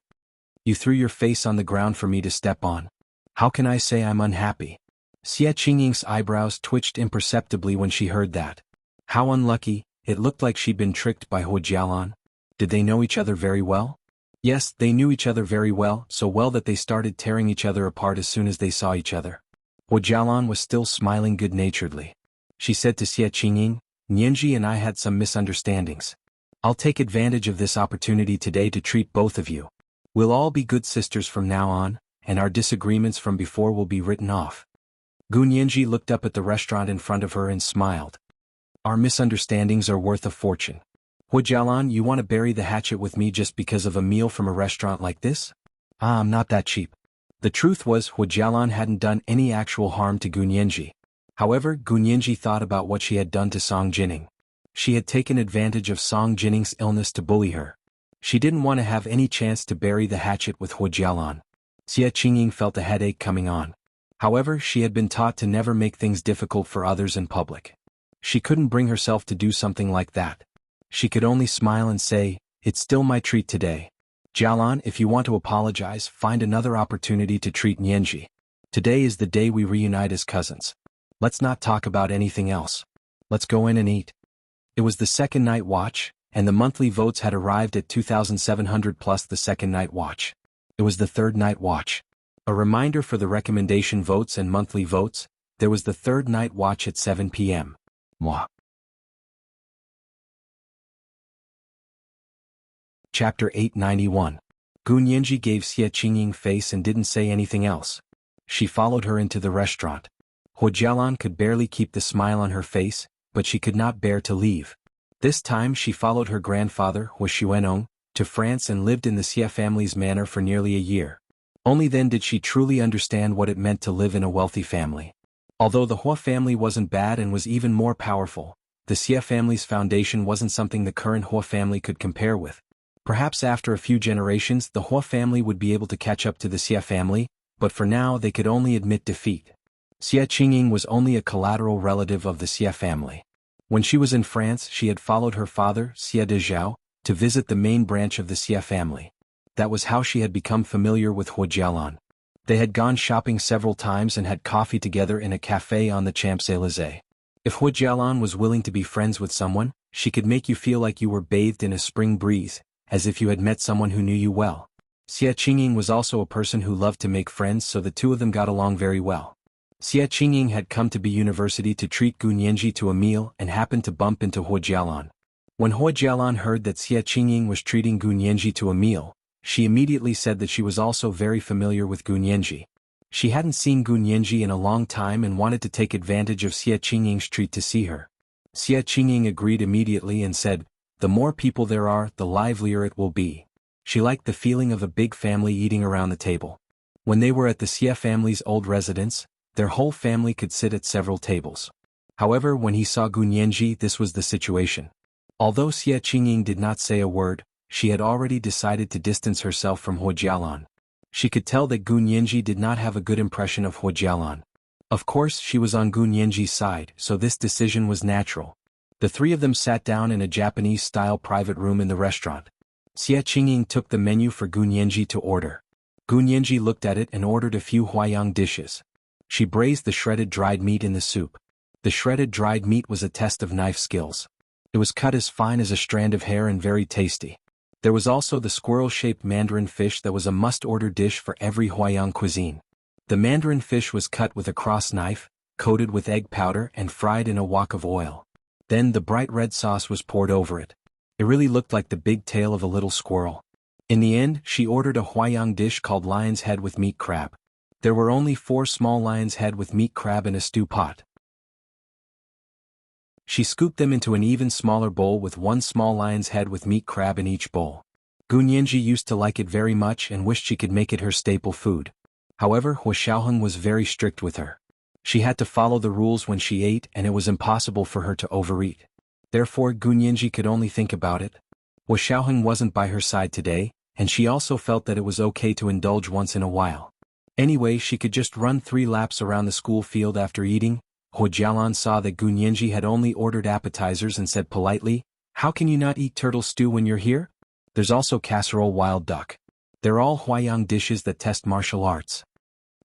"You threw your face on the ground for me to step on. How can I say I'm unhappy?" Xie Qingying's eyebrows twitched imperceptibly when she heard that. How unlucky, it looked like she'd been tricked by Hua Jialan. Did they know each other very well? Yes, they knew each other very well, so well that they started tearing each other apart as soon as they saw each other. Hua Jialan was still smiling good-naturedly. She said to Xie Qingying, Nianji and I had some misunderstandings. I'll take advantage of this opportunity today to treat both of you. We'll all be good sisters from now on, and our disagreements from before will be written off. Gu Nianji looked up at the restaurant in front of her and smiled. Our misunderstandings are worth a fortune. Hu Jialan, you want to bury the hatchet with me just because of a meal from a restaurant like this? I'm not that cheap. The truth was Hu Jialan hadn't done any actual harm to Gu Nianji. However, Gu Nianji thought about what she had done to Song Jining. She had taken advantage of Song Jining's illness to bully her. She didn't want to have any chance to bury the hatchet with Hu Jialan. Xie Qingying felt a headache coming on. However, she had been taught to never make things difficult for others in public. She couldn't bring herself to do something like that. She could only smile and say, "It's still my treat today. Jialan, if you want to apologize, find another opportunity to treat Nianji. Today is the day we reunite as cousins. Let's not talk about anything else. Let's go in and eat." It was the second night watch, and the monthly votes had arrived at 2,700 plus the second night watch. It was the third night watch. A reminder for the recommendation votes and monthly votes, there was the third night watch at 7 p.m. Mwah. Chapter 891. Gu Nianji gave Xie Qingying face and didn't say anything else. She followed her into the restaurant. Hu Jialan could barely keep the smile on her face, but she could not bear to leave. This time she followed her grandfather, Hu Xuanong, to France and lived in the Xie family's manor for nearly a year. Only then did she truly understand what it meant to live in a wealthy family. Although the Hua family wasn't bad and was even more powerful, the Xie family's foundation wasn't something the current Hua family could compare with. Perhaps after a few generations the Hua family would be able to catch up to the Xie family, but for now they could only admit defeat. Xie Qingying was only a collateral relative of the Xie family. When she was in France she had followed her father, Xie Dezhao, to visit the main branch of the Xie family. That was how she had become familiar with Hu Jialan. They had gone shopping several times and had coffee together in a café on the Champs-Élysées. If Hu Jialan was willing to be friends with someone, she could make you feel like you were bathed in a spring breeze, as if you had met someone who knew you well. Xie Qingying was also a person who loved to make friends, so the two of them got along very well. Xie Qingying had come to Bi University to treat Gu Nianji to a meal and happened to bump into Hu Jialan. When Hu Jialan heard that Xie Qingying was treating Gu Nianji to a meal, she immediately said that she was also very familiar with Gu Nianji. She hadn't seen Gu Nianji in a long time and wanted to take advantage of Xie Qingying's treat to see her. Xie Qingying agreed immediately and said, "The more people there are, the livelier it will be." She liked the feeling of a big family eating around the table. When they were at the Xie family's old residence, their whole family could sit at several tables. However, when he saw Gu Nianji, this was the situation. Although Xie Qingying did not say a word, she had already decided to distance herself from Hu Jialan. She could tell that Gu Nianji did not have a good impression of Hu Jialan. Of course, she was on Gu Nianji's side, so this decision was natural. The three of them sat down in a Japanese-style private room in the restaurant. Xie Qingying took the menu for Gu Nianji to order. Gu Nianji looked at it and ordered a few huayang dishes. She braised the shredded dried meat in the soup. The shredded dried meat was a test of knife skills. It was cut as fine as a strand of hair and very tasty. There was also the squirrel-shaped mandarin fish that was a must-order dish for every huayang cuisine. The mandarin fish was cut with a cross knife, coated with egg powder and fried in a wok of oil. Then the bright red sauce was poured over it. It really looked like the big tail of a little squirrel. In the end, she ordered a huayang dish called lion's head with meat crab. There were only 4 small lion's head with meat crab in a stew pot. She scooped them into an even smaller bowl with 1 small lion's head with meat crab in each bowl. Gu Nianji used to like it very much and wished she could make it her staple food. However, Hu Xiaoheng was very strict with her. She had to follow the rules when she ate and it was impossible for her to overeat. Therefore Gu Nianji could only think about it. Hu Xiaoheng wasn't by her side today, and she also felt that it was okay to indulge once in a while. Anyway, she could just run 3 laps around the school field after eating. Hu Jialan saw that Gu Nianji had only ordered appetizers and said politely, "How can you not eat turtle stew when you're here? There's also casserole wild duck. They're all huayang dishes that test martial arts."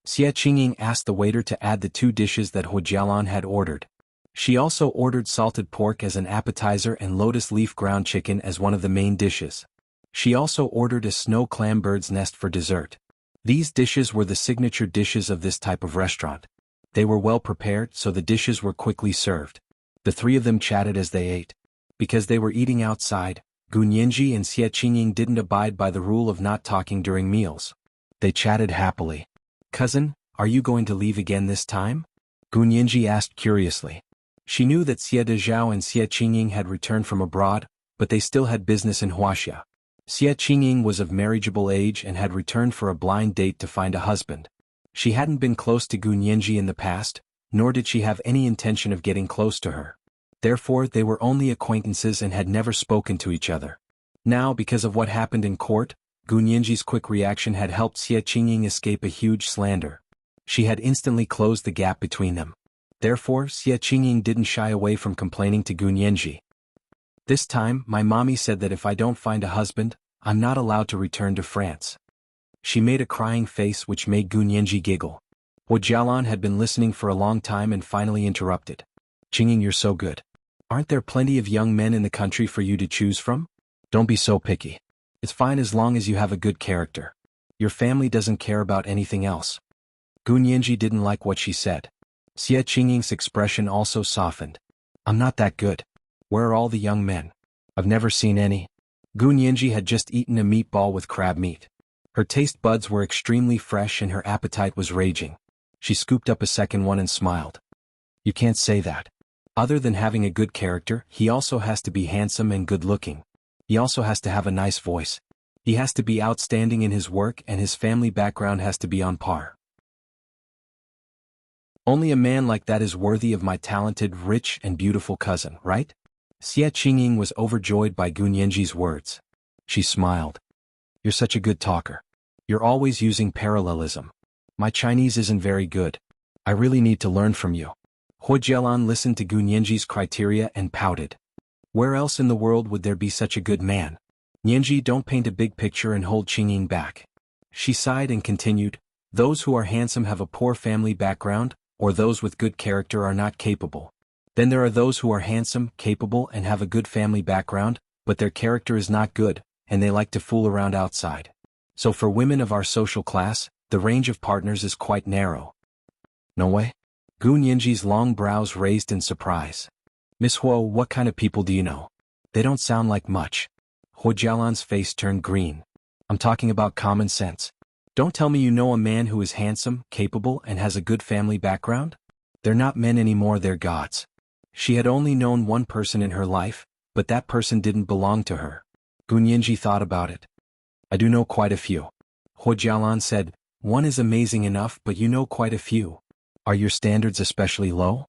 Xie Qingying asked the waiter to add the 2 dishes that Hu Jialan had ordered. She also ordered salted pork as an appetizer and lotus leaf ground chicken as one of the main dishes. She also ordered a snow clam bird's nest for dessert. These dishes were the signature dishes of this type of restaurant. They were well prepared, so the dishes were quickly served. The three of them chatted as they ate. Because they were eating outside, Gu Nianji and Xie Qingying didn't abide by the rule of not talking during meals. They chatted happily. "Cousin, are you going to leave again this time?" Gu Nianji asked curiously. She knew that Xie Dezhao and Xie Qingying had returned from abroad, but they still had business in Huaxia. Xie Qingying was of marriageable age and had returned for a blind date to find a husband. She hadn't been close to Gu Nianji in the past, nor did she have any intention of getting close to her. Therefore they were only acquaintances and had never spoken to each other. Now, because of what happened in court, Gu Nianji's quick reaction had helped Xie Qingying escape a huge slander. She had instantly closed the gap between them. Therefore, Xie Qingying didn't shy away from complaining to Gu Nianji. "This time, my mommy said that if I don't find a husband, I'm not allowed to return to France." She made a crying face which made Gu Nianji giggle. Hu Jialan had been listening for a long time and finally interrupted. "Qingying, you're so good. Aren't there plenty of young men in the country for you to choose from? Don't be so picky. It's fine as long as you have a good character. Your family doesn't care about anything else." Gu Nianji didn't like what she said. Xie Qingying's expression also softened. "I'm not that good. Where are all the young men? I've never seen any." Gu Nianji had just eaten a meatball with crab meat. Her taste buds were extremely fresh and her appetite was raging. She scooped up a second one and smiled. "You can't say that. Other than having a good character, he also has to be handsome and good-looking. He also has to have a nice voice. He has to be outstanding in his work and his family background has to be on par. Only a man like that is worthy of my talented, rich, and beautiful cousin, right?" Xie Qingying was overjoyed by Gu Nianji's words. She smiled. "You're such a good talker. You're always using parallelism. My Chinese isn't very good. I really need to learn from you." Hu Jialan listened to Gu Nianji's criteria and pouted. Where else in the world would there be such a good man? "Nianji, don't paint a big picture and hold Qingying back." She sighed and continued, "Those who are handsome have a poor family background, or those with good character are not capable. Then there are those who are handsome, capable, and have a good family background, but their character is not good, and they like to fool around outside. So for women of our social class, the range of partners is quite narrow." "No way?" Gu Nianji's long brows raised in surprise. "Miss Huo, what kind of people do you know? They don't sound like much." Hu Jialan's face turned green. "I'm talking about common sense. Don't tell me you know a man who is handsome, capable, and has a good family background? They're not men anymore, they're gods." She had only known one person in her life, but that person didn't belong to her. Gu Nianji thought about it. "I do know quite a few." Hu Jialan said, "One is amazing enough, but you know quite a few. Are your standards especially low?"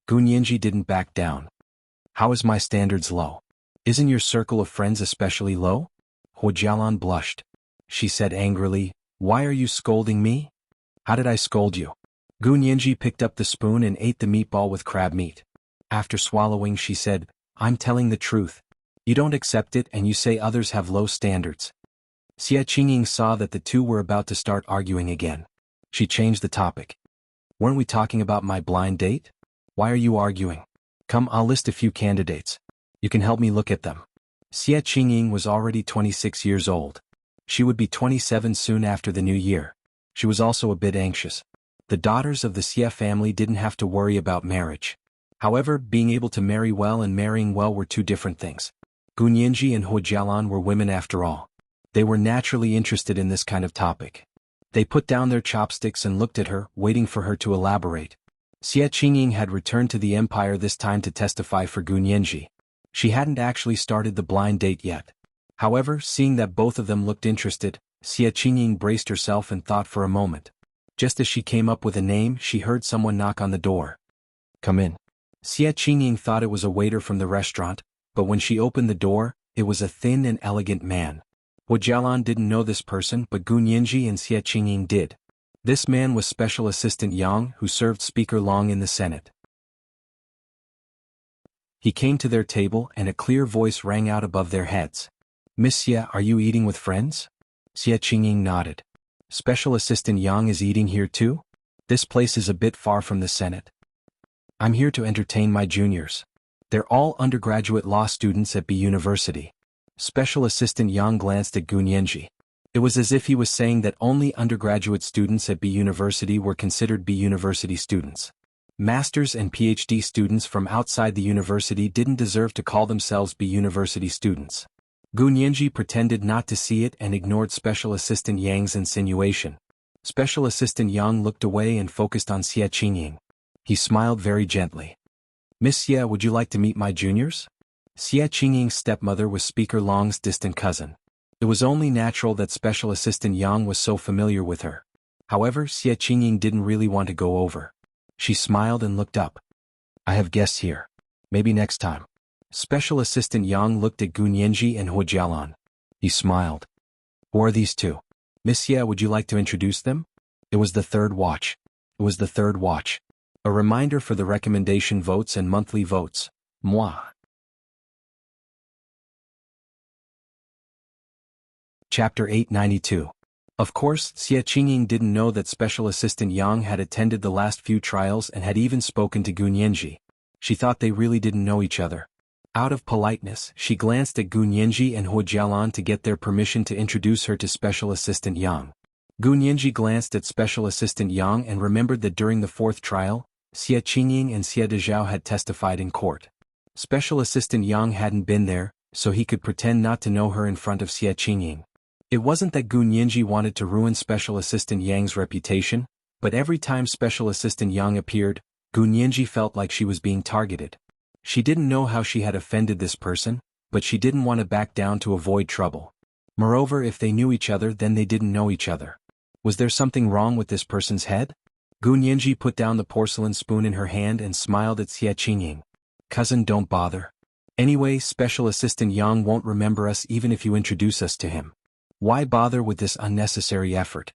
Gu Nianji didn't back down. "How is my standards low? Isn't your circle of friends especially low?" Hu Jialan blushed. She said angrily, "Why are you scolding me? How did I scold you?" Gu Nianji picked up the spoon and ate the meatball with crab meat. After swallowing, she said, "I'm telling the truth. You don't accept it and you say others have low standards." Xie Qingying saw that the two were about to start arguing again. She changed the topic. "Weren't we talking about my blind date? Why are you arguing? Come, I'll list a few candidates. You can help me look at them." Xie Qingying was already 26 years old. She would be 27 soon after the new year. She was also a bit anxious. The daughters of the Xie family didn't have to worry about marriage. However, being able to marry well and marrying well were two different things. Gu Nianji and Hu Jialan were women after all. They were naturally interested in this kind of topic. They put down their chopsticks and looked at her, waiting for her to elaborate. Xie Qingying had returned to the empire this time to testify for Gu Nianji. She hadn't actually started the blind date yet. However, seeing that both of them looked interested, Xie Qingying braced herself and thought for a moment. Just as she came up with a name, she heard someone knock on the door. "Come in." Xie Qingying thought it was a waiter from the restaurant, but when she opened the door, it was a thin and elegant man. Hu Jialan didn't know this person, but Gu Nianji and Xie Qingying did. This man was Special Assistant Yang, who served Speaker Long in the Senate. He came to their table and a clear voice rang out above their heads. "Miss Xie, are you eating with friends?" Xie Qingying nodded. "Special Assistant Yang is eating here too? This place is a bit far from the Senate. I'm here to entertain my juniors. They're all undergraduate law students at B University." Special Assistant Yang glanced at Gu Nianji. It was as if he was saying that only undergraduate students at B University were considered B University students. Master's and PhD students from outside the university didn't deserve to call themselves B university students. Gu Nianji pretended not to see it and ignored Special Assistant Yang's insinuation. Special Assistant Yang looked away and focused on Xie Qingying. He smiled very gently. Miss Xie, would you like to meet my juniors? Xie Qingying's stepmother was Speaker Long's distant cousin. It was only natural that Special Assistant Yang was so familiar with her. However, Xie Qingying didn't really want to go over. She smiled and looked up. I have guests here. Maybe next time. Special Assistant Yang looked at Gu Nianji and Hua Jialan. He smiled. Who are these two? Miss Xie, would you like to introduce them? It was the third watch. It was the third watch. A reminder for the recommendation votes and monthly votes. Moi. Chapter 892. Of course, Xie Qingying didn't know that Special Assistant Yang had attended the last few trials and had even spoken to Gu Nianji. She thought they really didn't know each other. Out of politeness, she glanced at Gu Nianji and Hua Jialan to get their permission to introduce her to Special Assistant Yang. Gu Nianji glanced at Special Assistant Yang and remembered that during the fourth trial, Xie Qingying and Xie Dezhao had testified in court. Special Assistant Yang hadn't been there, so he could pretend not to know her in front of Xie Qingying. It wasn't that Gu Nianji wanted to ruin Special Assistant Yang's reputation, but every time Special Assistant Yang appeared, Gu Nianji felt like she was being targeted. She didn't know how she had offended this person, but she didn't want to back down to avoid trouble. Moreover, if they knew each other, then they didn't know each other. Was there something wrong with this person's head? Gu Nianji put down the porcelain spoon in her hand and smiled at Xie Qingying. Cousin, don't bother. Anyway, Special Assistant Yang won't remember us even if you introduce us to him. Why bother with this unnecessary effort?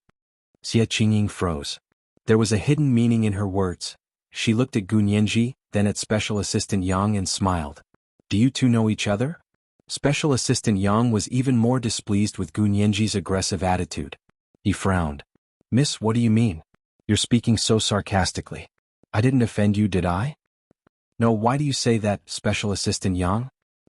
Xie Qingying froze. There was a hidden meaning in her words. She looked at Gu Nianji, then at Special Assistant Yang and smiled. Do you two know each other? Special Assistant Yang was even more displeased with Gu Nianji's aggressive attitude. He frowned. Miss, what do you mean? You're speaking so sarcastically. I didn't offend you, did I? No, why do you say that, Special Assistant Yang?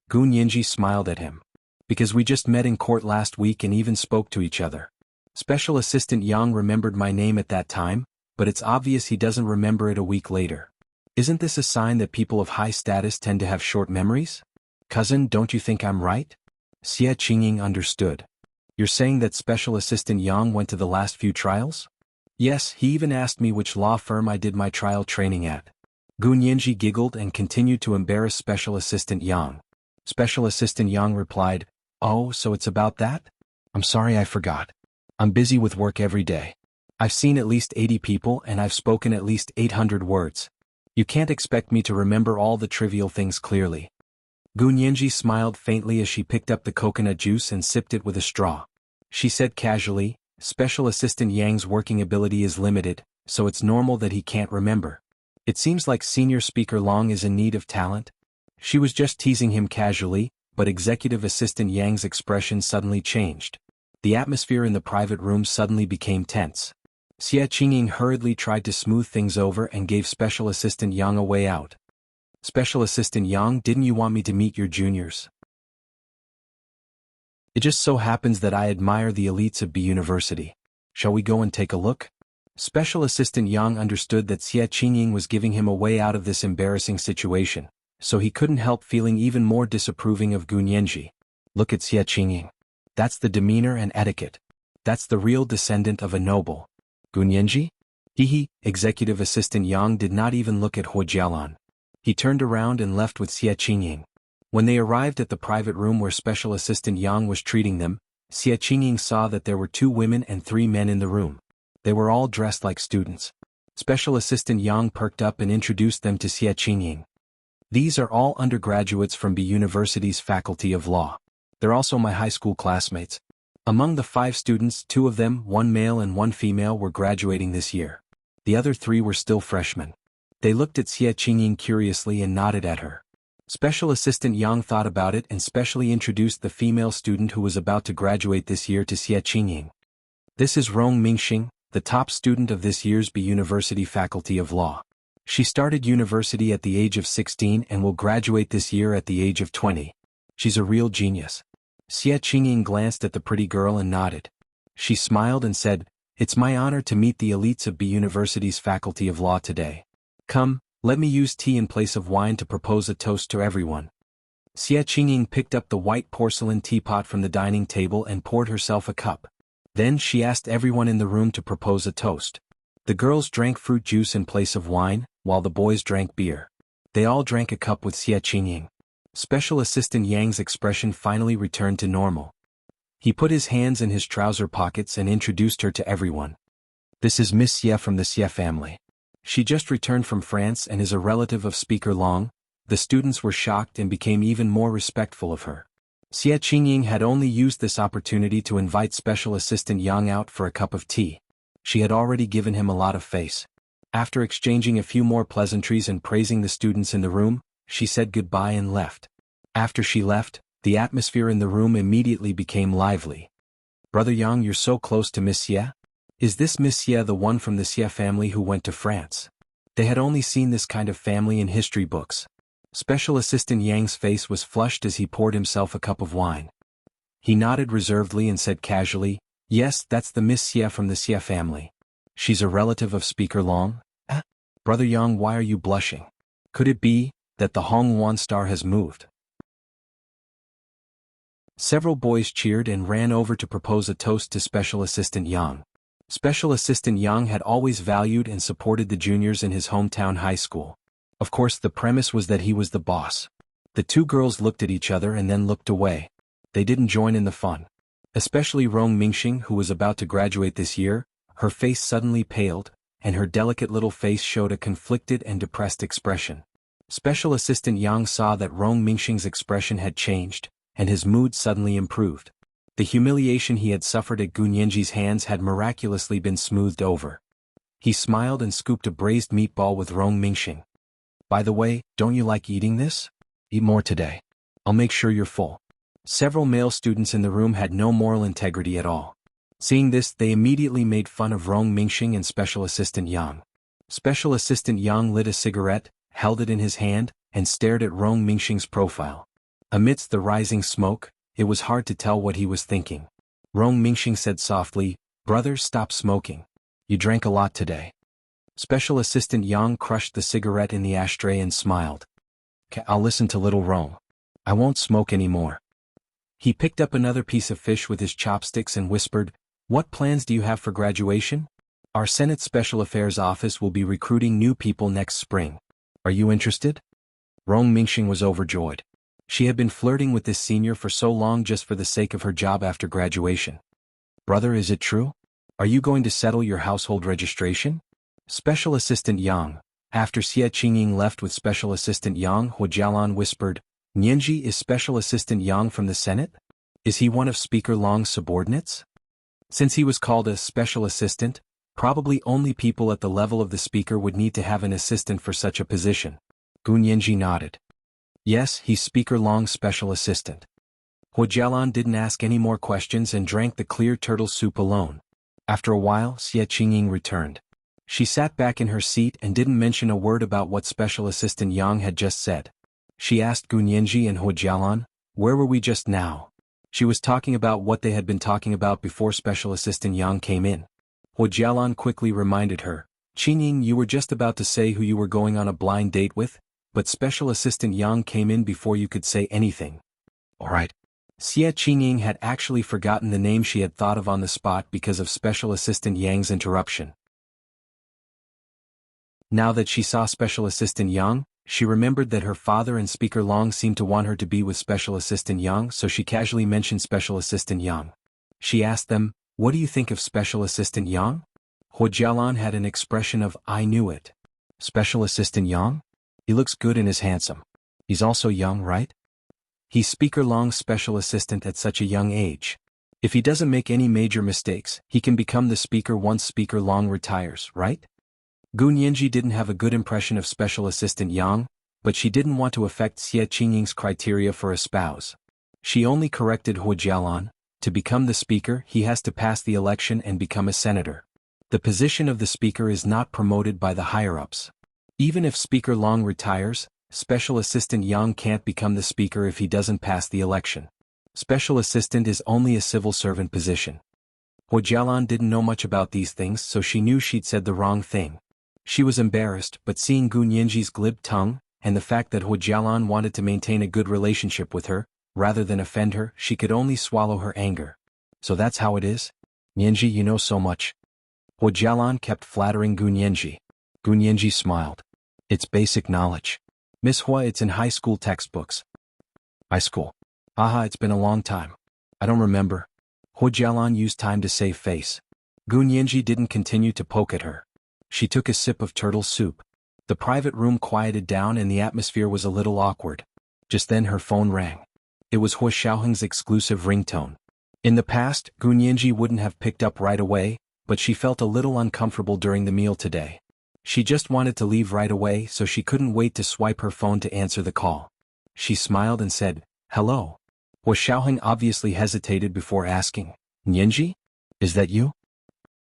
Gu Nianji smiled at him. Because we just met in court last week and even spoke to each other. Special Assistant Yang remembered my name at that time, but it's obvious he doesn't remember it a week later. Isn't this a sign that people of high status tend to have short memories? Cousin, don't you think I'm right? Xie Qingying understood. You're saying that Special Assistant Yang went to the last few trials? Yes, he even asked me which law firm I did my trial training at. Gu Nianji giggled and continued to embarrass Special Assistant Yang. Special Assistant Yang replied, Oh, so it's about that? I'm sorry, I forgot. I'm busy with work every day. I've seen at least 80 people and I've spoken at least 800 words. You can't expect me to remember all the trivial things clearly. Gu Nianji smiled faintly as she picked up the coconut juice and sipped it with a straw. She said casually, Special Assistant Yang's working ability is limited, so it's normal that he can't remember. It seems like Senior Speaker Long is in need of talent. She was just teasing him casually, but Executive Assistant Yang's expression suddenly changed. The atmosphere in the private room suddenly became tense. Xie Qingying hurriedly tried to smooth things over and gave Special Assistant Yang a way out. Special Assistant Yang, didn't you want me to meet your juniors? It just so happens that I admire the elites of B University. Shall we go and take a look? Special Assistant Yang understood that Xie Qingying was giving him a way out of this embarrassing situation, so he couldn't help feeling even more disapproving of Gu Nianji. Look at Xie Qingying. That's the demeanor and etiquette. That's the real descendant of a noble. Gu Nianji? Executive Assistant Yang did not even look at Hua Jialan. He turned around and left with Xie Qingying. When they arrived at the private room where Special Assistant Yang was treating them, Xie Qingying saw that there were 2 women and 3 men in the room. They were all dressed like students. Special Assistant Yang perked up and introduced them to Xie Qingying. These are all undergraduates from B University's Faculty of Law. They're also my high school classmates. Among the 5 students, 2 of them, 1 male and 1 female, were graduating this year. The other 3 were still freshmen. They looked at Xie Qingying curiously and nodded at her. Special Assistant Yang thought about it and specially introduced the female student who was about to graduate this year to Xie Qingying. This is Rong Mingxing, the top student of this year's B University Faculty of Law. She started university at the age of 16 and will graduate this year at the age of 20. She's a real genius. Xie Qingying glanced at the pretty girl and nodded. She smiled and said, It's my honor to meet the elites of B University's Faculty of Law today. Come, let me use tea in place of wine to propose a toast to everyone. Xie Qingying picked up the white porcelain teapot from the dining table and poured herself a cup. Then she asked everyone in the room to propose a toast. The girls drank fruit juice in place of wine, while the boys drank beer. They all drank a cup with Xie Qingying. Special Assistant Yang's expression finally returned to normal. He put his hands in his trouser pockets and introduced her to everyone. This is Miss Xie from the Xie family. She just returned from France and is a relative of Speaker Long. The students were shocked and became even more respectful of her. Xie Qingying had only used this opportunity to invite Special Assistant Yang out for a cup of tea. She had already given him a lot of face. After exchanging a few more pleasantries and praising the students in the room, she said goodbye and left. After she left, the atmosphere in the room immediately became lively. Brother Yang, you're so close to Miss Xie? Is this Miss Xie the one from the Xie family who went to France? They had only seen this kind of family in history books. Special Assistant Yang's face was flushed as he poured himself a cup of wine. He nodded reservedly and said casually, "Yes, that's the Miss Xie from the Xie family. She's a relative of Speaker Long." Brother Yang, why are you blushing? Could it be that the Hongwan star has moved? Several boys cheered and ran over to propose a toast to Special Assistant Yang. Special Assistant Yang had always valued and supported the juniors in his hometown high school. Of course, the premise was that he was the boss. The two girls looked at each other and then looked away. They didn't join in the fun. Especially Rong Mingxing, who was about to graduate this year. Her face suddenly paled, and her delicate little face showed a conflicted and depressed expression. Special Assistant Yang saw that Rong Mingxing's expression had changed, and his mood suddenly improved. The humiliation he had suffered at Gu Nianji's hands had miraculously been smoothed over. He smiled and scooped a braised meatball with Rong Mingxing. By the way, don't you like eating this? Eat more today. I'll make sure you're full. Several male students in the room had no moral integrity at all. Seeing this, they immediately made fun of Rong Mingxing and Special Assistant Yang. Special Assistant Yang lit a cigarette, held it in his hand, and stared at Rong Mingxing's profile. Amidst the rising smoke, it was hard to tell what he was thinking. Rong Mingxing said softly, "Brother, stop smoking. You drank a lot today." Special Assistant Yang crushed the cigarette in the ashtray and smiled. "I'll listen to little Rong. I won't smoke anymore." He picked up another piece of fish with his chopsticks and whispered, "What plans do you have for graduation? Our Senate Special Affairs Office will be recruiting new people next spring. Are you interested?" Rong Mingxing was overjoyed. She had been flirting with this senior for so long just for the sake of her job after graduation. "Brother, is it true? Are you going to settle your household registration?" Special Assistant Yang, after Xie Qingying left with Special Assistant Yang, Hujialan whispered, "Nianji, is Special Assistant Yang from the Senate? Is he one of Speaker Long's subordinates?" Since he was called a special assistant, probably only people at the level of the speaker would need to have an assistant for such a position. Gu Nianji nodded. "Yes, he's Speaker Long's special assistant." Hujialan didn't ask any more questions and drank the clear turtle soup alone. After a while, Xie Qingying returned. She sat back in her seat and didn't mention a word about what Special Assistant Yang had just said. She asked Gu Nianji and Hujialan, "Where were we just now?" She was talking about what they had been talking about before Special Assistant Yang came in. Hujialan quickly reminded her, "Qingying, you were just about to say who you were going on a blind date with, but Special Assistant Yang came in before you could say anything." "All right." Xie Qingying had actually forgotten the name she had thought of on the spot because of Special Assistant Yang's interruption. Now that she saw Special Assistant Yang, she remembered that her father and Speaker Long seemed to want her to be with Special Assistant Yang, so she casually mentioned Special Assistant Yang. She asked them, "What do you think of Special Assistant Yang?" Hujialan had an expression of, "I knew it." "Special Assistant Yang? He looks good and is handsome. He's also young, right? He's Speaker Long's special assistant at such a young age. If he doesn't make any major mistakes, he can become the speaker once Speaker Long retires, right?" Gu Nianji didn't have a good impression of Special Assistant Yang, but she didn't want to affect Xie Qingying's criteria for a spouse. She only corrected Hujialan, to become the speaker he has to pass the election and become a senator. The position of the speaker is not promoted by the higher-ups. Even if Speaker Long retires, Special Assistant Yang can't become the speaker if he doesn't pass the election. Special assistant is only a civil servant position. Hujialan didn't know much about these things, so she knew she'd said the wrong thing. She was embarrassed, but seeing Gu Nianji's glib tongue, and the fact that Hu Jialan wanted to maintain a good relationship with her, rather than offend her, she could only swallow her anger. So that's how it is? Nianji, you know so much. Hu Jialan kept flattering Gu Nianji. Gu Nianji smiled. It's basic knowledge. Miss Hua, it's in high school textbooks. High school. Aha, it's been a long time. I don't remember. Hu Jialan used time to save face. Gu Nianji didn't continue to poke at her. She took a sip of turtle soup. The private room quieted down and the atmosphere was a little awkward. Just then her phone rang. It was Hu Xiaoheng's exclusive ringtone. In the past, Gu Nianji wouldn't have picked up right away, but she felt a little uncomfortable during the meal today. She just wanted to leave right away, so she couldn't wait to swipe her phone to answer the call. She smiled and said, "Hello." Hu Xiaoheng obviously hesitated before asking, "Nianji? Is that you?"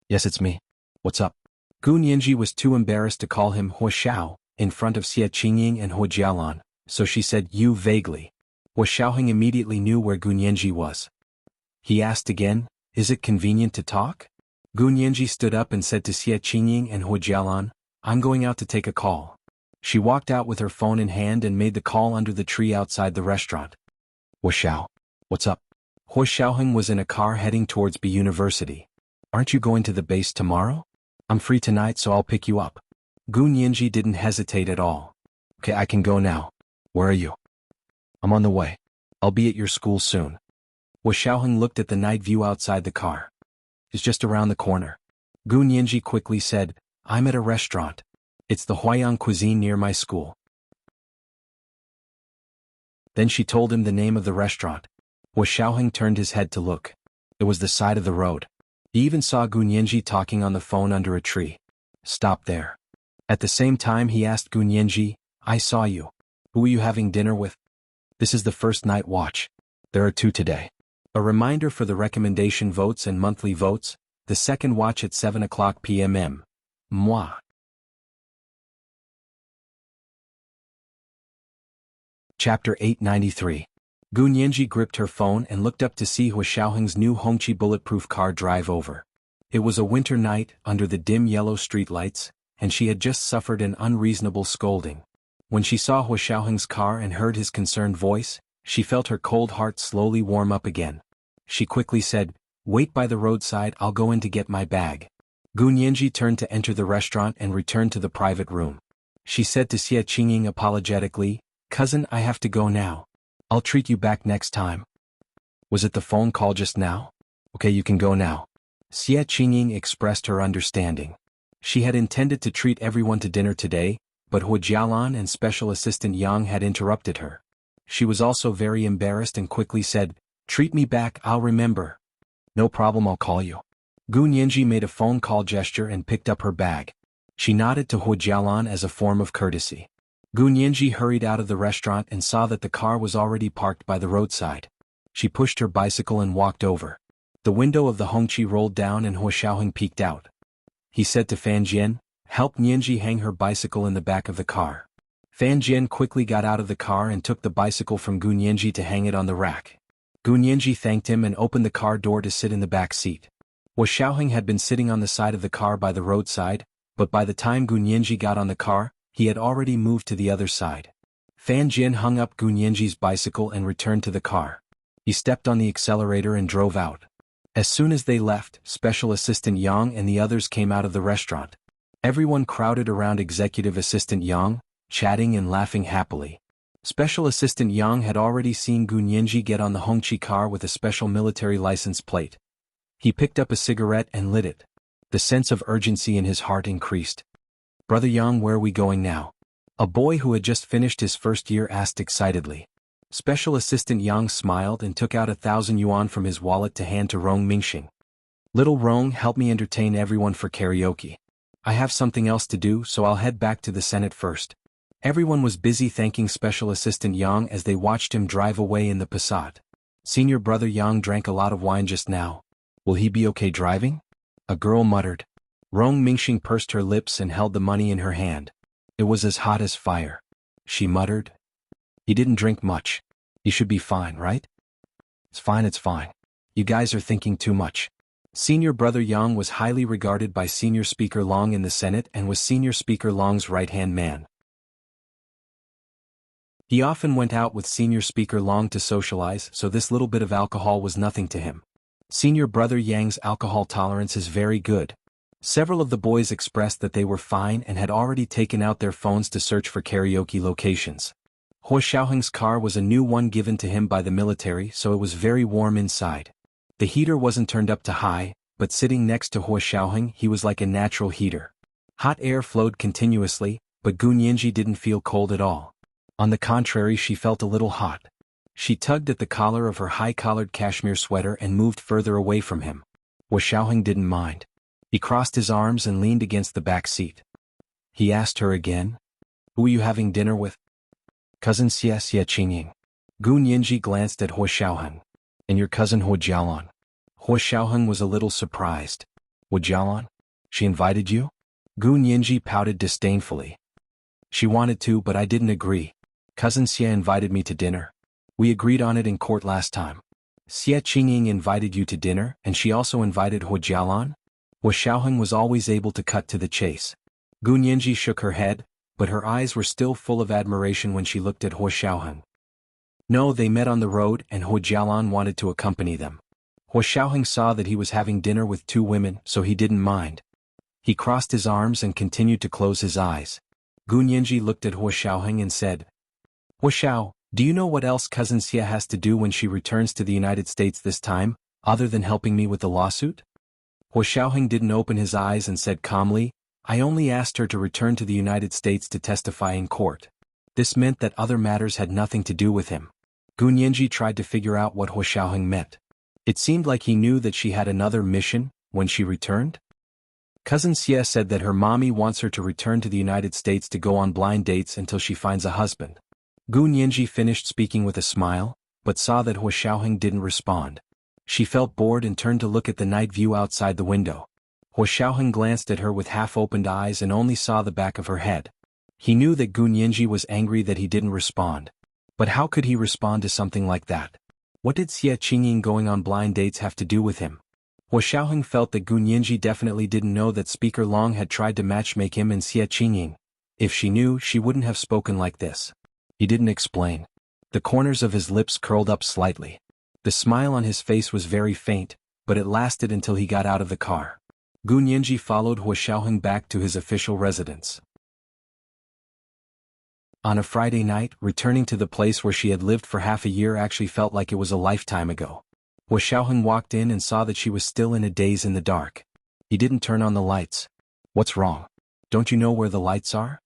"Yes, it's me. What's up?" Gu Nianji was too embarrassed to call him Hu Xiao in front of Xie Qingying and Hu Jialan, so she said you vaguely. Hu Xiaoheng immediately knew where Gu Nianji was. He asked again, "Is it convenient to talk?" Gu Nianji stood up and said to Xie Qingying and Hu Jialan, "I'm going out to take a call." She walked out with her phone in hand and made the call under the tree outside the restaurant. "Hu Xiao, what's up?" Hu Xiaoheng was in a car heading towards B University. "Aren't you going to the base tomorrow?" "I'm free tonight, so I'll pick you up." Gu Nianji didn't hesitate at all. "Okay, I can go now. Where are you?" "I'm on the way. I'll be at your school soon." Hu Xiaoheng looked at the night view outside the car. "It's just around the corner." Gu Nianji quickly said, "I'm at a restaurant. It's the Huayang cuisine near my school." Then she told him the name of the restaurant. Hu Xiaoheng turned his head to look. It was the side of the road. He even saw Gu Nianji talking on the phone under a tree. "Stop there." At the same time he asked Gu Nianji, "I saw you. Who are you having dinner with?" "This is the first night watch. There are 2 today." A reminder for the recommendation votes and monthly votes, the second watch at 7 o'clock p.m. Moi. Chapter 893. Gu Nianji gripped her phone and looked up to see Hu Xiaoheng's new Hongqi bulletproof car drive over. It was a winter night, under the dim yellow streetlights, and she had just suffered an unreasonable scolding. When she saw Hu Xiaoheng's car and heard his concerned voice, she felt her cold heart slowly warm up again. She quickly said, "Wait by the roadside, I'll go in to get my bag." Gu Nianji turned to enter the restaurant and returned to the private room. She said to Xie Qingying apologetically, "Cousin, I have to go now. I'll treat you back next time." "Was it the phone call just now?" "Okay, you can go now." Xie Qingying expressed her understanding. She had intended to treat everyone to dinner today, but Hu Jialan and Special Assistant Yang had interrupted her. She was also very embarrassed and quickly said, "Treat me back, I'll remember." "No problem, I'll call you." Gu Nianji made a phone call gesture and picked up her bag. She nodded to Hu Jialan as a form of courtesy. Gu Nianji hurried out of the restaurant and saw that the car was already parked by the roadside. She pushed her bicycle and walked over. The window of the Hongqi rolled down and Hu Xiaoheng peeked out. He said to Fan Jian, "Help Nianji hang her bicycle in the back of the car." Fan Jian quickly got out of the car and took the bicycle from Gu Nianji to hang it on the rack. Gu Nianji thanked him and opened the car door to sit in the back seat. Hu Xiaoheng had been sitting on the side of the car by the roadside, but by the time Gu Nianji got on the car, he had already moved to the other side. Fan Jian hung up Gu Nianji's bicycle and returned to the car. He stepped on the accelerator and drove out. As soon as they left, Special Assistant Yang and the others came out of the restaurant. Everyone crowded around Executive Assistant Yang, chatting and laughing happily. Special Assistant Yang had already seen Gu Nianji get on the Hongqi car with a special military license plate. He picked up a cigarette and lit it. The sense of urgency in his heart increased. "Brother Yang, where are we going now?" A boy who had just finished his first year asked excitedly. Special Assistant Yang smiled and took out 1,000 yuan from his wallet to hand to Rong Mingxing. "Little Rong, help me entertain everyone for karaoke. I have something else to do, so I'll head back to the Senate first." Everyone was busy thanking Special Assistant Yang as they watched him drive away in the Passat. "Senior brother Yang drank a lot of wine just now. Will he be okay driving?" A girl muttered. Rong Mingxing pursed her lips and held the money in her hand. It was as hot as fire. She muttered. "He didn't drink much. He should be fine, right?" It's fine. You guys are thinking too much." Senior Brother Yang was highly regarded by Senior Speaker Long in the Senate and was Senior Speaker Long's right-hand man. He often went out with Senior Speaker Long to socialize, so this little bit of alcohol was nothing to him. Senior Brother Yang's alcohol tolerance is very good. Several of the boys expressed that they were fine and had already taken out their phones to search for karaoke locations. Huo Xiaoheng's car was a new one given to him by the military, so it was very warm inside. The heater wasn't turned up to high, but sitting next to Huo Xiaoheng he was like a natural heater. Hot air flowed continuously, but Gun Yinji didn't feel cold at all. On the contrary, she felt a little hot. She tugged at the collar of her high-collared cashmere sweater and moved further away from him. Huo Xiaoheng didn't mind. He crossed his arms and leaned against the back seat. He asked her again, "Who are you having dinner with?" "Cousin Xie Qingying." Gun Yinji glanced at Huo Xiaoheng. "And your cousin Huo Jialan?" Huo Xiaoheng was a little surprised. "Huo Jialan? She invited you?" Gun Yinji pouted disdainfully. "She wanted to, but I didn't agree. Cousin Xie invited me to dinner. We agreed on it in court last time." "Xie Qingying invited you to dinner, and she also invited Huo Jialan?" Huo Xiaoheng was always able to cut to the chase. Gun Yinji shook her head, but her eyes were still full of admiration when she looked at Huo Xiaoheng. "No, they met on the road and Huo Jialan wanted to accompany them." Huo Xiaoheng saw that he was having dinner with two women, so he didn't mind. He crossed his arms and continued to close his eyes. Gun Yinji looked at Huo Xiaoheng and said, "Huo Xiao, do you know what else Cousin Xie has to do when she returns to the United States this time, other than helping me with the lawsuit?" Huo Xiaoheng didn't open his eyes and said calmly, "I only asked her to return to the United States to testify in court." This meant that other matters had nothing to do with him. Gun Yinji tried to figure out what Huo Xiaoheng meant. It seemed like he knew that she had another mission when she returned. Cousin Xie said that her mommy wants her to return to the United States to go on blind dates until she finds a husband. Gun Yinji finished speaking with a smile, but saw that Huo Xiaoheng didn't respond. She felt bored and turned to look at the night view outside the window. Huo Xiaoheng glanced at her with half-opened eyes and only saw the back of her head. He knew that Gun Yinji was angry that he didn't respond. But how could he respond to something like that? What did Xie Qingying going on blind dates have to do with him? Huo Xiaoheng felt that Gun Yinji definitely didn't know that Speaker Long had tried to matchmake him and Xie Qingying. If she knew, she wouldn't have spoken like this. He didn't explain. The corners of his lips curled up slightly. The smile on his face was very faint, but it lasted until he got out of the car. Gun Yinji followed Huo Xiaoheng back to his official residence. On a Friday night, returning to the place where she had lived for half a year actually felt like it was a lifetime ago. Huo Xiaoheng walked in and saw that she was still in a daze in the dark. He didn't turn on the lights. "What's wrong? Don't you know where the lights are?"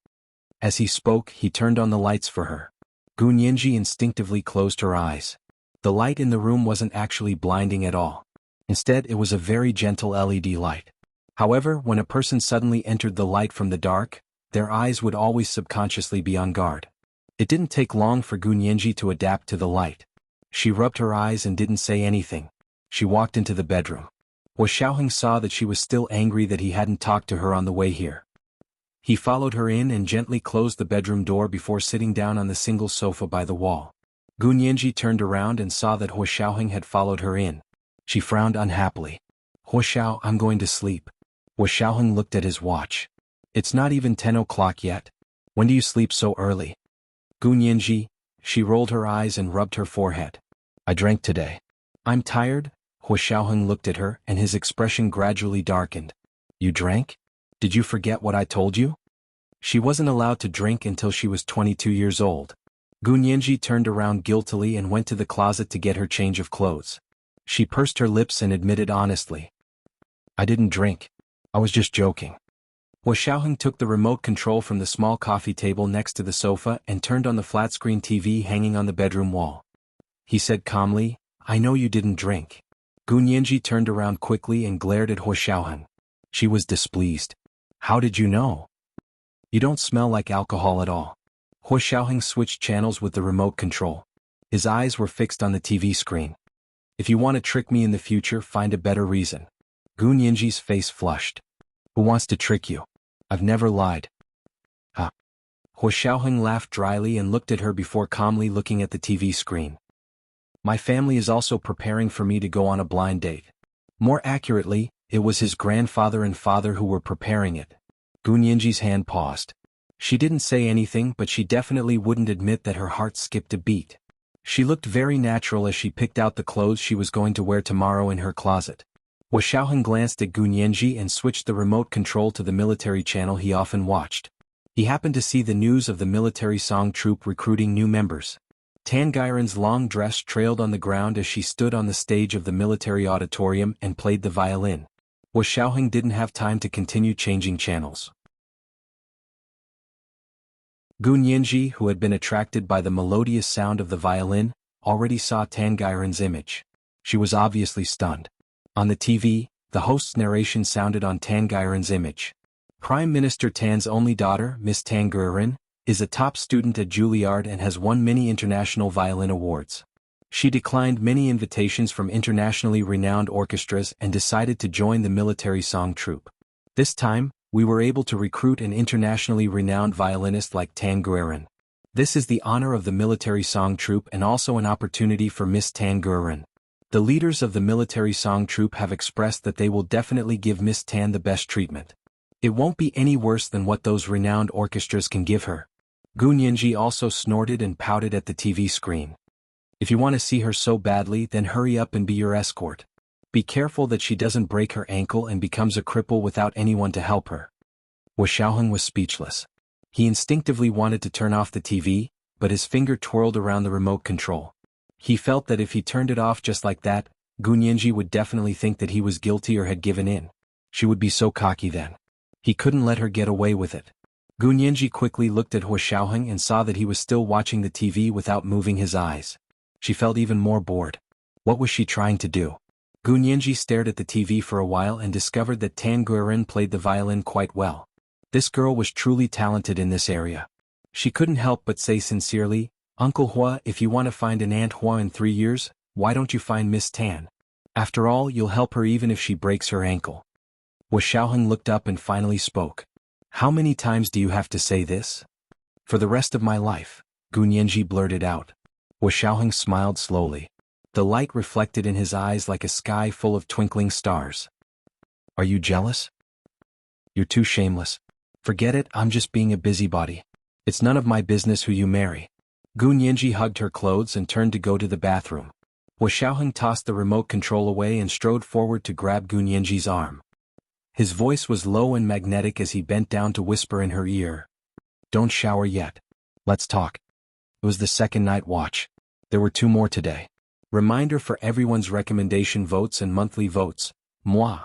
As he spoke, he turned on the lights for her. Gun Yinji instinctively closed her eyes. The light in the room wasn't actually blinding at all. Instead, it was a very gentle LED light. However, when a person suddenly entered the light from the dark, their eyes would always subconsciously be on guard. It didn't take long for Gun Yinji to adapt to the light. She rubbed her eyes and didn't say anything. She walked into the bedroom. Huo Xiaoheng saw that she was still angry that he hadn't talked to her on the way here. He followed her in and gently closed the bedroom door before sitting down on the single sofa by the wall. Gun Yinji turned around and saw that Huo Xiaoheng had followed her in. She frowned unhappily. "Huo Xiao, I'm going to sleep." Huo Xiaoheng looked at his watch. "It's not even 10 o'clock yet. When do you sleep so early?" "Gun Yinji," she rolled her eyes and rubbed her forehead. "I drank today." "I'm tired." Huo Xiaoheng looked at her and his expression gradually darkened. "You drank? Did you forget what I told you?" She wasn't allowed to drink until she was 22 years old. Gun Yinji turned around guiltily and went to the closet to get her change of clothes. She pursed her lips and admitted honestly, "I didn't drink. I was just joking." Huo Xiaoheng took the remote control from the small coffee table next to the sofa and turned on the flat-screen TV hanging on the bedroom wall. He said calmly, "I know you didn't drink." Gun Yinji turned around quickly and glared at Huo Xiaoheng. She was displeased. "How did you know? You don't smell like alcohol at all." Huo Xiaoheng switched channels with the remote control. His eyes were fixed on the TV screen. "If you want to trick me in the future, find a better reason." Gun Yinji's face flushed. "Who wants to trick you? I've never lied." "Huh?" Huo Xiaoheng laughed dryly and looked at her before calmly looking at the TV screen. "My family is also preparing for me to go on a blind date. More accurately, it was his grandfather and father who were preparing it. Gunyanji's hand paused. She didn't say anything, but she definitely wouldn't admit that her heart skipped a beat. She looked very natural as she picked out the clothes she was going to wear tomorrow in her closet. Wu Xiaoheng glanced at Gunyanji and switched the remote control to the military channel he often watched. He happened to see the news of the military song troupe recruiting new members. Tan Gairen's long dress trailed on the ground as she stood on the stage of the military auditorium and played the violin. Wu Xiaoheng didn't have time to continue changing channels. Gunyanji, who had been attracted by the melodious sound of the violin, already saw Tan Gairen's image. She was obviously stunned. On the TV, the host's narration sounded on Tan Gairen's image. Prime Minister Tan's only daughter, Miss Tan Gairen, is a top student at Juilliard and has won many international violin awards. She declined many invitations from internationally renowned orchestras and decided to join the military song troupe. This time, we were able to recruit an internationally renowned violinist like Tan Gairen. This is the honor of the military song troupe and also an opportunity for Miss Tan Gairen. The leaders of the military song troupe have expressed that they will definitely give Miss Tan the best treatment. It won't be any worse than what those renowned orchestras can give her. Gunyanji also snorted and pouted at the TV screen. If you want to see her so badly, then hurry up and be your escort. Be careful that she doesn't break her ankle and becomes a cripple without anyone to help her. Wu Xiaoheng was speechless. He instinctively wanted to turn off the TV, but his finger twirled around the remote control. He felt that if he turned it off just like that, Gunyanji would definitely think that he was guilty or had given in. She would be so cocky then. He couldn't let her get away with it. Gunyanji quickly looked at Wu Xiaoheng and saw that he was still watching the TV without moving his eyes. She felt even more bored. What was she trying to do? Gunyanji stared at the TV for a while and discovered that Tan Gairen played the violin quite well. This girl was truly talented in this area. She couldn't help but say sincerely, "Uncle Hua, if you want to find an Aunt Hua in 3 years, why don't you find Miss Tan? After all, you'll help her even if she breaks her ankle." Wu Xiaoheng looked up and finally spoke. "How many times do you have to say this?" "For the rest of my life," Gunyanji blurted out. Wu Xiaoheng smiled slowly. The light reflected in his eyes like a sky full of twinkling stars. "Are you jealous? You're too shameless. Forget it, I'm just being a busybody. It's none of my business who you marry." Gunyanji hugged her clothes and turned to go to the bathroom. Wu Xiaoheng tossed the remote control away and strode forward to grab Gunyanji's arm. His voice was low and magnetic as he bent down to whisper in her ear. "Don't shower yet. Let's talk." It was the second night watch. There were 2 more today. Reminder for everyone's recommendation votes and monthly votes. Moi.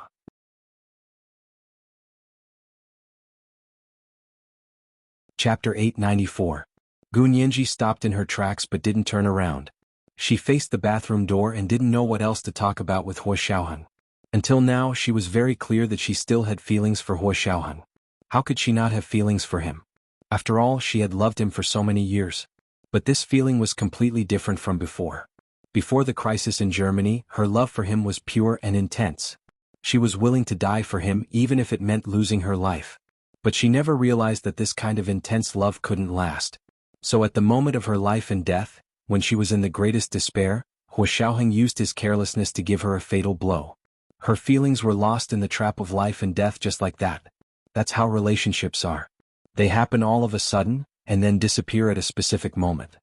Chapter 894. Gunyanji stopped in her tracks but didn't turn around. She faced the bathroom door and didn't know what else to talk about with Wu Xiaoheng. Until now, she was very clear that she still had feelings for Wu Xiaoheng. How could she not have feelings for him? After all, she had loved him for so many years. But this feeling was completely different from before. Before the crisis in Germany, her love for him was pure and intense. She was willing to die for him even if it meant losing her life. But she never realized that this kind of intense love couldn't last. So at the moment of her life and death, when she was in the greatest despair, Wu Xiaoheng used his carelessness to give her a fatal blow. Her feelings were lost in the trap of life and death just like that. That's how relationships are. They happen all of a sudden, and then disappear at a specific moment.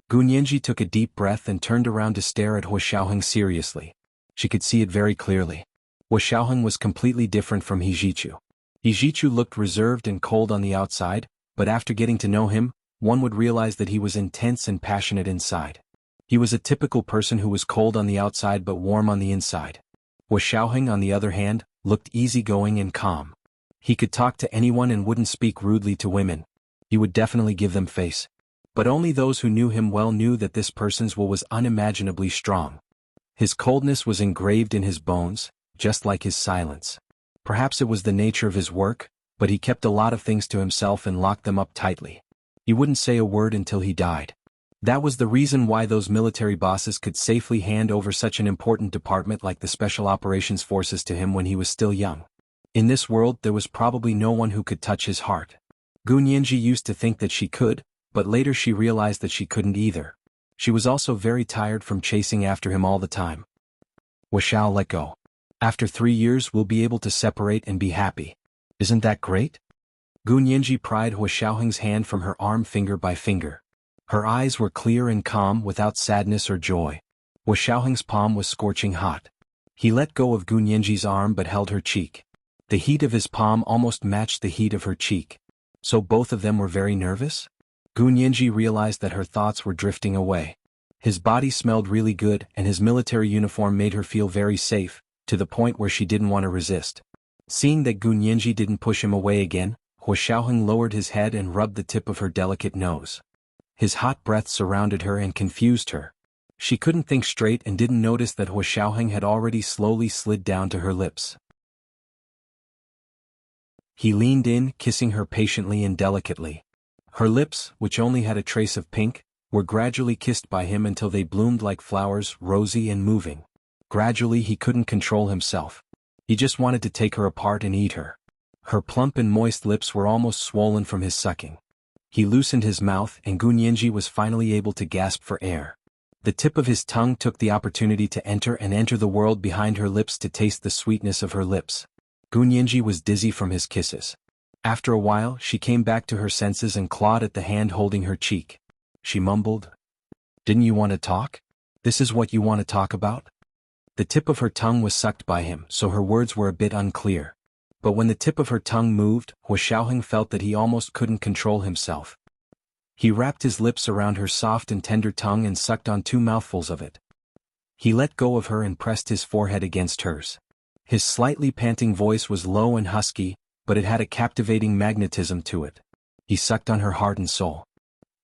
Gunyanji took a deep breath and turned around to stare at Wu Xiaoheng seriously. She could see it very clearly. Wu Xiaoheng was completely different from Hijichu. Hijichu looked reserved and cold on the outside, but after getting to know him, one would realize that he was intense and passionate inside. He was a typical person who was cold on the outside but warm on the inside. Wu Xiaoheng, on the other hand, looked easygoing and calm. He could talk to anyone and wouldn't speak rudely to women. He would definitely give them face. But only those who knew him well knew that this person's will was unimaginably strong. His coldness was engraved in his bones, just like his silence. Perhaps it was the nature of his work, but he kept a lot of things to himself and locked them up tightly. He wouldn't say a word until he died. That was the reason why those military bosses could safely hand over such an important department like the Special Operations Forces to him when he was still young. In this world, there was probably no one who could touch his heart. Gunyanji used to think that she could, but later she realized that she couldn't either. She was also very tired from chasing after him all the time. Wu Xiao let go. After 3 years we'll be able to separate and be happy. Isn't that great? Gu Nianji pried Hua Xiaoheng's hand from her arm finger by finger. Her eyes were clear and calm without sadness or joy. Hua Xiaoheng's palm was scorching hot. He let go of Gu Nianji's arm but held her cheek. The heat of his palm almost matched the heat of her cheek. So both of them were very nervous? Gu Nianji realized that her thoughts were drifting away. His body smelled really good and his military uniform made her feel very safe, to the point where she didn't want to resist. Seeing that Gu Nianji didn't push him away again, Hua Xiaoheng lowered his head and rubbed the tip of her delicate nose. His hot breath surrounded her and confused her. She couldn't think straight and didn't notice that Hua Xiaoheng had already slowly slid down to her lips. He leaned in, kissing her patiently and delicately. Her lips, which only had a trace of pink, were gradually kissed by him until they bloomed like flowers, rosy and moving. Gradually he couldn't control himself. He just wanted to take her apart and eat her. Her plump and moist lips were almost swollen from his sucking. He loosened his mouth and Gu Nianji was finally able to gasp for air. The tip of his tongue took the opportunity to enter the world behind her lips to taste the sweetness of her lips. Gu Nianji was dizzy from his kisses. After a while she came back to her senses and clawed at the hand holding her cheek. She mumbled, "Didn't you want to talk? This is what you want to talk about?" The tip of her tongue was sucked by him, so her words were a bit unclear. But when the tip of her tongue moved, Hua Xiaoheng felt that he almost couldn't control himself. He wrapped his lips around her soft and tender tongue and sucked on 2 mouthfuls of it. He let go of her and pressed his forehead against hers. His slightly panting voice was low and husky, but it had a captivating magnetism to it. He sucked on her heart and soul.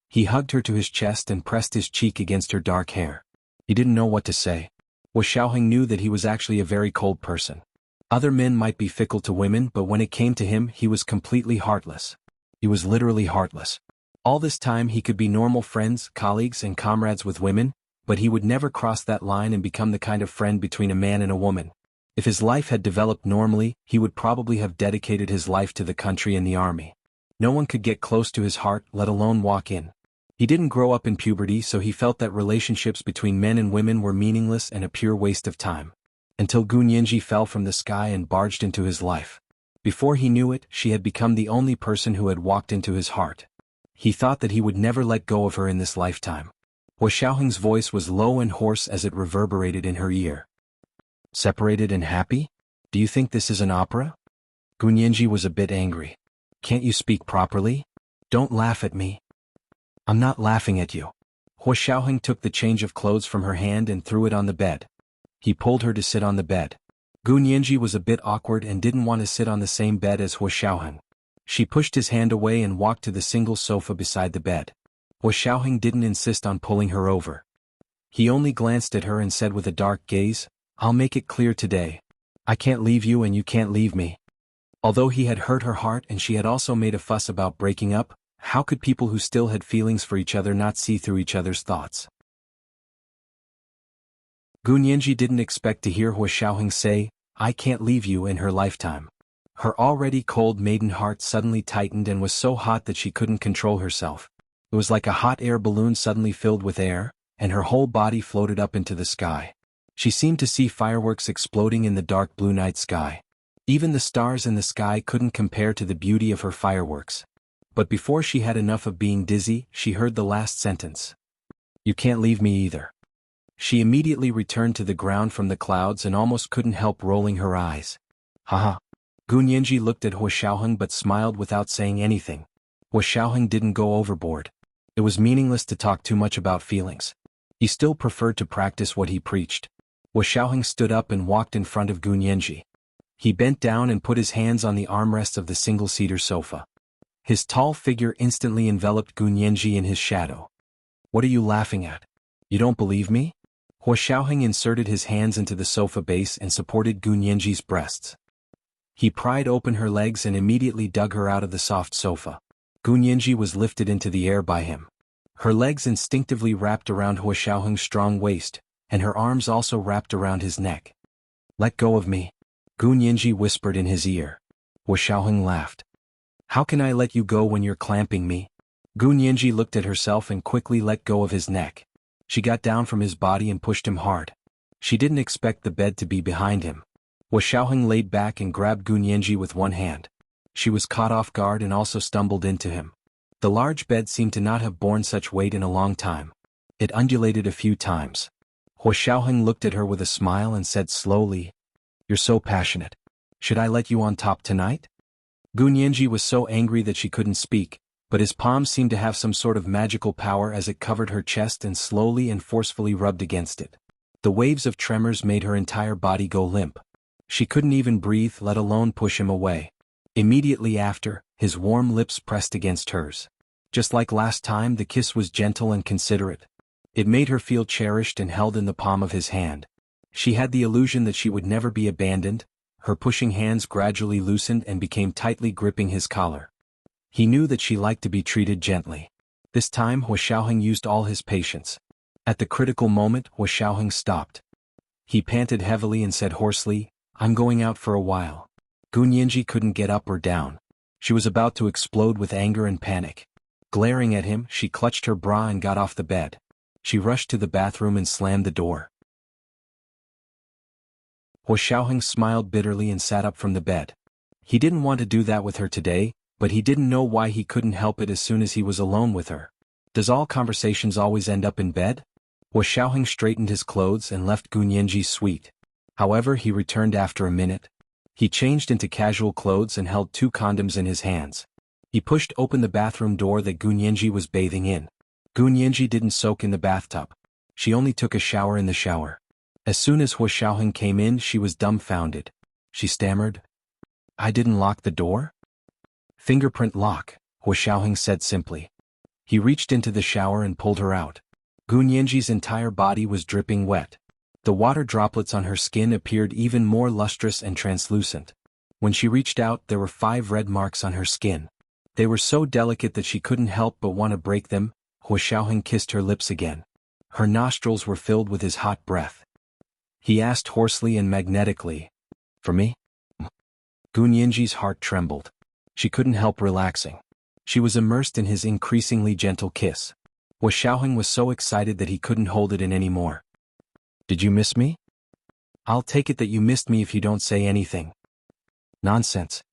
He hugged her to his chest and pressed his cheek against her dark hair. He didn't know what to say. Hua Xiaoheng knew that he was actually a very cold person. Other men might be fickle to women, but when it came to him, he was completely heartless. He was literally heartless. All this time he could be normal friends, colleagues, and comrades with women, but he would never cross that line and become the kind of friend between a man and a woman. If his life had developed normally, he would probably have dedicated his life to the country and the army. No one could get close to his heart, let alone walk in. He didn't grow up in puberty, so he felt that relationships between men and women were meaningless and a pure waste of time. Until Gu Nianji fell from the sky and barged into his life. Before he knew it, she had become the only person who had walked into his heart. He thought that he would never let go of her in this lifetime. Hua Xiaoheng's voice was low and hoarse as it reverberated in her ear. "Separated and happy? Do you think this is an opera?" Gu Nianji was a bit angry. "Can't you speak properly? Don't laugh at me." "I'm not laughing at you." Hua Xiaoheng took the change of clothes from her hand and threw it on the bed. He pulled her to sit on the bed. Gu Nianji was a bit awkward and didn't want to sit on the same bed as Hua Xiaoheng. She pushed his hand away and walked to the single sofa beside the bed. Hua Xiaoheng didn't insist on pulling her over. He only glanced at her and said with a dark gaze, "I'll make it clear today. I can't leave you and you can't leave me." Although he had hurt her heart and she had also made a fuss about breaking up, how could people who still had feelings for each other not see through each other's thoughts? Gu Nianji didn't expect to hear Hua Xiaoheng say, "I can't leave you" in her lifetime. Her already cold maiden heart suddenly tightened and was so hot that she couldn't control herself. It was like a hot air balloon suddenly filled with air, and her whole body floated up into the sky. She seemed to see fireworks exploding in the dark blue night sky. Even the stars in the sky couldn't compare to the beauty of her fireworks. But before she had enough of being dizzy, she heard the last sentence. "You can't leave me either." She immediately returned to the ground from the clouds and almost couldn't help rolling her eyes. Haha. Gu Nianji looked at Hua Xiaoheng but smiled without saying anything. Hua Xiaoheng didn't go overboard. It was meaningless to talk too much about feelings. He still preferred to practice what he preached. Hua Xiaoheng stood up and walked in front of Gu Nianji. He bent down and put his hands on the armrest of the single-seater sofa. His tall figure instantly enveloped Gu Nianji in his shadow. "What are you laughing at? You don't believe me?" Hua Xiaoheng inserted his hands into the sofa base and supported Gu Nianji's breasts. He pried open her legs and immediately dug her out of the soft sofa. Gu Nianji was lifted into the air by him. Her legs instinctively wrapped around Hua Xiaoheng's strong waist, and her arms also wrapped around his neck. "Let go of me," Gu Nianji whispered in his ear. Hua Xiaoheng laughed. "How can I let you go when you're clamping me?" Gu Nianji looked at herself and quickly let go of his neck. She got down from his body and pushed him hard. She didn't expect the bed to be behind him. Hua Xiaoheng laid back and grabbed Gun Yanji with one hand. She was caught off guard and also stumbled into him. The large bed seemed to not have borne such weight in a long time. It undulated a few times. Hua Xiaoheng looked at her with a smile and said slowly, "You're so passionate. Should I let you on top tonight?" Gun Yanji was so angry that she couldn't speak, but his palm seemed to have some sort of magical power as it covered her chest and slowly and forcefully rubbed against it. The waves of tremors made her entire body go limp. She couldn't even breathe, let alone push him away. Immediately after, his warm lips pressed against hers. Just like last time, the kiss was gentle and considerate. It made her feel cherished and held in the palm of his hand. She had the illusion that she would never be abandoned. Her pushing hands gradually loosened and became tightly gripping his collar. He knew that she liked to be treated gently. This time Hua Xiaoheng used all his patience. At the critical moment, Hua Xiaoheng stopped. He panted heavily and said hoarsely, "I'm going out for a while." Gun Yanji couldn't get up or down. She was about to explode with anger and panic. Glaring at him, she clutched her bra and got off the bed. She rushed to the bathroom and slammed the door. Hua Xiaoheng smiled bitterly and sat up from the bed. He didn't want to do that with her today, but he didn't know why he couldn't help it as soon as he was alone with her. Does all conversations always end up in bed? Hua Xiaoheng straightened his clothes and left Gun Yanji's suite. However, he returned after a minute. He changed into casual clothes and held 2 condoms in his hands. He pushed open the bathroom door that Gun Yanji was bathing in. Gun Yanji didn't soak in the bathtub. She only took a shower in the shower. As soon as Hua Xiaoheng came in, she was dumbfounded. She stammered, "I didn't lock the door?" "Fingerprint lock," Hua Xiaoheng said simply. He reached into the shower and pulled her out. Gun Yanji's entire body was dripping wet. The water droplets on her skin appeared even more lustrous and translucent. When she reached out, there were 5 red marks on her skin. They were so delicate that she couldn't help but want to break them. Hua Xiaoheng kissed her lips again. Her nostrils were filled with his hot breath. He asked hoarsely and magnetically, "For me?" Gun Yanji's heart trembled. She couldn't help relaxing. She was immersed in his increasingly gentle kiss. Hua Xiaoheng was so excited that he couldn't hold it in anymore. "Did you miss me?" "I'll take it that you missed me if you don't say anything." "Nonsense."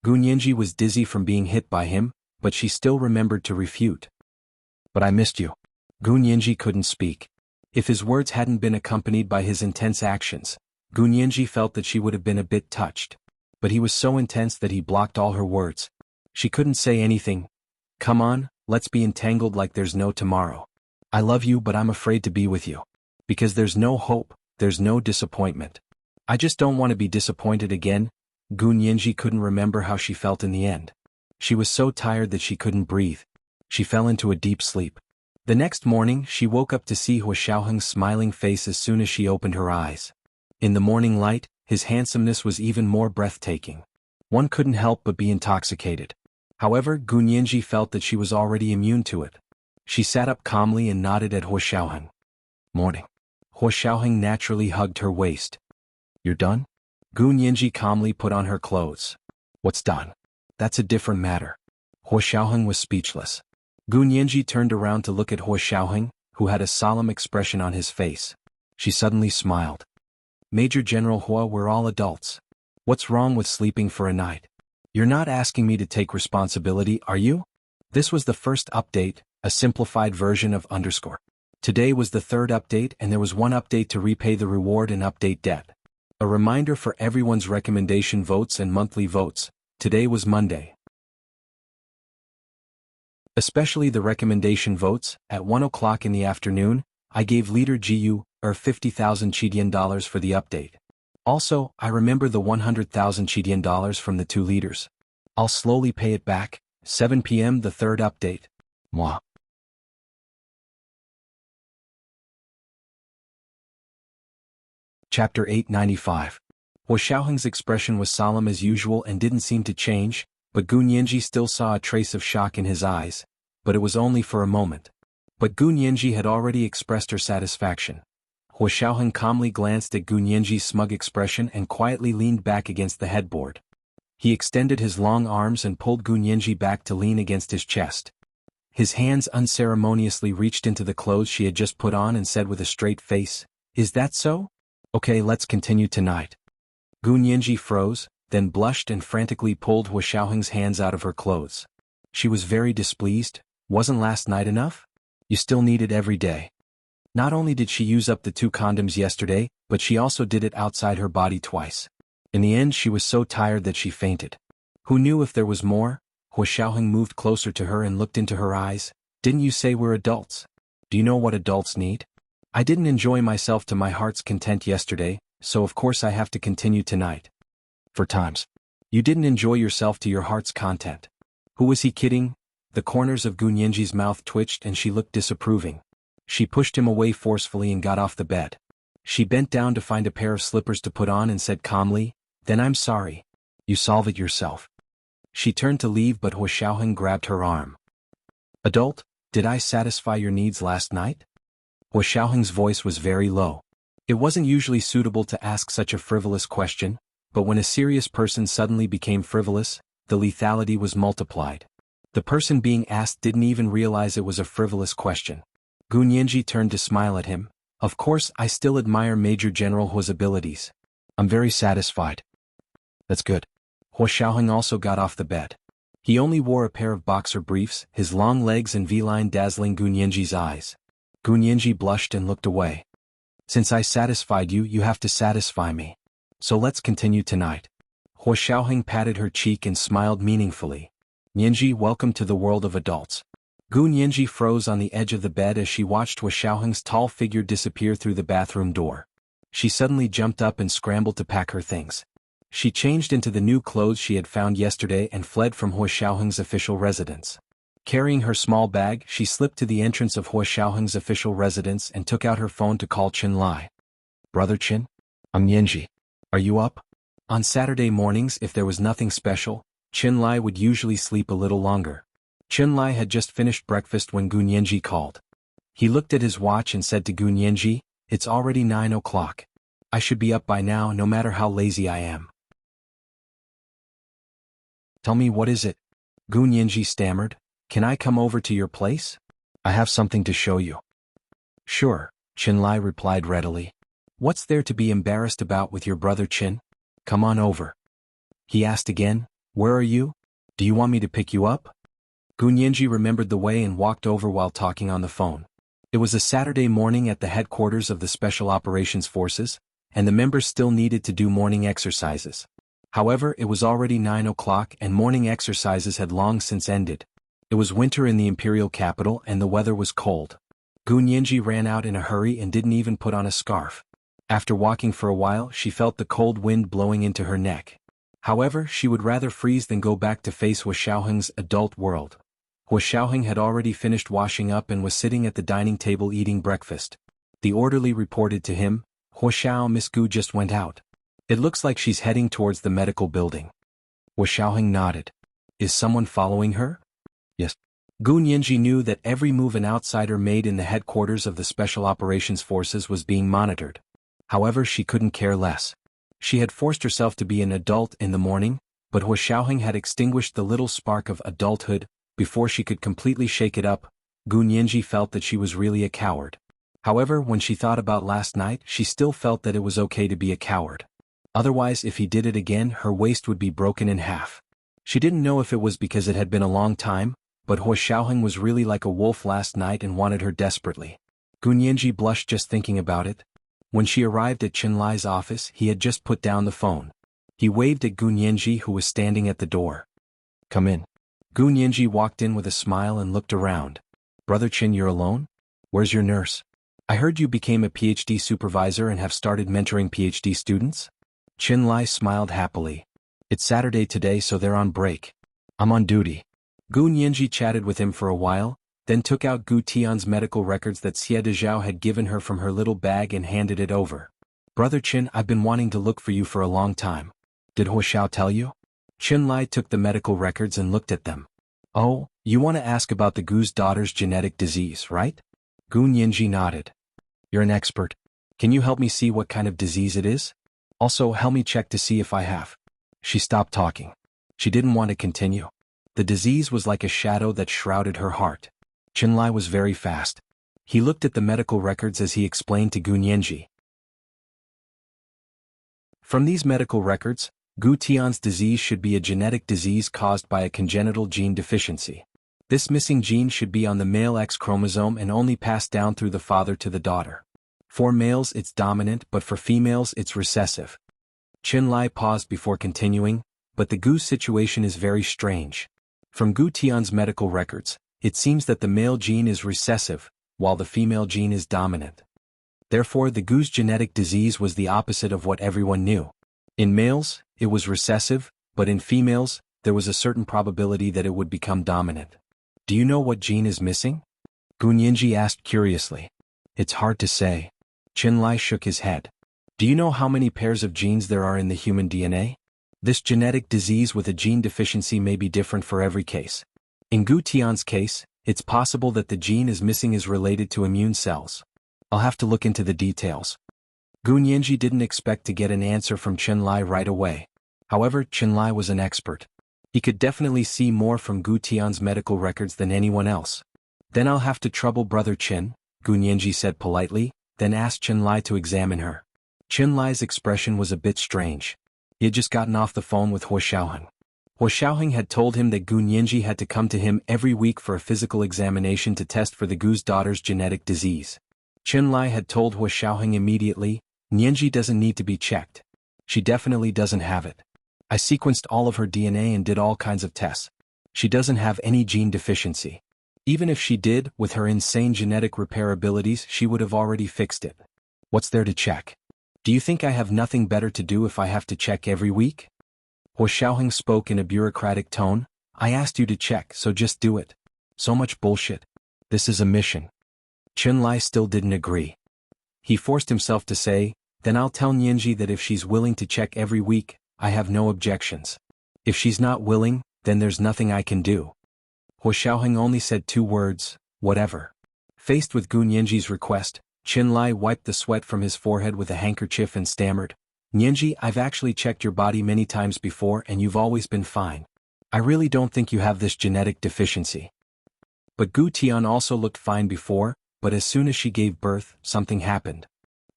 Gun Yanji was dizzy from being hit by him, but she still remembered to refute. "But I missed you." Gun Yanji couldn't speak. If his words hadn't been accompanied by his intense actions, Gun Yanji felt that she would have been a bit touched. But he was so intense that he blocked all her words. She couldn't say anything. "Come on, let's be entangled like there's no tomorrow. I love you, but I'm afraid to be with you. Because there's no hope, there's no disappointment. I just don't want to be disappointed again." Gun Yanji couldn't remember how she felt in the end. She was so tired that she couldn't breathe. She fell into a deep sleep. The next morning, she woke up to see Hua Xiaoheng's smiling face as soon as she opened her eyes. In the morning light, his handsomeness was even more breathtaking. One couldn't help but be intoxicated. However, Gun Yanji felt that she was already immune to it. She sat up calmly and nodded at Hua Xiaoheng. "Morning." Hua Xiaoheng naturally hugged her waist. "You're done?" Gun Yanji calmly put on her clothes. "What's done? That's a different matter." Hua Xiaoheng was speechless. Gun Yanji turned around to look at Hua Xiaoheng, who had a solemn expression on his face. She suddenly smiled. "Major General Hua, we're all adults. What's wrong with sleeping for a night? You're not asking me to take responsibility, are you?" This was the first update, a simplified version of _. Today was the 3rd update, and there was one update to repay the reward and update debt. A reminder for everyone's recommendation votes and monthly votes. Today was Monday. Especially the recommendation votes. At 1 o'clock in the afternoon, I gave leader GU, 50,000 Chidian dollars for the update. Also, I remember the 100,000 Chidian dollars from the 2 leaders. I'll slowly pay it back. 7 p.m. the 3rd update. Moi. Chapter 895. Hua Xiaoheng's expression was solemn as usual and didn't seem to change, but Gun Yanji still saw a trace of shock in his eyes, but it was only for a moment. But Gun Yanji had already expressed her satisfaction. Hua Xiaoheng calmly glanced at Gun Yanji's smug expression and quietly leaned back against the headboard. He extended his long arms and pulled Gun Yanji back to lean against his chest. His hands unceremoniously reached into the clothes she had just put on and said with a straight face, "Is that so? Okay, let's continue tonight." Gu Nianji froze, then blushed and frantically pulled Hua Xiaoheng's hands out of her clothes. She was very displeased. Wasn't last night enough? You still need it every day. Not only did she use up the 2 condoms yesterday, but she also did it outside her body twice. In the end she was so tired that she fainted. Who knew if there was more? Hua Xiaoheng moved closer to her and looked into her eyes. Didn't you say we're adults? Do you know what adults need? I didn't enjoy myself to my heart's content yesterday, so of course I have to continue tonight. 4 times. You didn't enjoy yourself to your heart's content. Who was he kidding? The corners of Gu Nianji's mouth twitched and she looked disapproving. She pushed him away forcefully and got off the bed. She bent down to find a pair of slippers to put on and said calmly, "Then I'm sorry. You solve it yourself." She turned to leave but Hua Xiaoheng grabbed her arm. "Adult, did I satisfy your needs last night?" Hua Xiaoheng's voice was very low. It wasn't usually suitable to ask such a frivolous question, but when a serious person suddenly became frivolous, the lethality was multiplied. The person being asked didn't even realize it was a frivolous question. Gu Nianji turned to smile at him. "Of course I still admire Major General Hua's abilities. I'm very satisfied." "That's good." Hua Xiaoheng also got off the bed. He only wore a pair of boxer briefs, his long legs and V-line dazzling Gu Nianji's eyes. Gu Nianji blushed and looked away. "Since I satisfied you, you have to satisfy me. So let's continue tonight." Hua Xiaoheng patted her cheek and smiled meaningfully. "Nianji, welcome to the world of adults." Gu Nianji froze on the edge of the bed as she watched Hua Xiaoheng's tall figure disappear through the bathroom door. She suddenly jumped up and scrambled to pack her things. She changed into the new clothes she had found yesterday and fled from Hua Xiaoheng's official residence. Carrying her small bag, she slipped to the entrance of Hua Xiaoheng's official residence and took out her phone to call Qin Lai. "Brother Qin? I'm Nianji. Are you up?" On Saturday mornings, if there was nothing special, Qin Lai would usually sleep a little longer. Qin Lai had just finished breakfast when Gu Nianji called. He looked at his watch and said to Gu Nianji, "It's already 9 o'clock. I should be up by now no matter how lazy I am." "Tell me, what is it?" Gu Nianji stammered. "Can I come over to your place? I have something to show you." "Sure," Qin Lai replied readily. "What's there to be embarrassed about with your brother Qin? Come on over." He asked again, "Where are you? Do you want me to pick you up?" Gu Nianji remembered the way and walked over while talking on the phone. It was a Saturday morning at the headquarters of the Special Operations Forces, and the members still needed to do morning exercises. However, it was already 9 o'clock and morning exercises had long since ended. It was winter in the imperial capital and the weather was cold. Gu Nianji ran out in a hurry and didn't even put on a scarf. After walking for a while, she felt the cold wind blowing into her neck. However, she would rather freeze than go back to face Hua Xiaoheng's adult world. Hua Xiaoheng had already finished washing up and was sitting at the dining table eating breakfast. The orderly reported to him, "Hua Xiao, Miss Gu just went out. It looks like she's heading towards the medical building." Hua Xiaoheng nodded. "Is someone following her?" "Yes." Gu Nianji knew that every move an outsider made in the headquarters of the Special Operations Forces was being monitored. However, she couldn't care less. She had forced herself to be an adult in the morning, but Hua Xiaoheng had extinguished the little spark of adulthood. Before she could completely shake it up, Gu Nianji felt that she was really a coward. However, when she thought about last night, she still felt that it was okay to be a coward. Otherwise, if he did it again, her waist would be broken in half. She didn't know if it was because it had been a long time, but Hua Xiaoheng was really like a wolf last night and wanted her desperately. Gu Nianji blushed just thinking about it. When she arrived at Qin Lai's office, he had just put down the phone. He waved at Gu Nianji, who was standing at the door. "Come in." Gu Nianji walked in with a smile and looked around. "Brother Qin, you're alone? Where's your nurse? I heard you became a PhD supervisor and have started mentoring PhD students?" Qin Lai smiled happily. "It's Saturday today, so they're on break. I'm on duty." Gu Nianji chatted with him for a while, then took out Gu Tian's medical records that Xie Dezhao had given her from her little bag and handed it over. "Brother Qin, I've been wanting to look for you for a long time. Did Hua Xiao tell you?" Qin Lai took the medical records and looked at them. "Oh, you want to ask about the Gu's daughter's genetic disease, right?" Gu Nianji nodded. "You're an expert. Can you help me see what kind of disease it is? Also, help me check to see if I have." She stopped talking. She didn't want to continue. The disease was like a shadow that shrouded her heart. Qin Lai was very fast. He looked at the medical records as he explained to Gu Nianji. From these medical records, Gu Tian's disease should be a genetic disease caused by a congenital gene deficiency. This missing gene should be on the male X chromosome and only passed down through the father to the daughter. For males it's dominant, but for females it's recessive. Qin Lai paused before continuing, but the Gu situation is very strange. From Gu Tian's medical records, it seems that the male gene is recessive, while the female gene is dominant. Therefore the Gu's genetic disease was the opposite of what everyone knew. In males, it was recessive, but in females, there was a certain probability that it would become dominant. Do you know what gene is missing? Gunyinji asked curiously. It's hard to say. Qin Lai shook his head. Do you know how many pairs of genes there are in the human DNA? This genetic disease with a gene deficiency may be different for every case. In Gu Tian's case, it's possible that the gene is missing is related to immune cells. I'll have to look into the details. Gunyinji didn't expect to get an answer from Qin Lai right away. However, Qin Lai was an expert. He could definitely see more from Gu Tian's medical records than anyone else. Then I'll have to trouble Brother Qin, Gunyinji said politely, then asked Qin Lai to examine her. Qin Lai's expression was a bit strange. He had just gotten off the phone with Hua Xiaoheng. Hua Xiaoheng had told him that Gunyinji had to come to him every week for a physical examination to test for the Gu's daughter's genetic disease. Qin Lai had told Hua Xiaoheng immediately, Nianji doesn't need to be checked. She definitely doesn't have it. I sequenced all of her DNA and did all kinds of tests. She doesn't have any gene deficiency. Even if she did, with her insane genetic repair abilities, she would have already fixed it. What's there to check? Do you think I have nothing better to do if I have to check every week? Hua Xiaoheng spoke in a bureaucratic tone. I asked you to check, so just do it. So much bullshit. This is a mission. Qin Lai still didn't agree. He forced himself to say, then I'll tell Nianji that if she's willing to check every week, I have no objections. If she's not willing, then there's nothing I can do. Hua Xiaoheng only said 2 words, whatever. Faced with Gu Nianji's request, Qin Lai wiped the sweat from his forehead with a handkerchief and stammered, Nianji, I've actually checked your body many times before and you've always been fine. I really don't think you have this genetic deficiency. But Gu Tian also looked fine before, but as soon as she gave birth, something happened.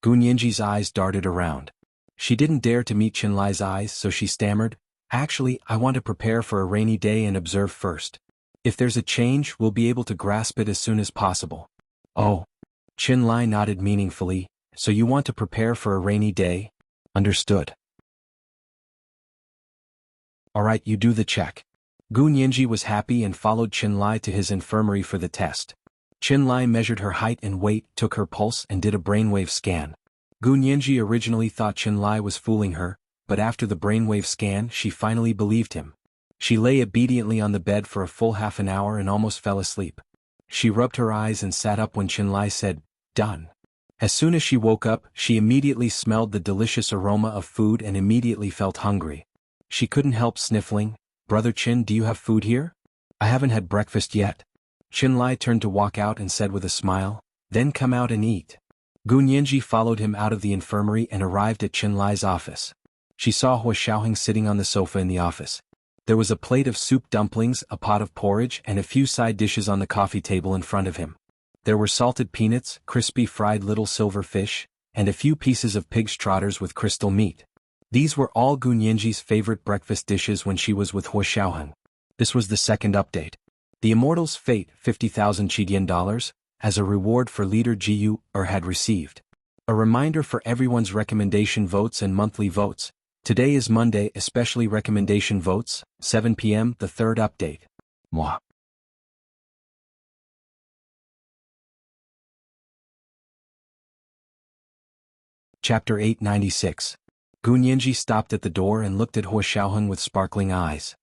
Gu Nianji's eyes darted around. She didn't dare to meet Qin Lai's eyes, so she stammered, actually, I want to prepare for a rainy day and observe first. If there's a change, we'll be able to grasp it as soon as possible. Oh. Qin Lai nodded meaningfully, so you want to prepare for a rainy day? Understood. Alright, you do the check. Gu Nianji was happy and followed Qin Lai to his infirmary for the test. Qin Lai measured her height and weight, took her pulse and did a brainwave scan. Gu Nianji originally thought Qin Lai was fooling her, but after the brainwave scan she finally believed him. She lay obediently on the bed for a full half an hour and almost fell asleep. She rubbed her eyes and sat up when Qin Lai said, done. As soon as she woke up, she immediately smelled the delicious aroma of food and immediately felt hungry. She couldn't help sniffling, Brother Qin, do you have food here? I haven't had breakfast yet. Qin Lai turned to walk out and said with a smile, then come out and eat. Gu Nianji followed him out of the infirmary and arrived at Qin Lai's office. She saw Hua Xiaoheng sitting on the sofa in the office. There was a plate of soup dumplings, a pot of porridge and a few side dishes on the coffee table in front of him. There were salted peanuts, crispy fried little silver fish, and a few pieces of pig's trotters with crystal meat. These were all Gu Nianji's favorite breakfast dishes when she was with Hua Xiaoheng. This was the second update. The Immortal's fate, 50,000 Qidian dollars, as a reward for leader Jiyu, had received. A reminder for everyone's recommendation votes and monthly votes. Today is Monday, especially recommendation votes, 7 p.m. the third update. Mwah. Chapter 896. Gu Nianji stopped at the door and looked at Hua Xiaoheng with sparkling eyes.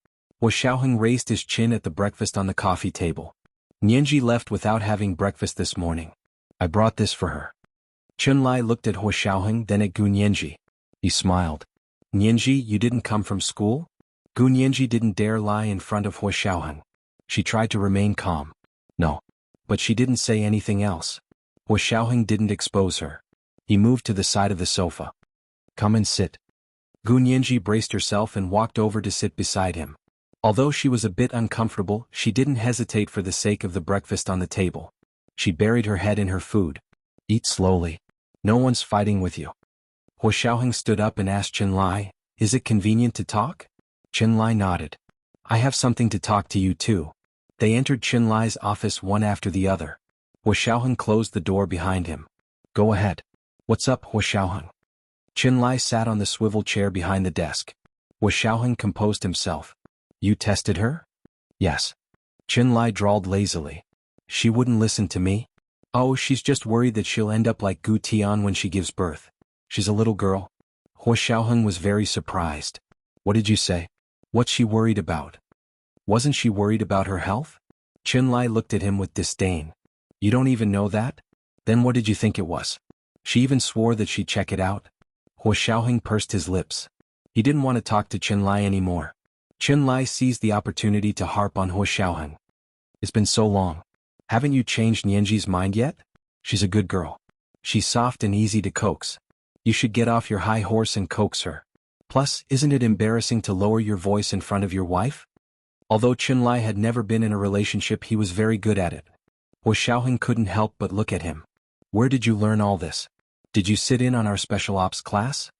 Hua Xiaoheng raised his chin at the breakfast on the coffee table. Nianji left without having breakfast this morning. I brought this for her. Qin Lai looked at Hua Xiaoheng, then at Gu Nianji. He smiled. Nianji, you didn't come from school? Gu Nianji didn't dare lie in front of Hua Xiaoheng. She tried to remain calm. No. But she didn't say anything else. Hua Xiaoheng didn't expose her. He moved to the side of the sofa. Come and sit. Gu Nianji braced herself and walked over to sit beside him. Although she was a bit uncomfortable, she didn't hesitate for the sake of the breakfast on the table. She buried her head in her food. Eat slowly. No one's fighting with you. Hua Xiaoheng stood up and asked Qinlai, "Is it convenient to talk?" Qinlai nodded. "I have something to talk to you too." They entered Qinlai's office one after the other. Hua Xiaoheng closed the door behind him. "Go ahead." "What's up, Hua Xiaoheng?" Qinlai sat on the swivel chair behind the desk. Hua Xiaoheng composed himself. "You tested her?" "Yes." Qinlai drawled lazily. "She wouldn't listen to me?" "Oh, she's just worried that she'll end up like Gu Tian when she gives birth. She's a little girl." Hua Xiaoheng was very surprised. "What did you say? What's she worried about? Wasn't she worried about her health?" Qinlai looked at him with disdain. "You don't even know that? Then what did you think it was? She even swore that she'd check it out." Hua Xiaoheng pursed his lips. He didn't want to talk to Qinlai anymore. Qinlai seized the opportunity to harp on Hua Xiaoheng. "It's been so long. Haven't you changed Nianji's mind yet? She's a good girl. She's soft and easy to coax. You should get off your high horse and coax her. Plus, isn't it embarrassing to lower your voice in front of your wife?" Although Qinlai had never been in a relationship, he was very good at it. Hua Xiaoheng couldn't help but look at him. "Where did you learn all this? Did you sit in on our special ops class?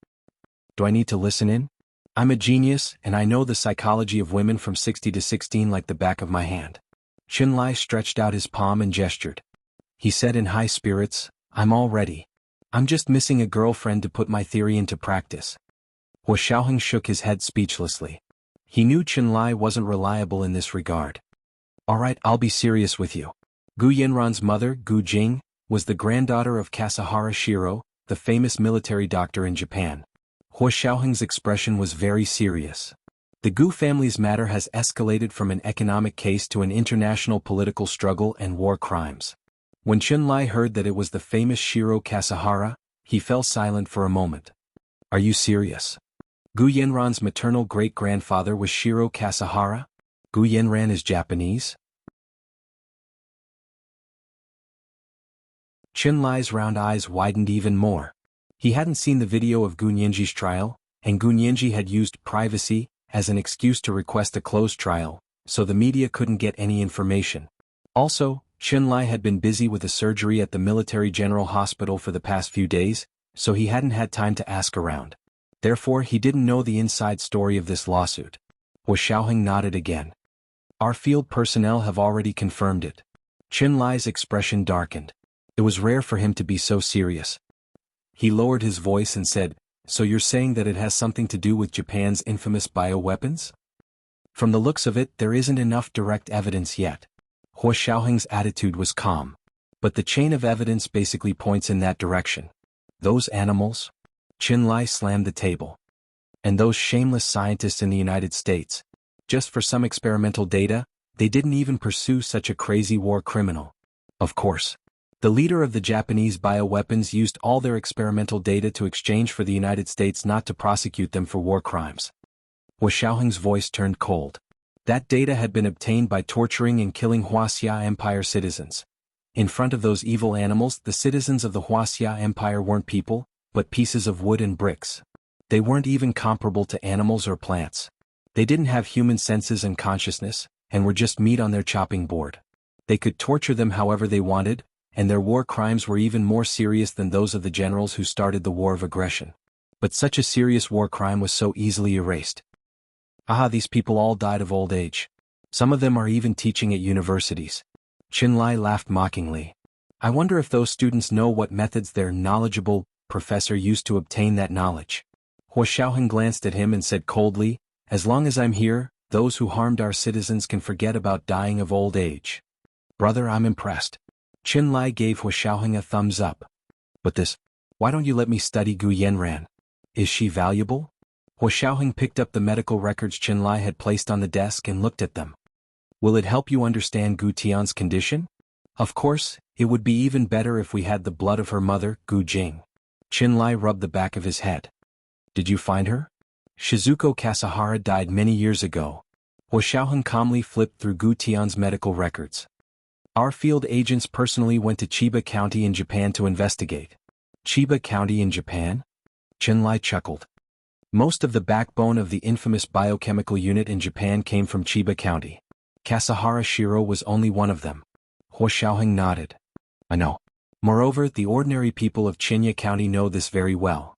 Do I need to listen in? I'm a genius, and I know the psychology of women from 60 to 16 like the back of my hand." Qinlai stretched out his palm and gestured. He said in high spirits, "I'm all ready. I'm just missing a girlfriend to put my theory into practice." Hua Xiaoheng shook his head speechlessly. He knew Qinlai wasn't reliable in this regard. "All right, I'll be serious with you. Gu Yanran's mother, Gu Jing, was the granddaughter of Kasahara Shiro, the famous military doctor in Japan." Hua Xiaoheng's expression was very serious. The Gu family's matter has escalated from an economic case to an international political struggle and war crimes. When Qinlai heard that it was the famous Shiro Kasahara, he fell silent for a moment. "Are you serious? Gu Yanran's maternal great-grandfather was Shiro Kasahara? Gu Yanran is Japanese?" Qinlai's round eyes widened even more. He hadn't seen the video of Gu Nianji's trial, and Gu Nianji had used privacy as an excuse to request a closed trial, so the media couldn't get any information. Also, Qinlai had been busy with a surgery at the Military General Hospital for the past few days, so he hadn't had time to ask around. Therefore, he didn't know the inside story of this lawsuit. Hua Xiaoheng nodded again. "Our field personnel have already confirmed it." Qinlai's expression darkened. It was rare for him to be so serious. He lowered his voice and said, "So you're saying that it has something to do with Japan's infamous bioweapons?" "From the looks of it, there isn't enough direct evidence yet." Hua Xiaoheng's attitude was calm. "But the chain of evidence basically points in that direction." "Those animals?" Qinlai slammed the table. "And those shameless scientists in the United States. Just for some experimental data, they didn't even pursue such a crazy war criminal." "Of course. The leader of the Japanese bioweapons used all their experimental data to exchange for the United States not to prosecute them for war crimes." Hua Xiaoheng's voice turned cold. That data had been obtained by torturing and killing Wuxia Empire citizens. In front of those evil animals, the citizens of the Wuxia Empire weren't people, but pieces of wood and bricks. They weren't even comparable to animals or plants. They didn't have human senses and consciousness, and were just meat on their chopping board. They could torture them however they wanted, and their war crimes were even more serious than those of the generals who started the war of aggression. But such a serious war crime was so easily erased. These people all died of old age. Some of them are even teaching at universities." Qinlai laughed mockingly. "I wonder if those students know what methods their knowledgeable professor used to obtain that knowledge." Hua Xiaoheng glanced at him and said coldly, "As long as I'm here, those who harmed our citizens can forget about dying of old age." "Brother, I'm impressed." Qinlai gave Hua Xiaoheng a thumbs up. "But this, why don't you let me study Gu Yanran? Is she valuable?" Hua Xiaoheng picked up the medical records Qinlai had placed on the desk and looked at them. "Will it help you understand Gu Tian's condition?" "Of course, it would be even better if we had the blood of her mother, Gu Jing." Qinlai rubbed the back of his head. "Did you find her?" "Shizuko Kasahara died many years ago." Hua Xiaoheng calmly flipped through Gu Tian's medical records. "Our field agents personally went to Chiba County in Japan to investigate." "Chiba County in Japan?" Qinlai chuckled. "Most of the backbone of the infamous biochemical unit in Japan came from Chiba County. Kasahara Shiro was only one of them." Hua Xiaoheng nodded. "I know. Moreover, the ordinary people of Chinya County know this very well."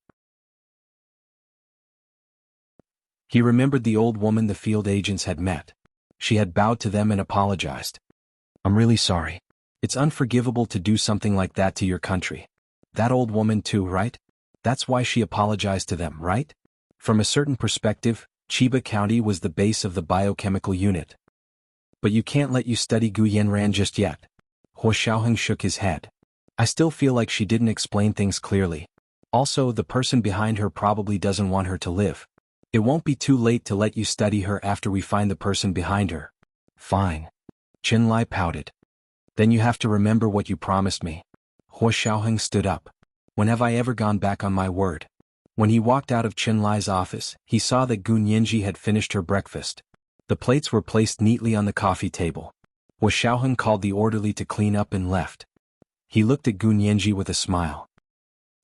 He remembered the old woman the field agents had met. She had bowed to them and apologized. I'm really sorry. It's unforgivable to do something like that to your country. That old woman too, right? That's why she apologized to them, right? From a certain perspective, Chiba County was the base of the biochemical unit. But you can't let you study Guyenran just yet. Huo Xiaoheng shook his head. I still feel like she didn't explain things clearly. Also, the person behind her probably doesn't want her to live. It won't be too late to let you study her after we find the person behind her. Fine. Qinlai pouted. Then you have to remember what you promised me. Huo Xiaoheng stood up. When have I ever gone back on my word? When he walked out of Qinlai's office, he saw that Gu Nianji had finished her breakfast. The plates were placed neatly on the coffee table. Huo Xiaoheng called the orderly to clean up and left. He looked at Gu Nianji with a smile.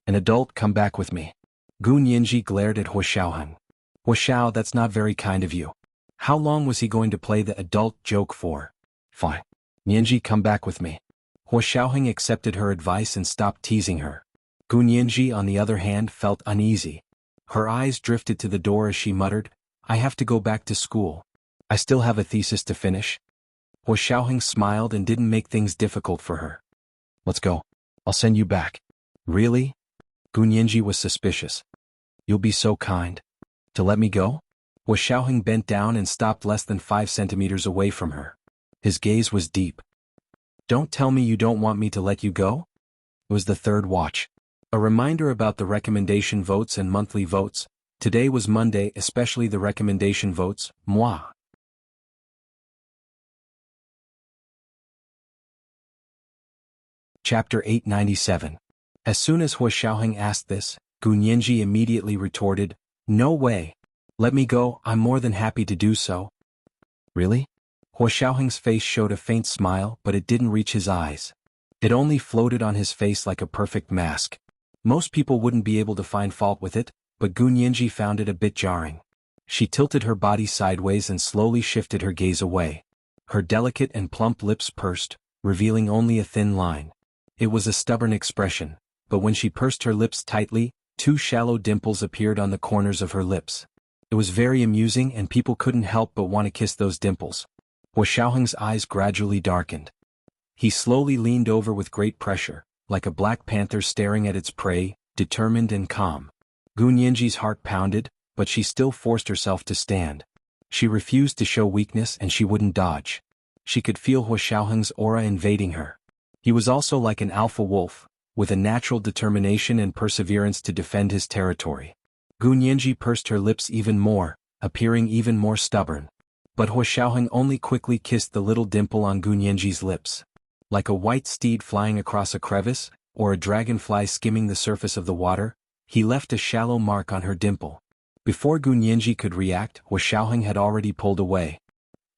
An adult, come back with me. Gu Nianji glared at Huo Xiaoheng. Huo Xiao, that's not very kind of you. How long was he going to play the adult joke for? Fine. Nianji, come back with me. Huo Xiaoheng accepted her advice and stopped teasing her. Gu Nianji, on the other hand, felt uneasy. Her eyes drifted to the door as she muttered, I have to go back to school. I still have a thesis to finish. Huo Xiaoheng smiled and didn't make things difficult for her. Let's go. I'll send you back. Really? Gu Nianji was suspicious. You'll be so kind. To let me go? Huo Xiaoheng bent down and stopped less than 5 centimeters away from her. His gaze was deep. Don't tell me you don't want me to let you go? It was the third watch. A reminder about the recommendation votes and monthly votes. Today was Monday, especially the recommendation votes, moi. Chapter 897. As soon as Huo Xiaoheng asked this, Gu Nianji immediately retorted, No way. Let me go, I'm more than happy to do so. Really? Huo Xiaoheng's face showed a faint smile, but it didn't reach his eyes. It only floated on his face like a perfect mask. Most people wouldn't be able to find fault with it, but Gu Nianji found it a bit jarring. She tilted her body sideways and slowly shifted her gaze away. Her delicate and plump lips pursed, revealing only a thin line. It was a stubborn expression, but when she pursed her lips tightly, 2 shallow dimples appeared on the corners of her lips. It was very amusing and people couldn't help but want to kiss those dimples. Huo Xiaoheng's eyes gradually darkened. He slowly leaned over with great pressure, like a black panther staring at its prey, determined and calm. Gu Nianji's heart pounded, but she still forced herself to stand. She refused to show weakness and she wouldn't dodge. She could feel Huo Xiaoheng's aura invading her. He was also like an alpha wolf, with a natural determination and perseverance to defend his territory. Gu Nianji pursed her lips even more, appearing even more stubborn. But Huo Xiaoheng only quickly kissed the little dimple on Gu Nianji's lips. Like a white steed flying across a crevice, or a dragonfly skimming the surface of the water, he left a shallow mark on her dimple. Before Gu Nianji could react, Huo Xiaoheng had already pulled away.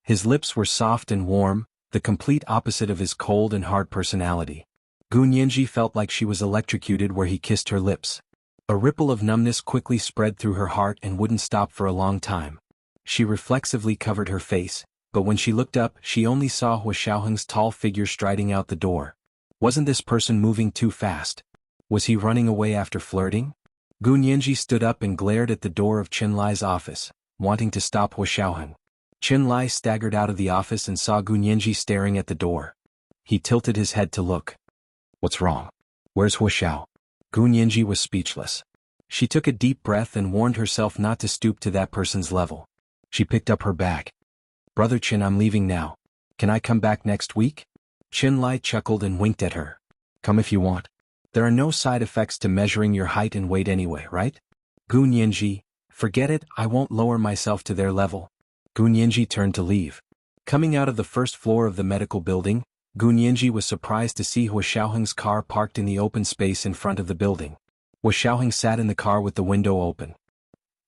His lips were soft and warm, the complete opposite of his cold and hard personality. Gu Nianji felt like she was electrocuted where he kissed her lips. A ripple of numbness quickly spread through her heart and wouldn't stop for a long time. She reflexively covered her face, but when she looked up, she only saw Huo Xiaoheng's tall figure striding out the door. Wasn't this person moving too fast? Was he running away after flirting? Gu Nianji stood up and glared at the door of Qinlai's office, wanting to stop Huo Xiaoheng. Qinlai staggered out of the office and saw Gu Nianji staring at the door. He tilted his head to look. What's wrong? Where's Huo Xiao? Gu Nianji was speechless. She took a deep breath and warned herself not to stoop to that person's level. She picked up her bag. Brother Qin, I'm leaving now. Can I come back next week? Qinlai chuckled and winked at her. Come if you want. There are no side effects to measuring your height and weight anyway, right? Gu Nianji, forget it, I won't lower myself to their level. Gu Nianji turned to leave. Coming out of the first floor of the medical building, Gu Nianji was surprised to see Huo Xiaoheng's car parked in the open space in front of the building. Huo Xiaoheng sat in the car with the window open.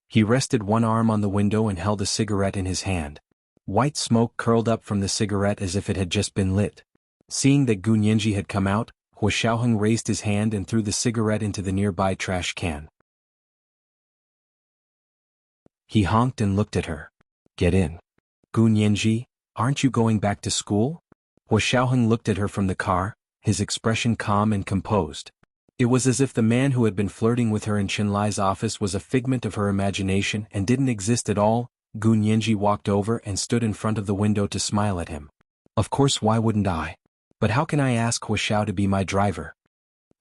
He rested one arm on the window and held a cigarette in his hand. White smoke curled up from the cigarette as if it had just been lit. Seeing that Gu Nianji had come out, Huo Xiaoheng raised his hand and threw the cigarette into the nearby trash can. He honked and looked at her. Get in. Gu Nianji, aren't you going back to school? Huo Xiaoheng looked at her from the car, his expression calm and composed. It was as if the man who had been flirting with her in Chenlai's office was a figment of her imagination and didn't exist at all. Gu Nianji walked over and stood in front of the window to smile at him. Of course, why wouldn't I? But how can I ask Hua Xiao to be my driver?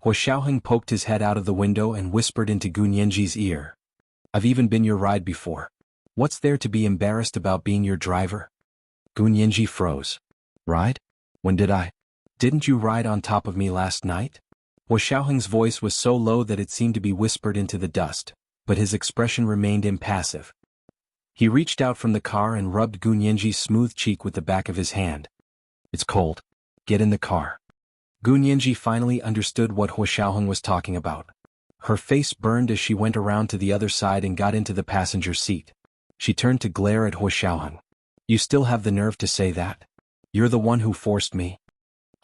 Hua Xiaoheng poked his head out of the window and whispered into Gu Nianji's ear. I've even been your ride before. What's there to be embarrassed about being your driver? Gu Nianji froze. Ride? When did I? Didn't you ride on top of me last night? Hua Xiaoheng's voice was so low that it seemed to be whispered into the dust, but his expression remained impassive. He reached out from the car and rubbed Gu Nianji's smooth cheek with the back of his hand. It's cold. Get in the car. Gu Nianji finally understood what Hua Xiaoheng was talking about. Her face burned as she went around to the other side and got into the passenger seat. She turned to glare at Hua Xiaoheng. You still have the nerve to say that? You're the one who forced me.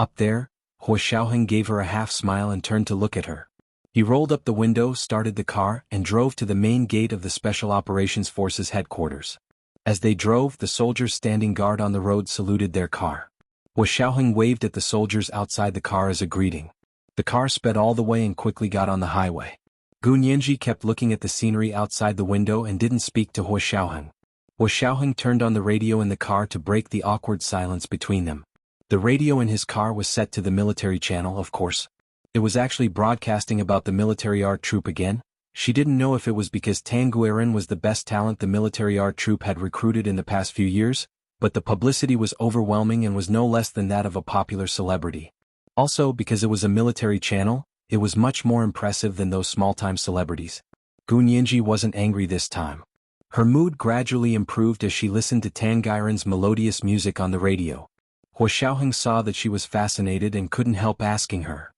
Up there? Hua Xiaoheng gave her a half smile and turned to look at her. He rolled up the window, started the car, and drove to the main gate of the Special Operations Forces headquarters. As they drove, the soldiers standing guard on the road saluted their car. Hua Xiaoheng waved at the soldiers outside the car as a greeting. The car sped all the way and quickly got on the highway. Gu Nianji kept looking at the scenery outside the window and didn't speak to Hua Xiaoheng. Hua Xiaoheng turned on the radio in the car to break the awkward silence between them. The radio in his car was set to the military channel, of course. It was actually broadcasting about the military art troupe again. She didn't know if it was because Tan Guiren was the best talent the military art troupe had recruited in the past few years, but the publicity was overwhelming and was no less than that of a popular celebrity. Also, because it was a military channel, it was much more impressive than those small-time celebrities. Gu Nianji wasn't angry this time. Her mood gradually improved as she listened to Tan Guiren's melodious music on the radio. Hua Xiaoheng saw that she was fascinated and couldn't help asking her.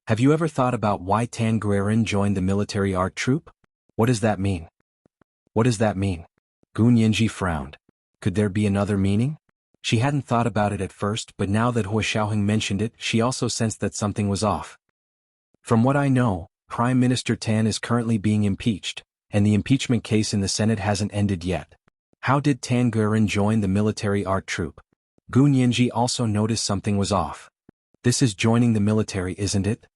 Have you ever thought about why Tan Guiren joined the military art troupe? What does that mean? What does that mean? Gu Nianji frowned. Could there be another meaning? She hadn't thought about it at first, but now that Hua Xiaoheng mentioned it, she also sensed that something was off. From what I know, Prime Minister Tan is currently being impeached, and the impeachment case in the Senate hasn't ended yet. How did Tan Guiren join the military art troupe? Gu Nianji also noticed something was off. This is joining the military, isn't it?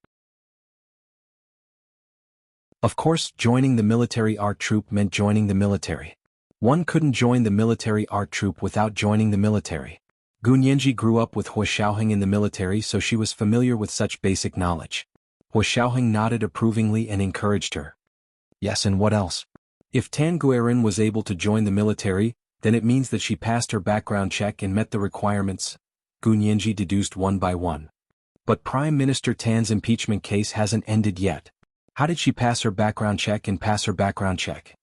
Of course, joining the military art troupe meant joining the military. One couldn't join the military art troupe without joining the military. Gu Nianji grew up with Hua Xiaoheng in the military, so she was familiar with such basic knowledge. Hua Xiaoheng nodded approvingly and encouraged her. Yes, and what else? If Tan Guiren was able to join the military, then it means that she passed her background check and met the requirements. Gu Nianji deduced one by one. But Prime Minister Tan's impeachment case hasn't ended yet. How did she pass her background check and pass her background check?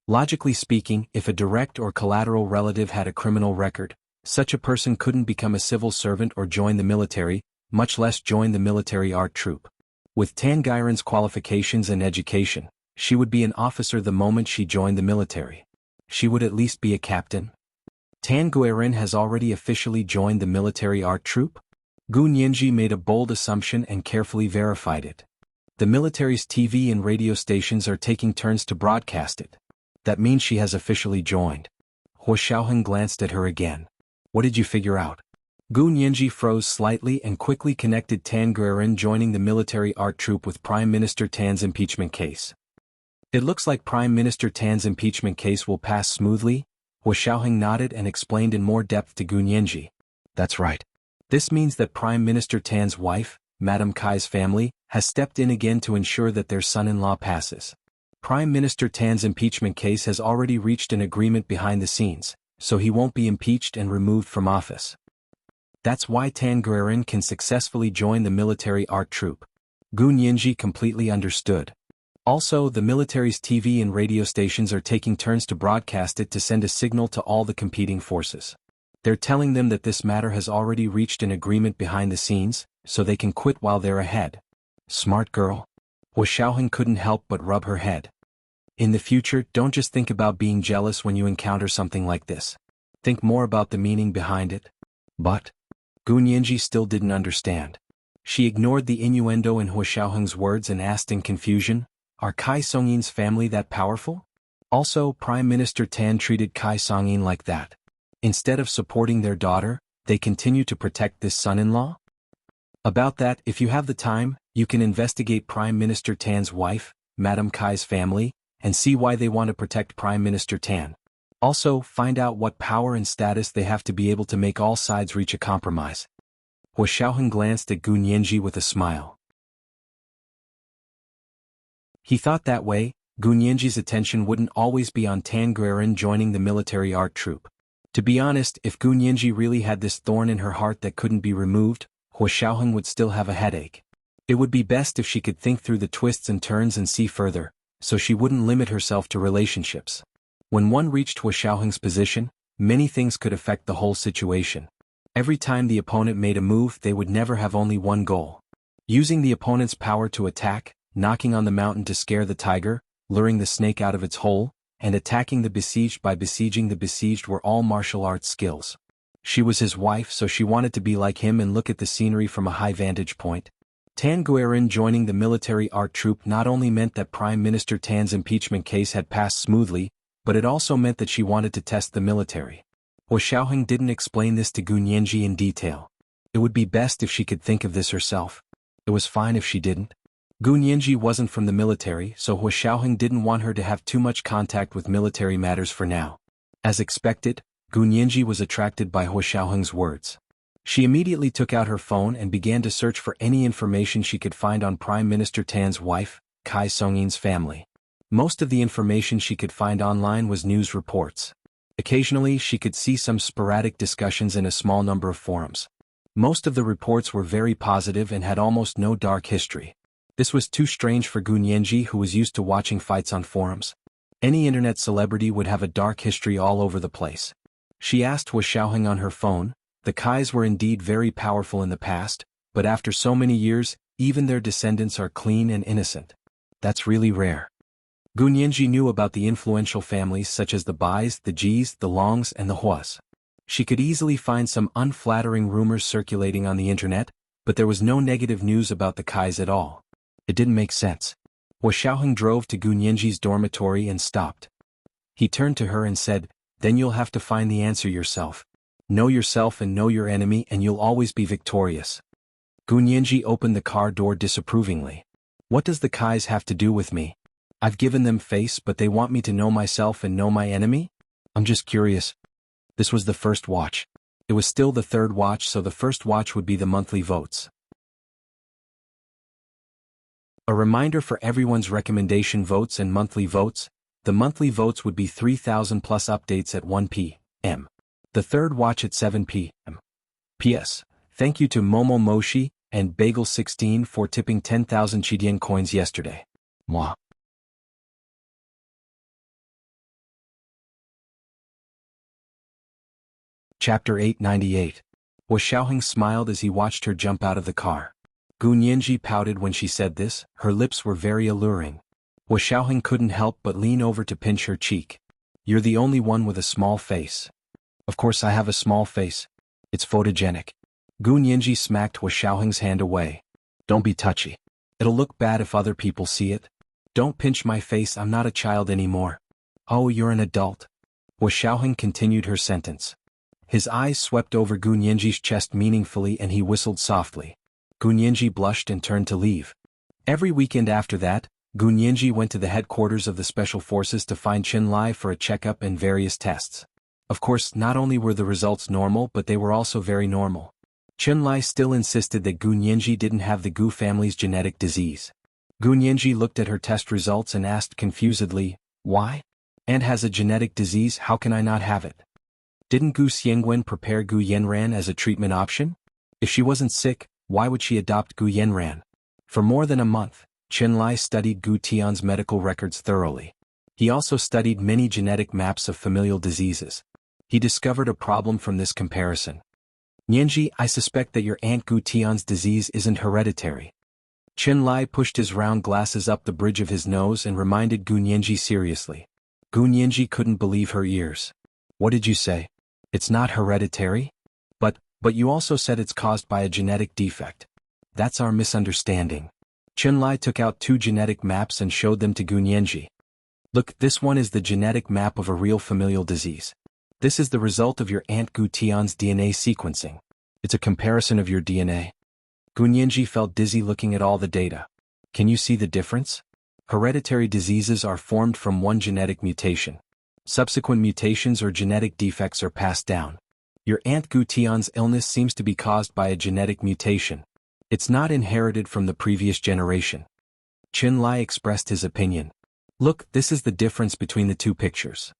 Logically speaking, if a direct or collateral relative had a criminal record, such a person couldn't become a civil servant or join the military, much less join the military art troupe. With Tan Guiren's qualifications and education, she would be an officer the moment she joined the military. She would at least be a captain. Tan Guiren has already officially joined the military art troupe? Gu Nianji made a bold assumption and carefully verified it. The military's TV and radio stations are taking turns to broadcast it. That means she has officially joined. Hua Xiaoheng glanced at her again. What did you figure out? Gu Nianji froze slightly and quickly connected Tan Guiren joining the military art troupe with Prime Minister Tan's impeachment case. It looks like Prime Minister Tan's impeachment case will pass smoothly. Hua Xiaoheng nodded and explained in more depth to Gu Nianji. That's right. This means that Prime Minister Tan's wife, Madame Kai's family, has stepped in again to ensure that their son-in-law passes. Prime Minister Tan's impeachment case has already reached an agreement behind the scenes, so he won't be impeached and removed from office. That's why Tan Guiren can successfully join the military art troupe. Gu Nianji completely understood. Also, the military's TV and radio stations are taking turns to broadcast it to send a signal to all the competing forces. They're telling them that this matter has already reached an agreement behind the scenes, so they can quit while they're ahead. Smart girl. Hua Xiaoheng couldn't help but rub her head. In the future, don't just think about being jealous when you encounter something like this. Think more about the meaning behind it. But Gu Nianji still didn't understand. She ignored the innuendo in Hua Xiaoheng's words and asked in confusion, are Kai Songyin's family that powerful? Also, Prime Minister Tan treated Kai Songyin like that. Instead of supporting their daughter, they continue to protect this son-in-law? About that, if you have the time, You can investigate Prime Minister Tan's wife, Madame Kai's family, and see why they want to protect Prime Minister Tan. Also, find out what power and status they have to be able to make all sides reach a compromise. Hua Xiaoheng glanced at Gu Nianji with a smile. He thought that way, Gu Nianji's attention wouldn't always be on Tan Guiren joining the military art troupe. To be honest, if Gu Nianji really had this thorn in her heart that couldn't be removed, Hua Xiaoheng would still have a headache. It would be best if she could think through the twists and turns and see further, so she wouldn't limit herself to relationships. When one reached Hua Xiaoheng's position, many things could affect the whole situation. Every time the opponent made a move, they would never have only one goal. Using the opponent's power to attack, knocking on the mountain to scare the tiger, luring the snake out of its hole, and attacking the besieged by besieging the besieged were all martial arts skills. She was his wife, so she wanted to be like him and look at the scenery from a high vantage point. Tan Guiren joining the military art troupe not only meant that Prime Minister Tan's impeachment case had passed smoothly, but it also meant that she wanted to test the military. Hua Xiaoheng didn't explain this to Gu Nianji in detail. It would be best if she could think of this herself. It was fine if she didn't. Gu Nianji wasn't from the military, so Hua Xiaoheng didn't want her to have too much contact with military matters for now. As expected, Gu Nianji was attracted by Hua Xiaoheng's words. She immediately took out her phone and began to search for any information she could find on Prime Minister Tan's wife, Kai Songyin's family. Most of the information she could find online was news reports. Occasionally she could see some sporadic discussions in a small number of forums. Most of the reports were very positive and had almost no dark history. This was too strange for Gu Nianji, who was used to watching fights on forums. Any internet celebrity would have a dark history all over the place. She asked Hua Xiaoheng on her phone. The Kais were indeed very powerful in the past, but after so many years, even their descendants are clean and innocent. That's really rare. Gu Nianji knew about the influential families such as the Bais, the Jis, the Longs, and the Huas. She could easily find some unflattering rumors circulating on the internet, but there was no negative news about the Kais at all. It didn't make sense. Hua Xiaoheng drove to Gu Nianji's dormitory and stopped. He turned to her and said, "Then you'll have to find the answer yourself. Know yourself and know your enemy and you'll always be victorious." Gu Nianji opened the car door disapprovingly. "What does the Kais have to do with me? I've given them face, but they want me to know myself and know my enemy? I'm just curious." This was the first watch. It was still the third watch, so the first watch would be the monthly votes. A reminder for everyone's recommendation votes and monthly votes. The monthly votes would be 3,000 plus updates at 1 p.m. The third watch at 7 p.m. P.S. Thank you to Momo Moshi and Bagel16 for tipping 10,000 Chidian coins yesterday. Mwah. Chapter 898. Hua Xiaoheng smiled as he watched her jump out of the car. Gu Nianji pouted when she said this. Her lips were very alluring. Hua Xiaoheng couldn't help but lean over to pinch her cheek. "You're the only one with a small face." "Of course I have a small face. It's photogenic." Gu Nianji smacked Hua Xiaoheng's hand away. "Don't be touchy. It'll look bad if other people see it. Don't pinch my face, I'm not a child anymore." "Oh, you're an adult." Hua Xiaoheng continued her sentence. His eyes swept over Gu Nianji's chest meaningfully and he whistled softly. Gu Nianji blushed and turned to leave. Every weekend after that, Gu Nianji went to the headquarters of the Special Forces to find Qin Lai for a checkup and various tests. Of course, not only were the results normal but they were also very normal. Qin Lai still insisted that Gu Nianji didn't have the Gu family's genetic disease. Gu Nianji looked at her test results and asked confusedly, "Why? Aunt has a genetic disease, how can I not have it? Didn't Gu Xiangwen prepare Gu Yanran as a treatment option? If she wasn't sick, why would she adopt Gu Yanran?" For more than a month, Qin Lai studied Gu Tian's medical records thoroughly. He also studied many genetic maps of familial diseases. He discovered a problem from this comparison. "Nianji, I suspect that your Aunt Gu Tian's disease isn't hereditary." Qin Lai pushed his round glasses up the bridge of his nose and reminded Gu Nianji seriously. Gu Nianji couldn't believe her ears. "What did you say? It's not hereditary? But you also said it's caused by a genetic defect." "That's our misunderstanding." Qin Lai took out 2 genetic maps and showed them to Gu Nianji. "Look, this one is the genetic map of a real familial disease. This is the result of your Aunt Gu Tian's DNA sequencing. It's a comparison of your DNA." Gunyanji felt dizzy looking at all the data. Can you see the difference? Hereditary diseases are formed from one genetic mutation. Subsequent mutations or genetic defects are passed down. Your Aunt Gu Tian's illness seems to be caused by a genetic mutation. It's not inherited from the previous generation. Qin Lai expressed his opinion. Look, this is the difference between the two pictures.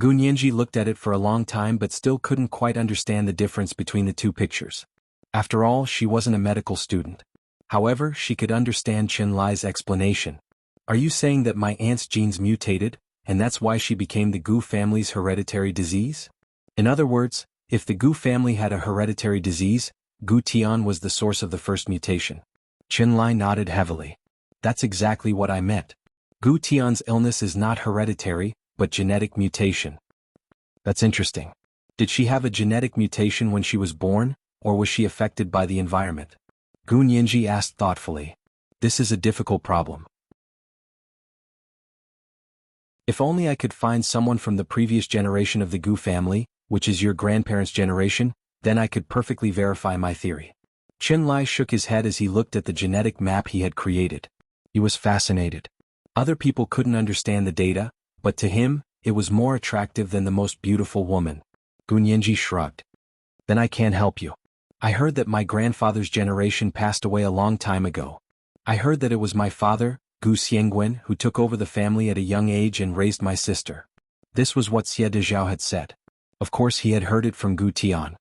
Gunyanji looked at it for a long time but still couldn't quite understand the difference between the two pictures. After all, she wasn't a medical student. However, she could understand Qin Lai's explanation. Are you saying that my aunt's genes mutated, and that's why she became the Gu family's hereditary disease? In other words, if the Gu family had a hereditary disease, Gu Tian was the source of the first mutation. Qin Lai nodded heavily. That's exactly what I meant. Gu Tian's illness is not hereditary, but genetic mutation. That's interesting. Did she have a genetic mutation when she was born, or was she affected by the environment? Gunyanji asked thoughtfully. This is a difficult problem. If only I could find someone from the previous generation of the Gu family, which is your grandparents' generation, then I could perfectly verify my theory. Qin Lai shook his head as he looked at the genetic map he had created. He was fascinated. Other people couldn't understand the data, but to him, it was more attractive than the most beautiful woman. Gunyanji shrugged. Then I can't help you. I heard that my grandfather's generation passed away a long time ago. I heard that it was my father, Gu Xiangwen, who took over the family at a young age and raised my sister. This was what Xie Dezhao had said. Of course he had heard it from Gu Tian.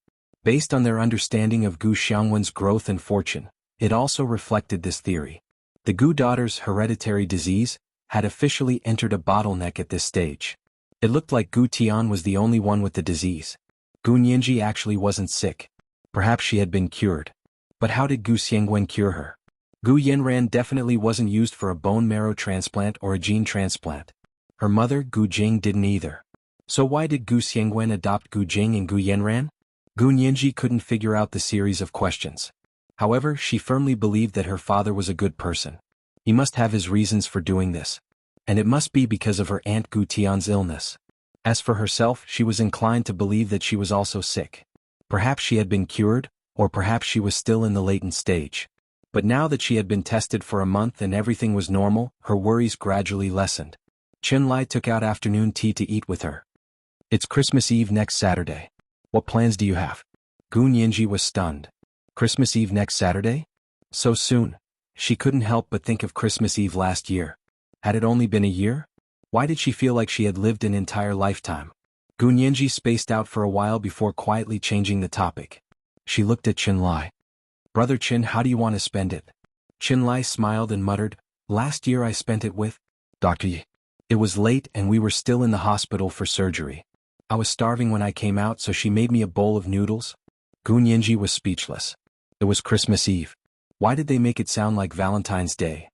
Based on their understanding of Gu Xiangwen's growth and fortune, it also reflected this theory. The Gu daughter's hereditary disease had officially entered a bottleneck at this stage. It looked like Gu Tian was the only one with the disease. Gunyanji actually wasn't sick. Perhaps she had been cured. But how did Gu Xiangwen cure her? Gu Yanran definitely wasn't used for a bone marrow transplant or a gene transplant. Her mother, Gu Jing, didn't either. So why did Gu Xiangwen adopt Gu Jing and Gu Yanran? Gunyanji couldn't figure out the series of questions. However, she firmly believed that her father was a good person. He must have his reasons for doing this. And it must be because of her Aunt Gu Tian's illness. As for herself, she was inclined to believe that she was also sick. Perhaps she had been cured, or perhaps she was still in the latent stage. But now that she had been tested for a month and everything was normal, her worries gradually lessened. Qin Lai took out afternoon tea to eat with her. It's Christmas Eve next Saturday. What plans do you have? Gunyanji was stunned. Christmas Eve next Saturday? So soon? She couldn't help but think of Christmas Eve last year. Had it only been a year? Why did she feel like she had lived an entire lifetime? Gunyanji spaced out for a while before quietly changing the topic. She looked at Qin Lai. Brother Qin, how do you want to spend it? Qin Lai smiled and muttered, last year I spent it with Dr. Yi. It was late and we were still in the hospital for surgery. I was starving when I came out, so she made me a bowl of noodles. Gunyanji was speechless. It was Christmas Eve. Why did they make it sound like Valentine's Day?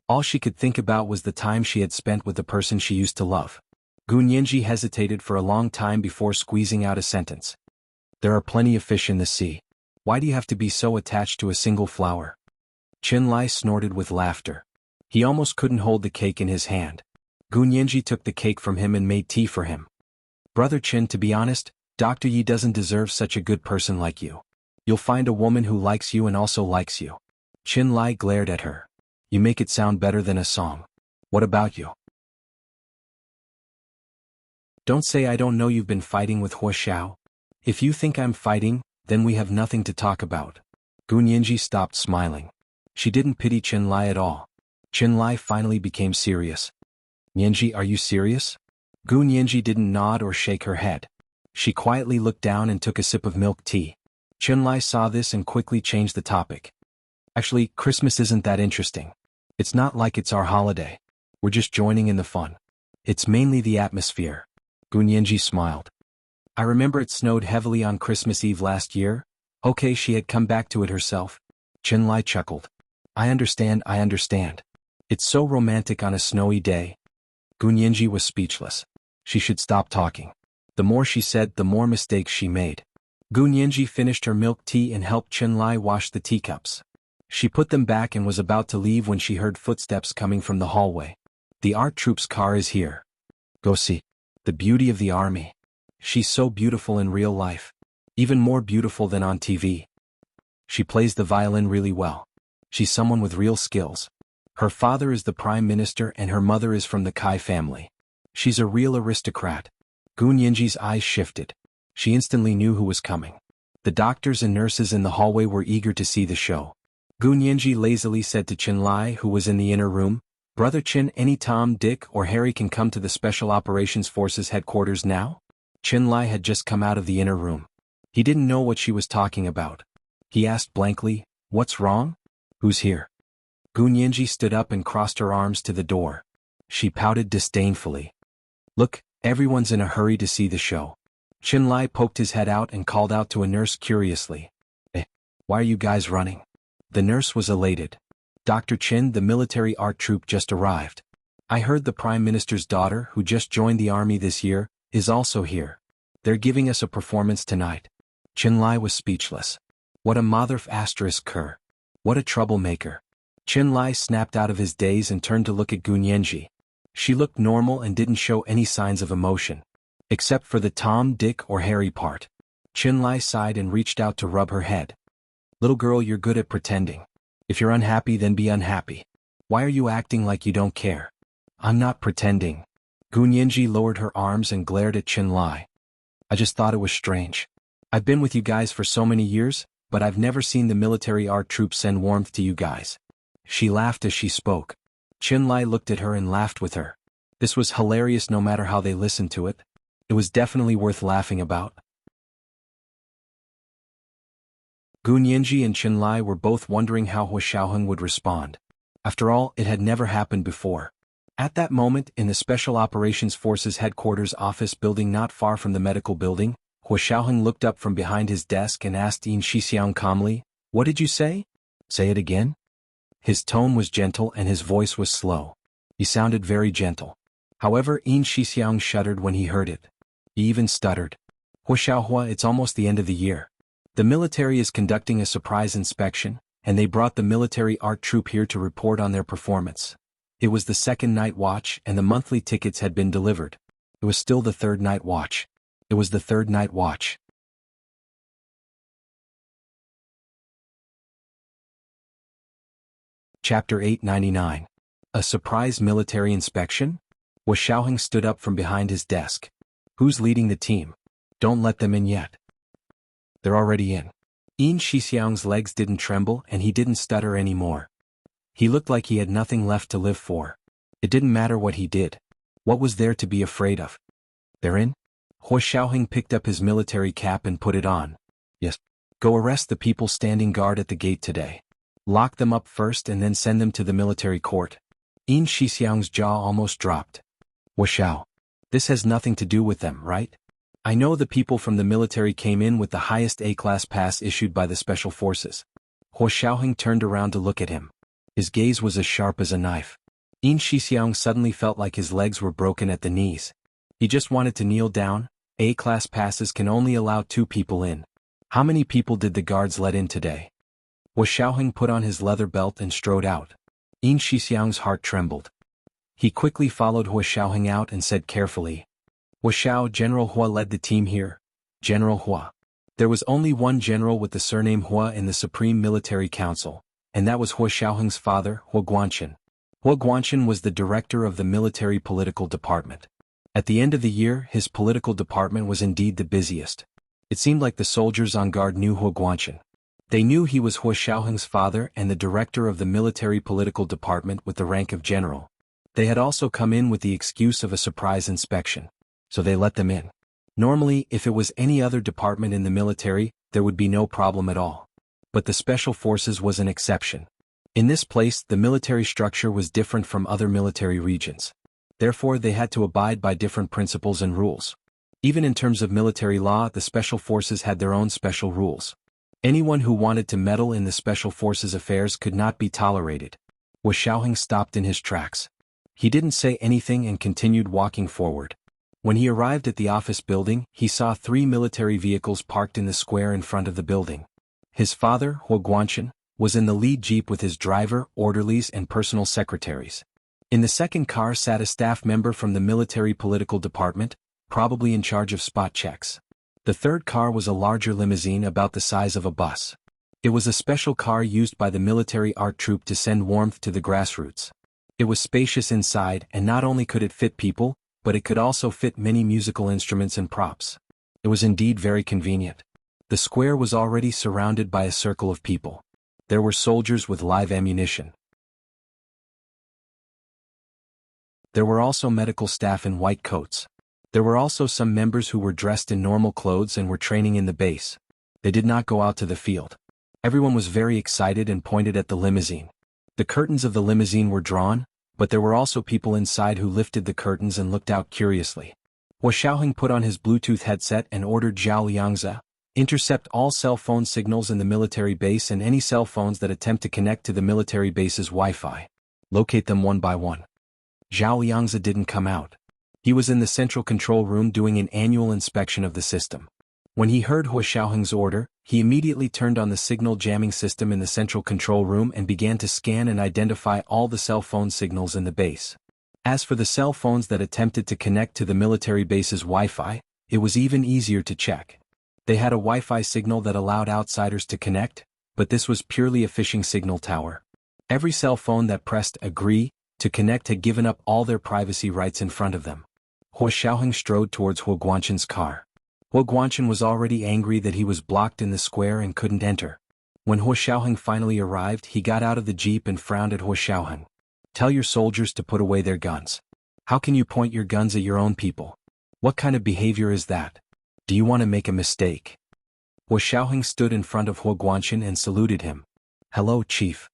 All she could think about was the time she had spent with the person she used to love. Gunyanji hesitated for a long time before squeezing out a sentence. There are plenty of fish in the sea. Why do you have to be so attached to a single flower? Qin Lai snorted with laughter. He almost couldn't hold the cake in his hand. Gunyanji took the cake from him and made tea for him. Brother Qin, to be honest, Dr. Yi doesn't deserve such a good person like you. You'll find a woman who likes you and also likes you. Qin Lai glared at her. You make it sound better than a song. What about you? Don't say I don't know you've been fighting with Hua Xiao. If you think I'm fighting, then we have nothing to talk about. Gunyanji stopped smiling. She didn't pity Qin Lai at all. Qin Lai finally became serious. Yanji, are you serious? Gunyanji didn't nod or shake her head. She quietly looked down and took a sip of milk tea. Qin Lai saw this and quickly changed the topic. Actually, Christmas isn't that interesting. It's not like it's our holiday. We're just joining in the fun. It's mainly the atmosphere. Gunyanji smiled. I remember it snowed heavily on Christmas Eve last year. Okay, she had come back to it herself. Qin Lai chuckled. I understand. It's so romantic on a snowy day. Gunyanji was speechless. She should stop talking. The more she said, the more mistakes she made. Gunyanji finished her milk tea and helped Qin Lai wash the teacups. She put them back and was about to leave when she heard footsteps coming from the hallway. The art troupe's car is here. Go see. The beauty of the army. She's so beautiful in real life. Even more beautiful than on TV. She plays the violin really well. She's someone with real skills. Her father is the prime minister and her mother is from the Kai family. She's a real aristocrat. Gun Yinji's eyes shifted. She instantly knew who was coming. The doctors and nurses in the hallway were eager to see the show. Gun Yinji lazily said to Qin Lai, who was in the inner room, "Brother Qin, any Tom, Dick, or Harry can come to the Special Operations Forces headquarters now?" Qin Lai had just come out of the inner room. He didn't know what she was talking about. He asked blankly, "What's wrong? Who's here?" Gun Yinji stood up and crossed her arms to the door. She pouted disdainfully. "Look, everyone's in a hurry to see the show." Qin Lai poked his head out and called out to a nurse curiously. Why are you guys running?" The nurse was elated. "Dr. Qin, the military art troupe just arrived. I heard the Prime Minister's daughter, who just joined the army this year, is also here. They're giving us a performance tonight." Qin Lai was speechless. What a motherf asterisk cur. What a troublemaker. Qin Lai snapped out of his daze and turned to look at Gun Yinji. She looked normal and didn't show any signs of emotion. Except for the Tom, Dick, or Harry part. Qin Lai sighed and reached out to rub her head. "Little girl, you're good at pretending. If you're unhappy, then be unhappy. Why are you acting like you don't care?" "I'm not pretending." Gun Yinji lowered her arms and glared at Qin Lai. "I just thought it was strange. I've been with you guys for so many years, but I've never seen the military art troupe send warmth to you guys." She laughed as she spoke. Qin Lai looked at her and laughed with her. This was hilarious no matter how they listened to it. It was definitely worth laughing about. Gun Yinji and Qin Lai were both wondering how Hua Xiaoheng would respond. After all, it had never happened before. At that moment, in the Special Operations Forces headquarters office building not far from the medical building, Hua Xiaoheng looked up from behind his desk and asked Yin Shixiang calmly, "What did you say?" "Say it again?" His tone was gentle and his voice was slow. He sounded very gentle. However, Yin Shixiang shuddered when he heard it. He even stuttered. "Hua Xiaohua, it's almost the end of the year. The military is conducting a surprise inspection, and they brought the military art troupe here to report on their performance. It was the second night watch and the monthly tickets had been delivered. It was still the third night watch. It was the third night watch." Chapter 899. A surprise military inspection? Hua Xiaoheng stood up from behind his desk. "Who's leading the team? Don't let them in yet." "They're already in." Yin Shixiang's legs didn't tremble and he didn't stutter anymore. He looked like he had nothing left to live for. It didn't matter what he did. What was there to be afraid of? "They're in?" Hua Xiaoheng picked up his military cap and put it on. "Yes. Go arrest the people standing guard at the gate today. Lock them up first and then send them to the military court." Yin Shixiang's jaw almost dropped. "Hua Xiao. This has nothing to do with them, right? I know the people from the military came in with the highest A-class pass issued by the Special Forces." Hua Xiaoheng turned around to look at him. His gaze was as sharp as a knife. Yin Shixiang suddenly felt like his legs were broken at the knees. He just wanted to kneel down. A-class passes can only allow 2 people in. How many people did the guards let in today? Hua Xiaoheng put on his leather belt and strode out. Yin Shixiang's heart trembled. He quickly followed Hua Xiaoheng out and said carefully, "Hua Xiao, General Hua led the team here." General Hua. There was only one general with the surname Hua in the Supreme Military Council, and that was Hua Xiaoheng's father, Hua Guanchen. Hua Guanchen was the director of the military political department. At the end of the year, his political department was indeed the busiest. It seemed like the soldiers on guard knew Hua Guanchen. They knew he was Hua Xiaoheng's father and the director of the military political department with the rank of general. They had also come in with the excuse of a surprise inspection. So they let them in. Normally, if it was any other department in the military, there would be no problem at all. But the Special Forces was an exception. In this place, the military structure was different from other military regions. Therefore, they had to abide by different principles and rules. Even in terms of military law, the Special Forces had their own special rules. Anyone who wanted to meddle in the Special Forces affairs could not be tolerated. Hua Xiaoheng stopped in his tracks. He didn't say anything and continued walking forward. When he arrived at the office building, he saw 3 military vehicles parked in the square in front of the building. His father, Hua Guanchen, was in the lead jeep with his driver, orderlies and personal secretaries. In the second car sat a staff member from the military political department, probably in charge of spot checks. The third car was a larger limousine about the size of a bus. It was a special car used by the military art troupe to send warmth to the grassroots. It was spacious inside, and not only could it fit people, but it could also fit many musical instruments and props. It was indeed very convenient. The square was already surrounded by a circle of people. There were soldiers with live ammunition. There were also medical staff in white coats. There were also some members who were dressed in normal clothes and were training in the base. They did not go out to the field. Everyone was very excited and pointed at the limousine. The curtains of the limousine were drawn, but there were also people inside who lifted the curtains and looked out curiously. Hua Xiaoheng put on his Bluetooth headset and ordered Zhao Liangzi, intercept all cell phone signals in the military base and any cell phones that attempt to connect to the military base's Wi-Fi. Locate them one by one. Zhao Liangzi didn't come out. He was in the central control room doing an annual inspection of the system. When he heard Hua Xiaoheng's order, he immediately turned on the signal jamming system in the central control room and began to scan and identify all the cell phone signals in the base. As for the cell phones that attempted to connect to the military base's Wi-Fi, it was even easier to check. They had a Wi-Fi signal that allowed outsiders to connect, but this was purely a phishing signal tower. Every cell phone that pressed agree to connect had given up all their privacy rights in front of them. Hua Xiaoheng strode towards Hua Guanchen's car. Hua Guanchen was already angry that he was blocked in the square and couldn't enter. When Hua Xiaoheng finally arrived, he got out of the jeep and frowned at Hua Xiaoheng. Tell your soldiers to put away their guns. How can you point your guns at your own people? What kind of behavior is that? Do you want to make a mistake? Hua Xiaoheng stood in front of Hua Guanchen and saluted him. Hello, Chief.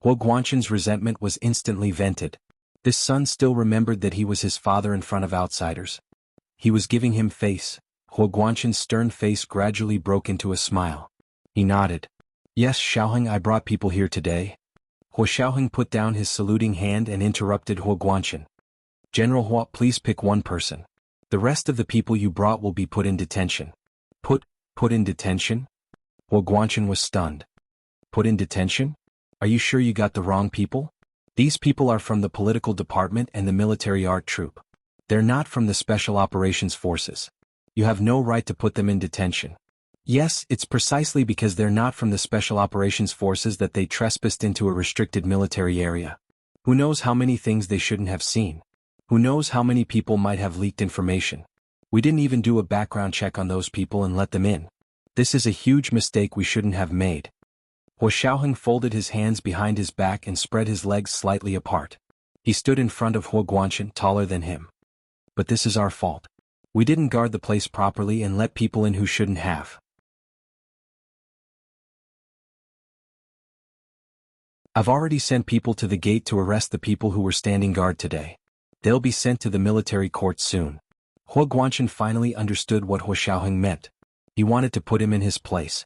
Hua Guanchen's resentment was instantly vented. This son still remembered that he was his father in front of outsiders. He was giving him face. Hua Guanchen's stern face gradually broke into a smile. He nodded. Yes, Xiaoheng, I brought people here today. Hua Xiaoheng put down his saluting hand and interrupted Hua Guanchen. General Hua, please pick one person. The rest of the people you brought will be put in detention. Put in detention? Hua Guanchen was stunned. Put in detention? Are you sure you got the wrong people? These people are from the political department and the military art troupe. They're not from the special operations forces. You have no right to put them in detention. Yes, it's precisely because they're not from the special operations forces that they trespassed into a restricted military area. Who knows how many things they shouldn't have seen? Who knows how many people might have leaked information? We didn't even do a background check on those people and let them in. This is a huge mistake we shouldn't have made. Hua Xiaoheng folded his hands behind his back and spread his legs slightly apart. He stood in front of Hua Guanchen, taller than him. But this is our fault. We didn't guard the place properly and let people in who shouldn't have. I've already sent people to the gate to arrest the people who were standing guard today. They'll be sent to the military court soon. Hua Guanchen finally understood what Hua Xiaoheng meant. He wanted to put him in his place.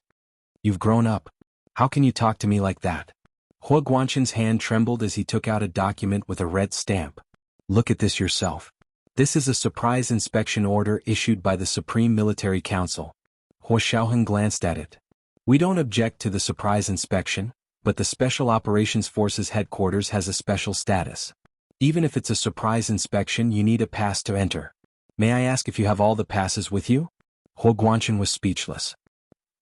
You've grown up. How can you talk to me like that? Hua Guanchen's hand trembled as he took out a document with a red stamp. Look at this yourself. This is a surprise inspection order issued by the Supreme Military Council. Hua Xiaoheng glanced at it. We don't object to the surprise inspection, but the Special Operations Forces headquarters has a special status. Even if it's a surprise inspection, you need a pass to enter. May I ask if you have all the passes with you? Hua Guanchen was speechless.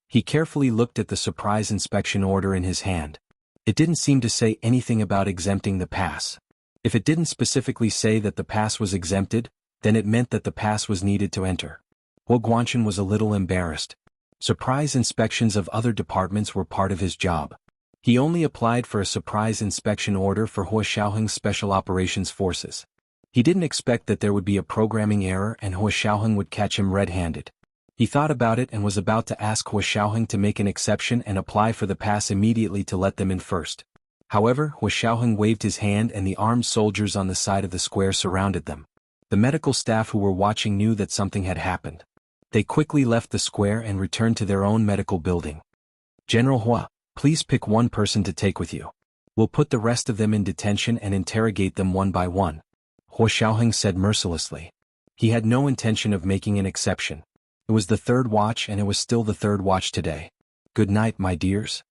He carefully looked at the surprise inspection order in his hand. It didn't seem to say anything about exempting the pass. If it didn't specifically say that the pass was exempted, then it meant that the pass was needed to enter. Hua Guanchen was a little embarrassed. Surprise inspections of other departments were part of his job. He only applied for a surprise inspection order for Hua Xiaoheng's Special Operations Forces. He didn't expect that there would be a programming error and Hua Xiaoheng would catch him red-handed. He thought about it and was about to ask Hua Xiaoheng to make an exception and apply for the pass immediately to let them in first. However, Hua Xiaoheng waved his hand and the armed soldiers on the side of the square surrounded them. The medical staff who were watching knew that something had happened. They quickly left the square and returned to their own medical building. General Hua, please pick one person to take with you. We'll put the rest of them in detention and interrogate them one by one. Hua Xiaoheng said mercilessly. He had no intention of making an exception. It was the third watch and it was still the third watch today. Good night, my dears.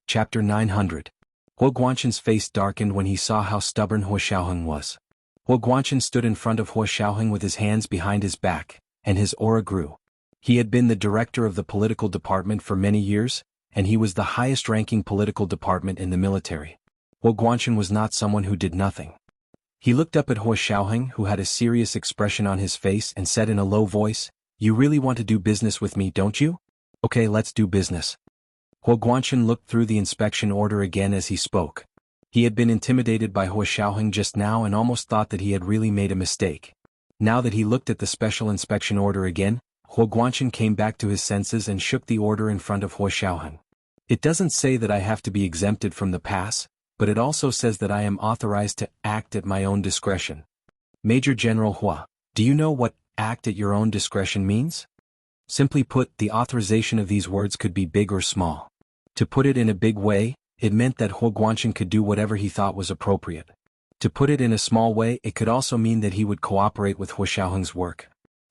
Chapter 900. Hua Guanchen's face darkened when he saw how stubborn Hua Xiaoheng was. Hua Guanchen stood in front of Hua Xiaoheng with his hands behind his back, and his aura grew. He had been the director of the political department for many years, and he was the highest-ranking political department in the military. Huo Guanchen was not someone who did nothing. He looked up at Huo Xiaoheng, who had a serious expression on his face, and said in a low voice, "You really want to do business with me, don't you? Okay, let's do business." Huo Guanchen looked through the inspection order again as he spoke. He had been intimidated by Huo Xiaoheng just now and almost thought that he had really made a mistake. Now that he looked at the special inspection order again, Huo Guanchen came back to his senses and shook the order in front of Huo Xiaoheng. "It doesn't say that I have to be exempted from the pass, but it also says that I am authorized to act at my own discretion." Major General Hua, do you know what act at your own discretion means? Simply put, the authorization of these words could be big or small. To put it in a big way, it meant that Huo Guanchen could do whatever he thought was appropriate. To put it in a small way, it could also mean that he would cooperate with Huo Xiaoheng's work.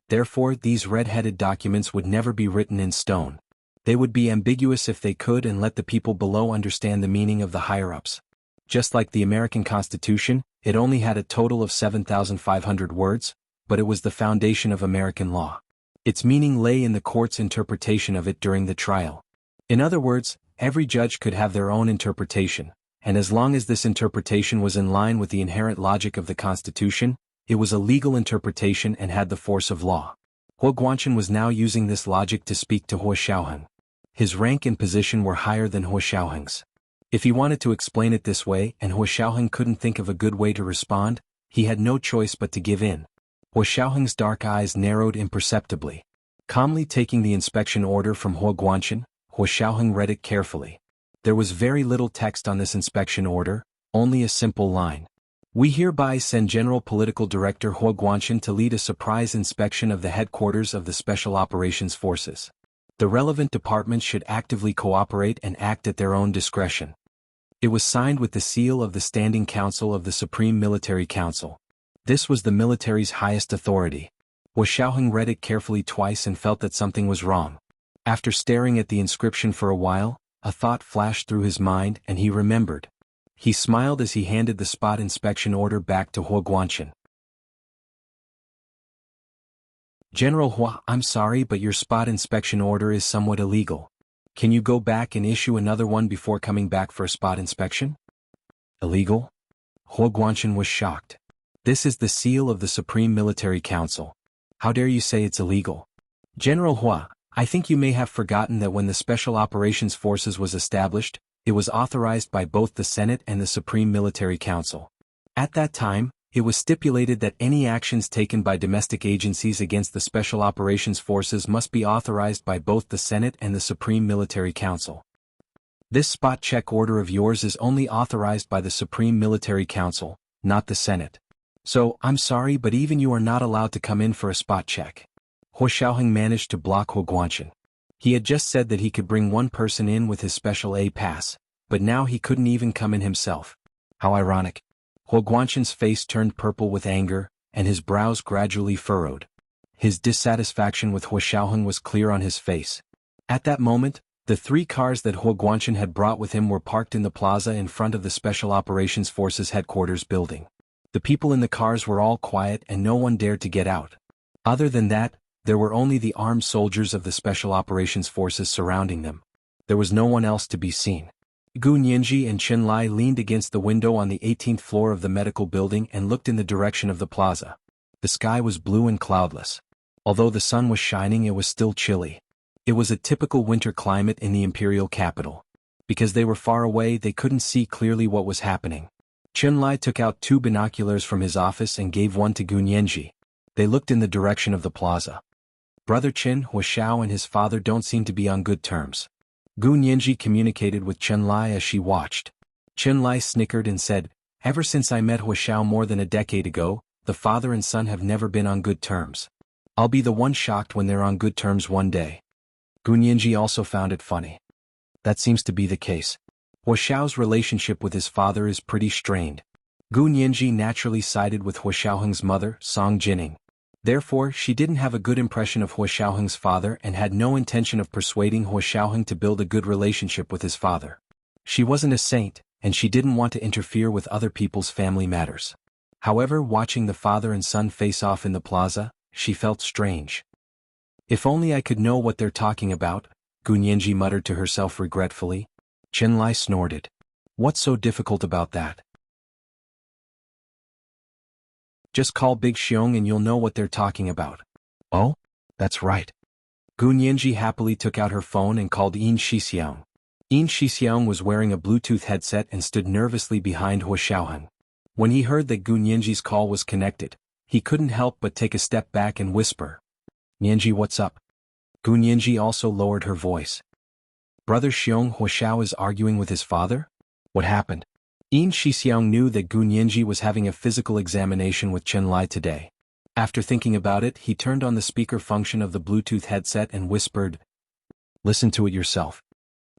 Therefore, these red-headed documents would never be written in stone. They would be ambiguous if they could and let the people below understand the meaning of the higher-ups. Just like the American Constitution, it only had a total of 7,500 words, but it was the foundation of American law. Its meaning lay in the court's interpretation of it during the trial. In other words, every judge could have their own interpretation, and as long as this interpretation was in line with the inherent logic of the Constitution, it was a legal interpretation and had the force of law. Huo Guanchen was now using this logic to speak to Huo Xiaoheng. His rank and position were higher than Huo Xiaoheng's. If he wanted to explain it this way and Huo Xiaoheng couldn't think of a good way to respond, he had no choice but to give in. Huo Xiaoheng's dark eyes narrowed imperceptibly. Calmly taking the inspection order from Huo Guanchen, Huo Xiaoheng read it carefully. There was very little text on this inspection order, only a simple line. "We hereby send General Political Director Huo Guanchen to lead a surprise inspection of the headquarters of the Special Operations Forces. The relevant departments should actively cooperate and act at their own discretion." It was signed with the seal of the Standing Council of the Supreme Military Council. This was the military's highest authority. Huo Xiaoheng read it carefully twice and felt that something was wrong. After staring at the inscription for a while, a thought flashed through his mind and he remembered. He smiled as he handed the spot inspection order back to Huo Guanchen. "General Hua, I'm sorry, but your spot inspection order is somewhat illegal. Can you go back and issue another one before coming back for a spot inspection?" "Illegal?" Huo Guanchen was shocked. "This is the seal of the Supreme Military Council. How dare you say it's illegal?" "General Hua, I think you may have forgotten that when the Special Operations Forces was established, it was authorized by both the Senate and the Supreme Military Council. At that time, it was stipulated that any actions taken by domestic agencies against the Special Operations Forces must be authorized by both the Senate and the Supreme Military Council. This spot check order of yours is only authorized by the Supreme Military Council, not the Senate. So, I'm sorry, but even you are not allowed to come in for a spot check." Huo Xiaoheng managed to block Huo Guanchen. He had just said that he could bring one person in with his Special A pass, but now he couldn't even come in himself. How ironic. Huo Guanchen's face turned purple with anger, and his brows gradually furrowed. His dissatisfaction with Huo Xiaoheng was clear on his face. At that moment, the 3 cars that Huo Guanchen had brought with him were parked in the plaza in front of the Special Operations Forces headquarters building. The people in the cars were all quiet and no one dared to get out. Other than that, there were only the armed soldiers of the Special Operations Forces surrounding them. There was no one else to be seen. Gu Nianji and Chen Lai leaned against the window on the 18th floor of the medical building and looked in the direction of the plaza. The sky was blue and cloudless. Although the sun was shining, it was still chilly. It was a typical winter climate in the imperial capital. Because they were far away, they couldn't see clearly what was happening. Chen Lai took out 2 binoculars from his office and gave one to Gu Nianji. They looked in the direction of the plaza. Brother Chen, Huo Xiao and his father don't seem to be on good terms. Gu Nianji communicated with Chen Lai as she watched. Chen Lai snickered and said, "Ever since I met Huo Xiao more than a decade ago, the father and son have never been on good terms. I'll be the one shocked when they're on good terms one day." Gu Nianji also found it funny. That seems to be the case. Huo Xiao's relationship with his father is pretty strained. Gu Nianji naturally sided with Huo Xiaoheng's mother, Song Jining. Therefore, she didn't have a good impression of Huo Xiaoheng's father and had no intention of persuading Huo Xiaoheng to build a good relationship with his father. She wasn't a saint, and she didn't want to interfere with other people's family matters. However, watching the father and son face off in the plaza, she felt strange. If only I could know what they're talking about, Gunyanji muttered to herself regretfully. Chenlai snorted. What's so difficult about that? Just call Big Xiong and you'll know what they're talking about. Oh? That's right. Gunyanji happily took out her phone and called Yin Shixiang. Yin Shixiang was wearing a Bluetooth headset and stood nervously behind Huo Xiaoheng. When he heard that Gunyanji's call was connected, he couldn't help but take a step back and whisper. Yanji, what's up? Gunyanji also lowered her voice. Brother Xiong Huoxiao is arguing with his father? What happened? Yin Shixiang knew that Gunyanji was having a physical examination with Chenlai today. After thinking about it, he turned on the speaker function of the Bluetooth headset and whispered, Listen to it yourself.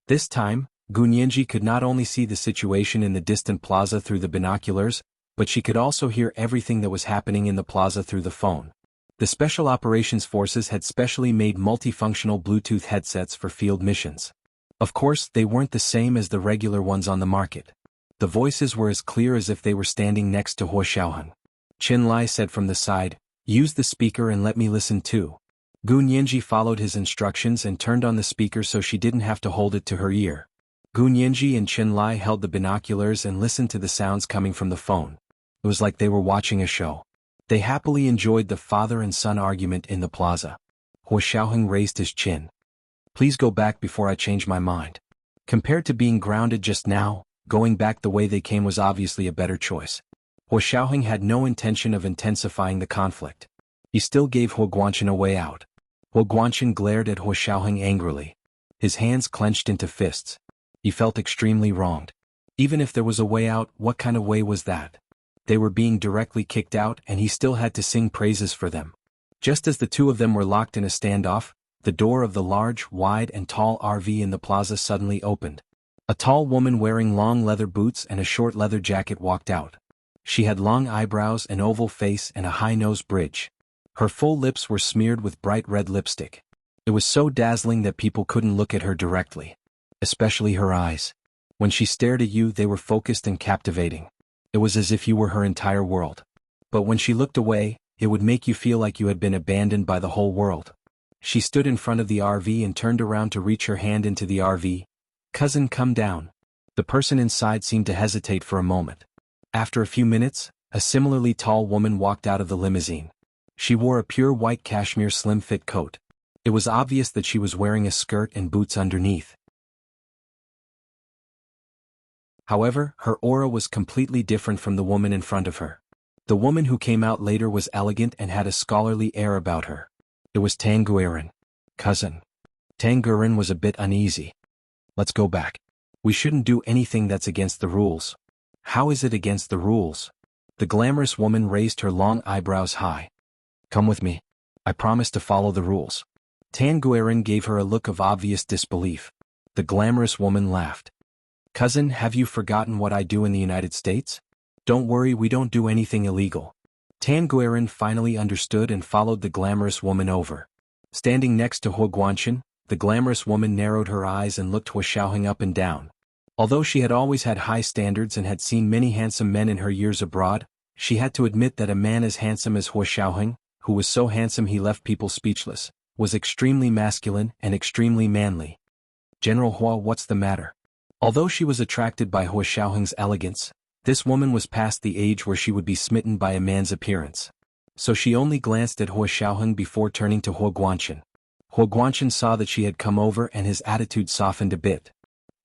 This time, Gunyanji could not only see the situation in the distant plaza through the binoculars, but she could also hear everything that was happening in the plaza through the phone. The Special Operations Forces had specially made multifunctional Bluetooth headsets for field missions. Of course, they weren't the same as the regular ones on the market. The voices were as clear as if they were standing next to Huo Xiaoheng. Chenlai said from the side, Use the speaker and let me listen too. Gunyanji followed his instructions and turned on the speaker so she didn't have to hold it to her ear. Gunyanji and Chenlai held the binoculars and listened to the sounds coming from the phone. It was like they were watching a show. They happily enjoyed the father and son argument in the plaza. Huo Xiaoheng raised his chin. Please go back before I change my mind. Compared to being grounded just now, going back the way they came was obviously a better choice. Huo Xiaoheng had no intention of intensifying the conflict. He still gave Huo Guanchen a way out. Huo Guanchen glared at Huo Xiaoheng angrily. His hands clenched into fists. He felt extremely wronged. Even if there was a way out, what kind of way was that? They were being directly kicked out and he still had to sing praises for them. Just as the two of them were locked in a standoff, the door of the large, wide and tall RV in the plaza suddenly opened. A tall woman wearing long leather boots and a short leather jacket walked out. She had long eyebrows, an oval face and a high-nose bridge. Her full lips were smeared with bright red lipstick. It was so dazzling that people couldn't look at her directly. Especially her eyes. When she stared at you, they were focused and captivating. It was as if you were her entire world. But when she looked away, it would make you feel like you had been abandoned by the whole world. She stood in front of the RV and turned around to reach her hand into the RV. Cousin, come down. The person inside seemed to hesitate for a moment. After a few minutes, a similarly tall woman walked out of the limousine. She wore a pure white cashmere slim-fit coat. It was obvious that she was wearing a skirt and boots underneath. However, her aura was completely different from the woman in front of her. The woman who came out later was elegant and had a scholarly air about her. It was Tanguerin. Cousin. Tanguerin was a bit uneasy. Let's go back. We shouldn't do anything that's against the rules. How is it against the rules? The glamorous woman raised her long eyebrows high. Come with me. I promise to follow the rules. Tanguerin gave her a look of obvious disbelief. The glamorous woman laughed. Cousin, have you forgotten what I do in the United States? Don't worry, we don't do anything illegal. Tanguerin finally understood and followed the glamorous woman over. Standing next to Huo Guanchen, the glamorous woman narrowed her eyes and looked Huo Xiaoheng up and down. Although she had always had high standards and had seen many handsome men in her years abroad, she had to admit that a man as handsome as Huo Xiaoheng, who was so handsome he left people speechless, was extremely masculine and extremely manly. General Hua, what's the matter? Although she was attracted by Huo Xiaoheng's elegance, this woman was past the age where she would be smitten by a man's appearance. So she only glanced at Huo Xiaoheng before turning to Huo Guanchen. Huo Guanchen saw that she had come over and his attitude softened a bit.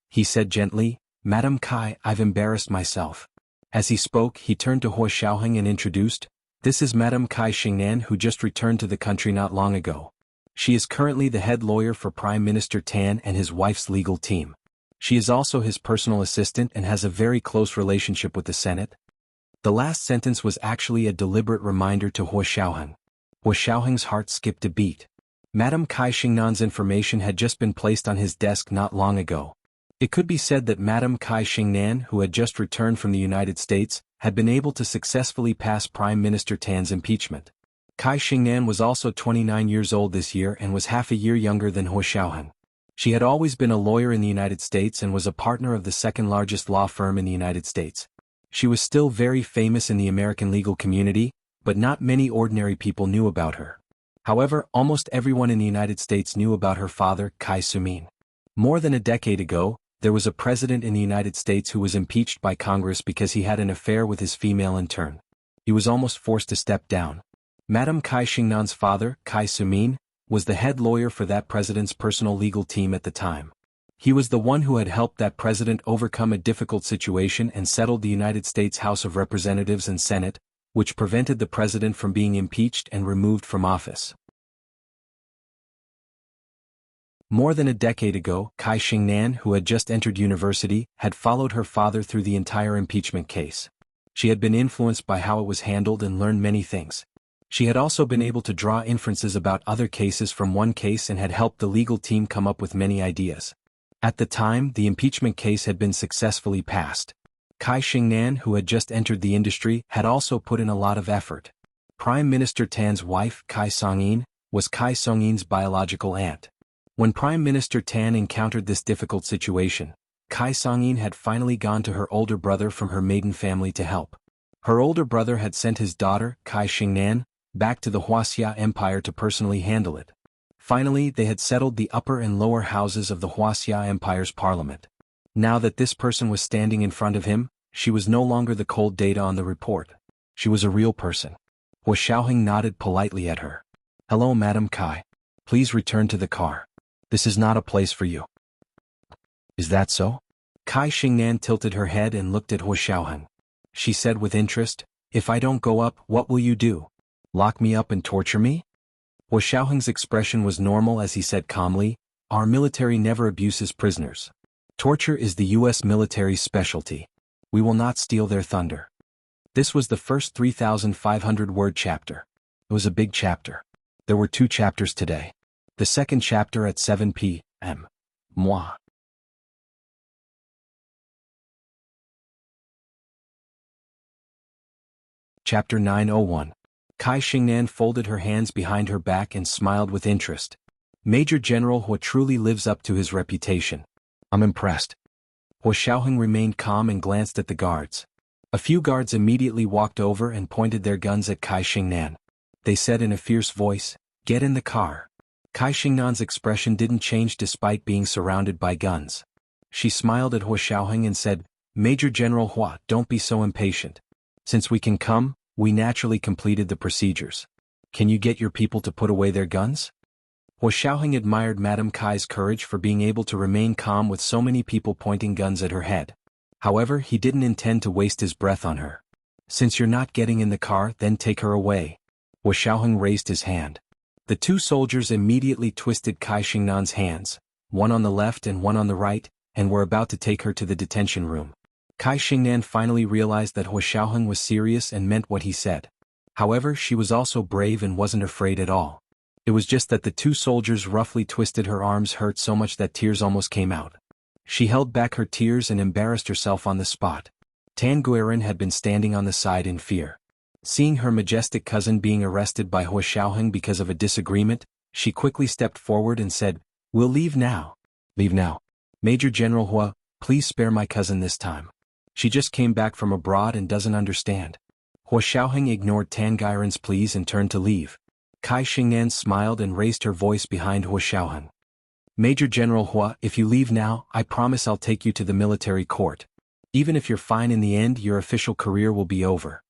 He said gently, Madam Kai, I've embarrassed myself. As he spoke, he turned to Huo Xiaoheng and introduced, This is Madam Kai Xingnan who just returned to the country not long ago. She is currently the head lawyer for Prime Minister Tan and his wife's legal team. She is also his personal assistant and has a very close relationship with the Senate. The last sentence was actually a deliberate reminder to Huo Xiaoheng. Huo Xiaoheng's heart skipped a beat. Madam Kai Xingnan's information had just been placed on his desk not long ago. It could be said that Madam Kai Xingnan, who had just returned from the United States, had been able to successfully pass Prime Minister Tan's impeachment. Kai Xingnan was also 29 years old this year and was half a year younger than Huo Xiaoheng. She had always been a lawyer in the United States and was a partner of the second largest law firm in the United States. She was still very famous in the American legal community, but not many ordinary people knew about her. However, almost everyone in the United States knew about her father, Kai Sumin. More than a decade ago, there was a president in the United States who was impeached by Congress because he had an affair with his female intern. He was almost forced to step down. Madam Kai Xingnan's father, Kai Sumin, was the head lawyer for that president's personal legal team at the time. He was the one who had helped that president overcome a difficult situation and settled the United States House of Representatives and Senate, which prevented the president from being impeached and removed from office. More than a decade ago, Kai Xingnan, who had just entered university, had followed her father through the entire impeachment case. She had been influenced by how it was handled and learned many things. She had also been able to draw inferences about other cases from one case and had helped the legal team come up with many ideas. At the time, the impeachment case had been successfully passed. Kai Xingnan, who had just entered the industry, had also put in a lot of effort. Prime Minister Tan's wife, Kai Song-in, was Kai Song-in's biological aunt. When Prime Minister Tan encountered this difficult situation, Kai Song-in had finally gone to her older brother from her maiden family to help. Her older brother had sent his daughter, Kai Xingnan, back to the Wuxia Empire to personally handle it. Finally, they had settled the upper and lower houses of the Wuxia Empire's parliament. Now that this person was standing in front of him, she was no longer the cold data on the report. She was a real person. Hua Xiaoheng nodded politely at her. "Hello, Madam Kai. Please return to the car. This is not a place for you." "Is that so?" Kai Xingnan tilted her head and looked at Hua Xiaoheng. She said with interest, "If I don't go up, what will you do? Lock me up and torture me?" Hua Xiaoheng's expression was normal as he said calmly, "Our military never abuses prisoners. Torture is the U.S. military's specialty. We will not steal their thunder." This was the first 3,500-word chapter. It was a big chapter. There were 2 chapters today. The second chapter at 7 p.m. Moi. Chapter 901. Kai Xingnan folded her hands behind her back and smiled with interest. Major General Hua truly lives up to his reputation. I'm impressed. Hua Xiaoheng remained calm and glanced at the guards. A few guards immediately walked over and pointed their guns at Kai Xingnan. They said in a fierce voice, "Get in the car." Kai Xingnan's expression didn't change despite being surrounded by guns. She smiled at Hua Xiaoheng and said, "Major General Hua, don't be so impatient. Since we can come, we naturally completed the procedures. Can you get your people to put away their guns?" Hua Xiaoheng admired Madame Kai's courage for being able to remain calm with so many people pointing guns at her head. However, he didn't intend to waste his breath on her. "Since you're not getting in the car, then take her away." Hua Xiaoheng raised his hand. The 2 soldiers immediately twisted Kai Xingnan's hands, one on the left and one on the right, and were about to take her to the detention room. Kai Xingnan finally realized that Hua Xiaoheng was serious and meant what he said. However, she was also brave and wasn't afraid at all. It was just that the 2 soldiers roughly twisted her arms hurt so much that tears almost came out. She held back her tears and embarrassed herself on the spot. Tan Guiran had been standing on the side in fear. Seeing her majestic cousin being arrested by Hua Xiaoheng because of a disagreement, she quickly stepped forward and said, "We'll leave now." "Leave now. Major General Hua, please spare my cousin this time. She just came back from abroad and doesn't understand." Hua Xiaoheng ignored Tan Guiran's pleas and turned to leave. Kai Xingnan smiled and raised her voice behind Hua Xiaoheng. "Major General Hua, if you leave now, I promise I'll take you to the military court. Even if you're fine in the end, your official career will be over."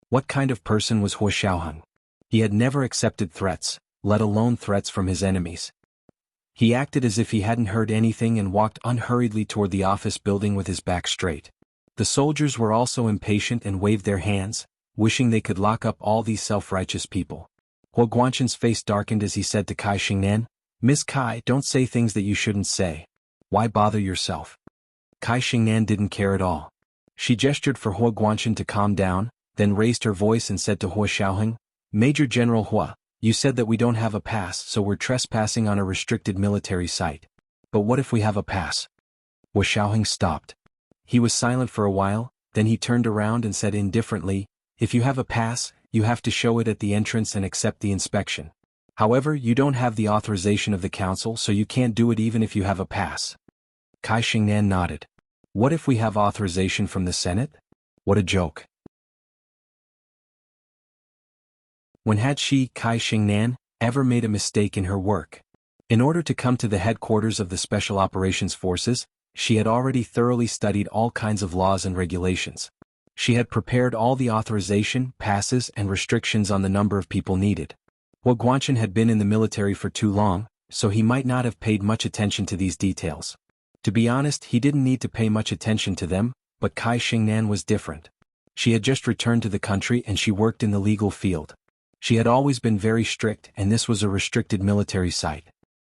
What kind of person was Hua Xiaoheng? He had never accepted threats, let alone threats from his enemies. He acted as if he hadn't heard anything and walked unhurriedly toward the office building with his back straight. The soldiers were also impatient and waved their hands, wishing they could lock up all these self-righteous people. Hua Guanchen's face darkened as he said to Kai Xingnan, "Miss Kai, don't say things that you shouldn't say. Why bother yourself?" Kai Xingnan didn't care at all. She gestured for Hua Guanchen to calm down, then raised her voice and said to Hua Xiaoheng, "Major General Hua, you said that we don't have a pass, so we're trespassing on a restricted military site. But what if we have a pass?" Hua Xiaoheng stopped. He was silent for a while, then he turned around and said indifferently, "If you have a pass, you have to show it at the entrance and accept the inspection. However, you don't have the authorization of the council, so you can't do it even if you have a pass." Kai Xingnan nodded. "What if we have authorization from the Senate? What a joke." When had she, Kai Xingnan, ever made a mistake in her work. In order to come to the headquarters of the Special Operations Forces, she had already thoroughly studied all kinds of laws and regulations. She had prepared all the authorization, passes, and restrictions on the number of people needed. Hua Guanchen had been in the military for too long, so he might not have paid much attention to these details. To be honest, he didn't need to pay much attention to them, but Kai Xingnan was different. She had just returned to the country and she worked in the legal field. She had always been very strict, and this was a restricted military site.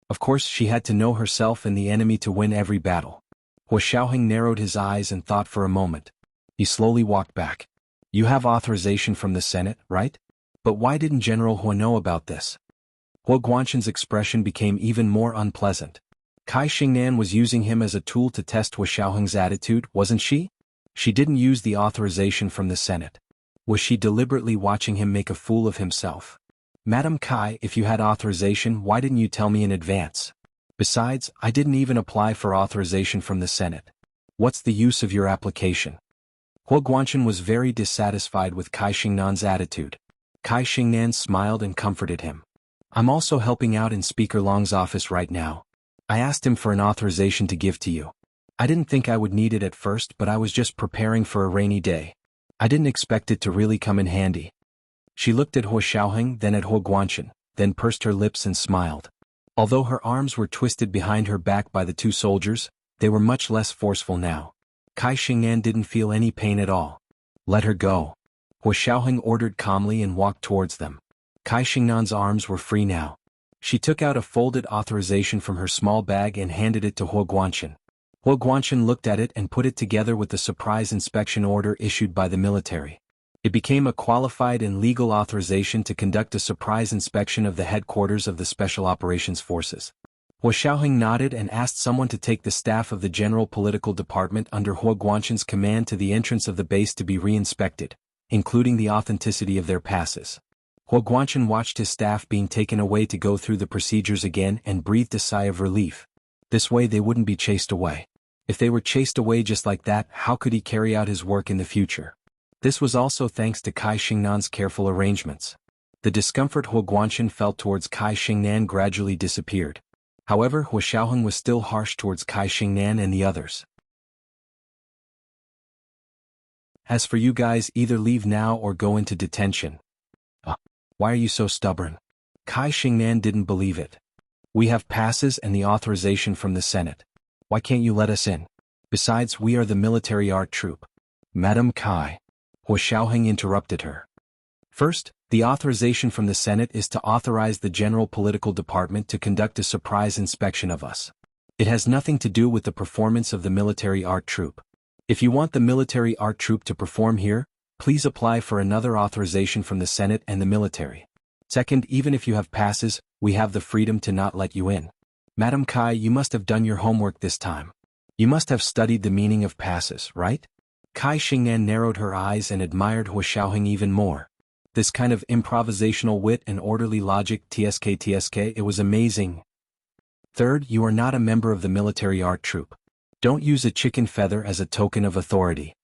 Of course, she had to know herself and the enemy to win every battle. Hua Xiaoheng narrowed his eyes and thought for a moment. He slowly walked back. You have authorization from the Senate, right? But why didn't General Hua know about this? Hua Guanchen's expression became even more unpleasant. Kai Xingnan was using him as a tool to test Hua Xiaoheng's attitude, wasn't she? She didn't use the authorization from the Senate. Was she deliberately watching him make a fool of himself? Madam Kai, if you had authorization, why didn't you tell me in advance? Besides, I didn't even apply for authorization from the Senate. What's the use of your application? Hua Guanchen was very dissatisfied with Kai Xingnan's attitude. Kai Xingnan smiled and comforted him. I'm also helping out in Speaker Long's office right now. I asked him for an authorization to give to you. I didn't think I would need it at first, but I was just preparing for a rainy day. I didn't expect it to really come in handy. She looked at Hua Xiaoheng, then at Hua Guanchen, then pursed her lips and smiled. Although her arms were twisted behind her back by the two soldiers, they were much less forceful now. Kai Xingnan didn't feel any pain at all. Let her go. Hua Xiaoheng ordered calmly and walked towards them. Kai Xingnan's arms were free now. She took out a folded authorization from her small bag and handed it to Hua Guanchen. Hua Guanchen looked at it and put it together with the surprise inspection order issued by the military. It became a qualified and legal authorization to conduct a surprise inspection of the headquarters of the Special Operations Forces. Hua Xiaoheng nodded and asked someone to take the staff of the General Political Department under Hua Guanchen's command to the entrance of the base to be re-inspected, including the authenticity of their passes. Hua Guanchen watched his staff being taken away to go through the procedures again and breathed a sigh of relief. This way they wouldn't be chased away. If they were chased away just like that, how could he carry out his work in the future? This was also thanks to Kai Xingnan's careful arrangements. The discomfort Hua Guanchen felt towards Kai Xingnan gradually disappeared. However, Hua Xiaoheng was still harsh towards Kai Xingnan and the others. As for you guys, either leave now or go into detention. Why are you so stubborn? Kai Xingnan didn't believe it. We have passes and the authorization from the Senate. Why can't you let us in? Besides, we are the military art troupe. Madam Kai. Hua Xiaoheng interrupted her. First, the authorization from the Senate is to authorize the General Political Department to conduct a surprise inspection of us. It has nothing to do with the performance of the military art troupe. If you want the military art troupe to perform here, please apply for another authorization from the Senate and the military. Second, even if you have passes, we have the freedom to not let you in. Madam Kai, you must have done your homework this time. You must have studied the meaning of passes, right? Kai Xingnan narrowed her eyes and admired Hua Xiaoheng even more. This kind of improvisational wit and orderly logic, tsk, it was amazing. Third, you are not a member of the military art troupe. Don't use a chicken feather as a token of authority.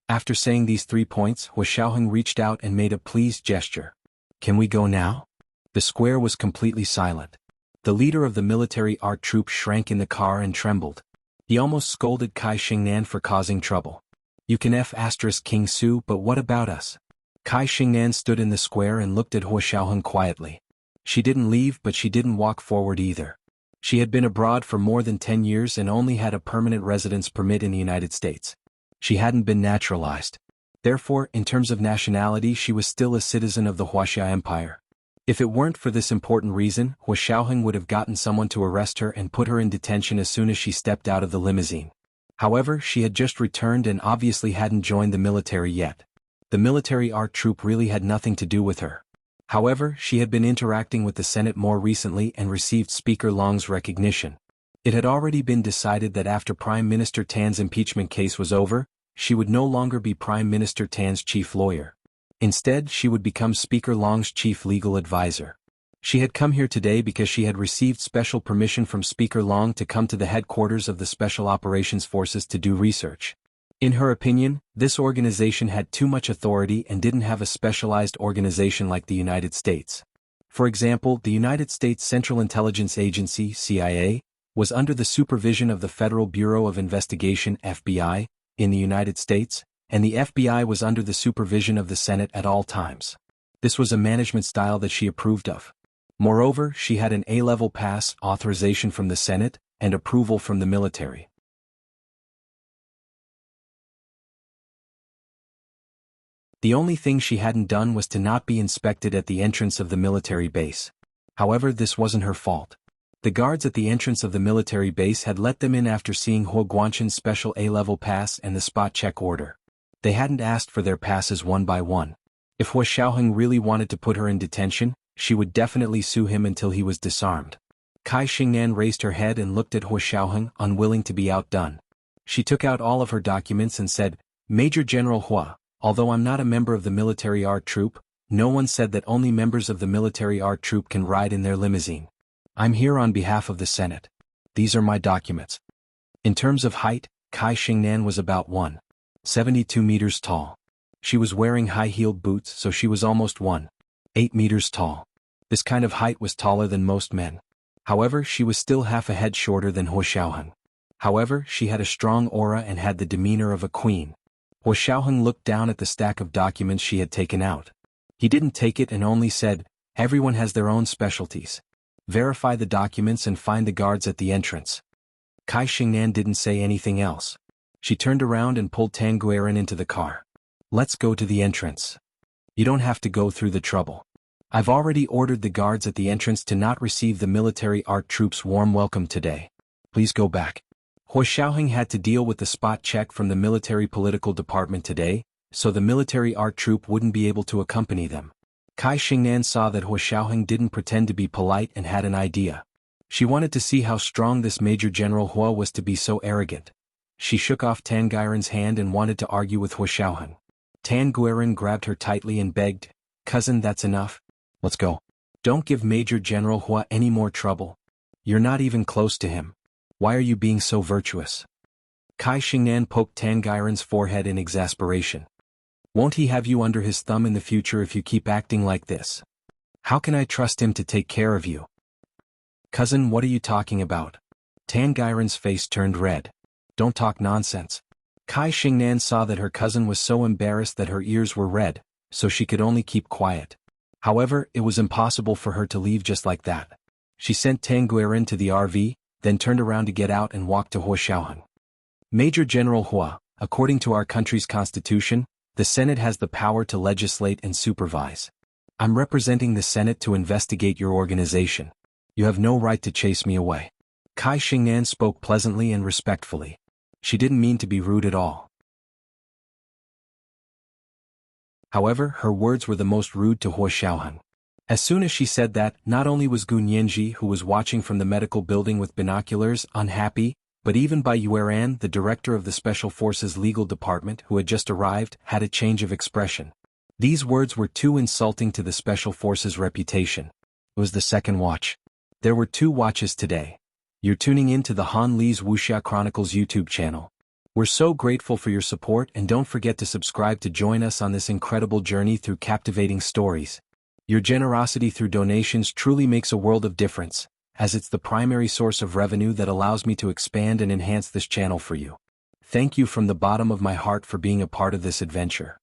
After saying these 3 points, Hua Xiaoheng reached out and made a pleased gesture. Can we go now? The square was completely silent. The leader of the military art troupe shrank in the car and trembled. He almost scolded Kai Xingnan for causing trouble. You can King Su, but what about us? Kai Xingnan stood in the square and looked at Hua Xiaoheng quietly. She didn't leave, but she didn't walk forward either. She had been abroad for more than 10 years and only had a permanent residence permit in the United States. She hadn't been naturalized. Therefore, in terms of nationality, she was still a citizen of the Huaxia Empire. If it weren't for this important reason, Hua Xiaoheng would have gotten someone to arrest her and put her in detention as soon as she stepped out of the limousine. However, she had just returned and obviously hadn't joined the military yet. The military art troupe really had nothing to do with her. However, she had been interacting with the Senate more recently and received Speaker Long's recognition. It had already been decided that after Prime Minister Tan's impeachment case was over, she would no longer be Prime Minister Tan's chief lawyer. Instead, she would become Speaker Long's chief legal advisor. She had come here today because she had received special permission from Speaker Long to come to the headquarters of the Special Operations Forces to do research. In her opinion, this organization had too much authority and didn't have a specialized organization like the United States. For example, the United States Central Intelligence Agency, CIA, was under the supervision of the Federal Bureau of Investigation, FBI, in the United States, and the FBI was under the supervision of the Senate at all times. This was a management style that she approved of. Moreover, she had an A-level pass, authorization from the Senate, and approval from the military. The only thing she hadn't done was to not be inspected at the entrance of the military base. However, this wasn't her fault. The guards at the entrance of the military base had let them in after seeing Huo Guanshan's special A-level pass and the spot check order. They hadn't asked for their passes one by one. If Huo Xiaoheng really wanted to put her in detention, she would definitely sue him until he was disarmed. Kai Xingnan raised her head and looked at Huo Xiaoheng, unwilling to be outdone. She took out all of her documents and said, "Major General Hua, although I'm not a member of the military art troupe, no one said that only members of the military art troupe can ride in their limousine. I'm here on behalf of the Senate. These are my documents." In terms of height, Kai Xingnan was about 1.72 meters tall. She was wearing high-heeled boots, so she was almost 1.8 meters tall. This kind of height was taller than most men. However, she was still half a head shorter than Huo Xiaoheng. However, she had a strong aura and had the demeanor of a queen. Huo Xiaoheng looked down at the stack of documents she had taken out. He didn't take it and only said, "Everyone has their own specialties. Verify the documents and find the guards at the entrance." Kai Xingnan didn't say anything else. She turned around and pulled Tan Guiran into the car. "Let's go to the entrance. You don't have to go through the trouble. I've already ordered the guards at the entrance to not receive the military art troops' warm welcome today. Please go back." Huo Xiaoheng had to deal with the spot check from the military political department today, so the military art troupe wouldn't be able to accompany them. Kai Xingnan saw that Huo Xiaoheng didn't pretend to be polite and had an idea. She wanted to see how strong this Major General Hua was to be so arrogant. She shook off Tan Guiran's hand and wanted to argue with Huo Xiaoheng. Tan Guiran grabbed her tightly and begged, "Cousin, that's enough. Let's go. Don't give Major General Hua any more trouble. You're not even close to him. Why are you being so virtuous?" Kai Xingnan poked Tan Guiran's forehead in exasperation. "Won't he have you under his thumb in the future if you keep acting like this? How can I trust him to take care of you?" "Cousin, what are you talking about?" Tan Guiran's face turned red. "Don't talk nonsense." Kai Xingnan saw that her cousin was so embarrassed that her ears were red, so she could only keep quiet. However, it was impossible for her to leave just like that. She sent Tan Guiran to the RV, then turned around to get out and walk to Huo Xiaoheng. "Major General Hua, according to our country's constitution, the Senate has the power to legislate and supervise. I'm representing the Senate to investigate your organization. You have no right to chase me away." Kai Xingnan spoke pleasantly and respectfully. She didn't mean to be rude at all. However, her words were the most rude to Huo Xiaoheng. As soon as she said that, not only was Gu Nianji, who was watching from the medical building with binoculars, unhappy, but even Bai Yueran, the director of the Special Forces Legal Department who had just arrived, had a change of expression. These words were too insulting to the Special Forces' reputation. It was the second watch. There were 2 watches today. You're tuning in to the Han Li's Wuxia Chronicles YouTube channel. We're so grateful for your support, and don't forget to subscribe to join us on this incredible journey through captivating stories. Your generosity through donations truly makes a world of difference, as it's the primary source of revenue that allows me to expand and enhance this channel for you. Thank you from the bottom of my heart for being a part of this adventure.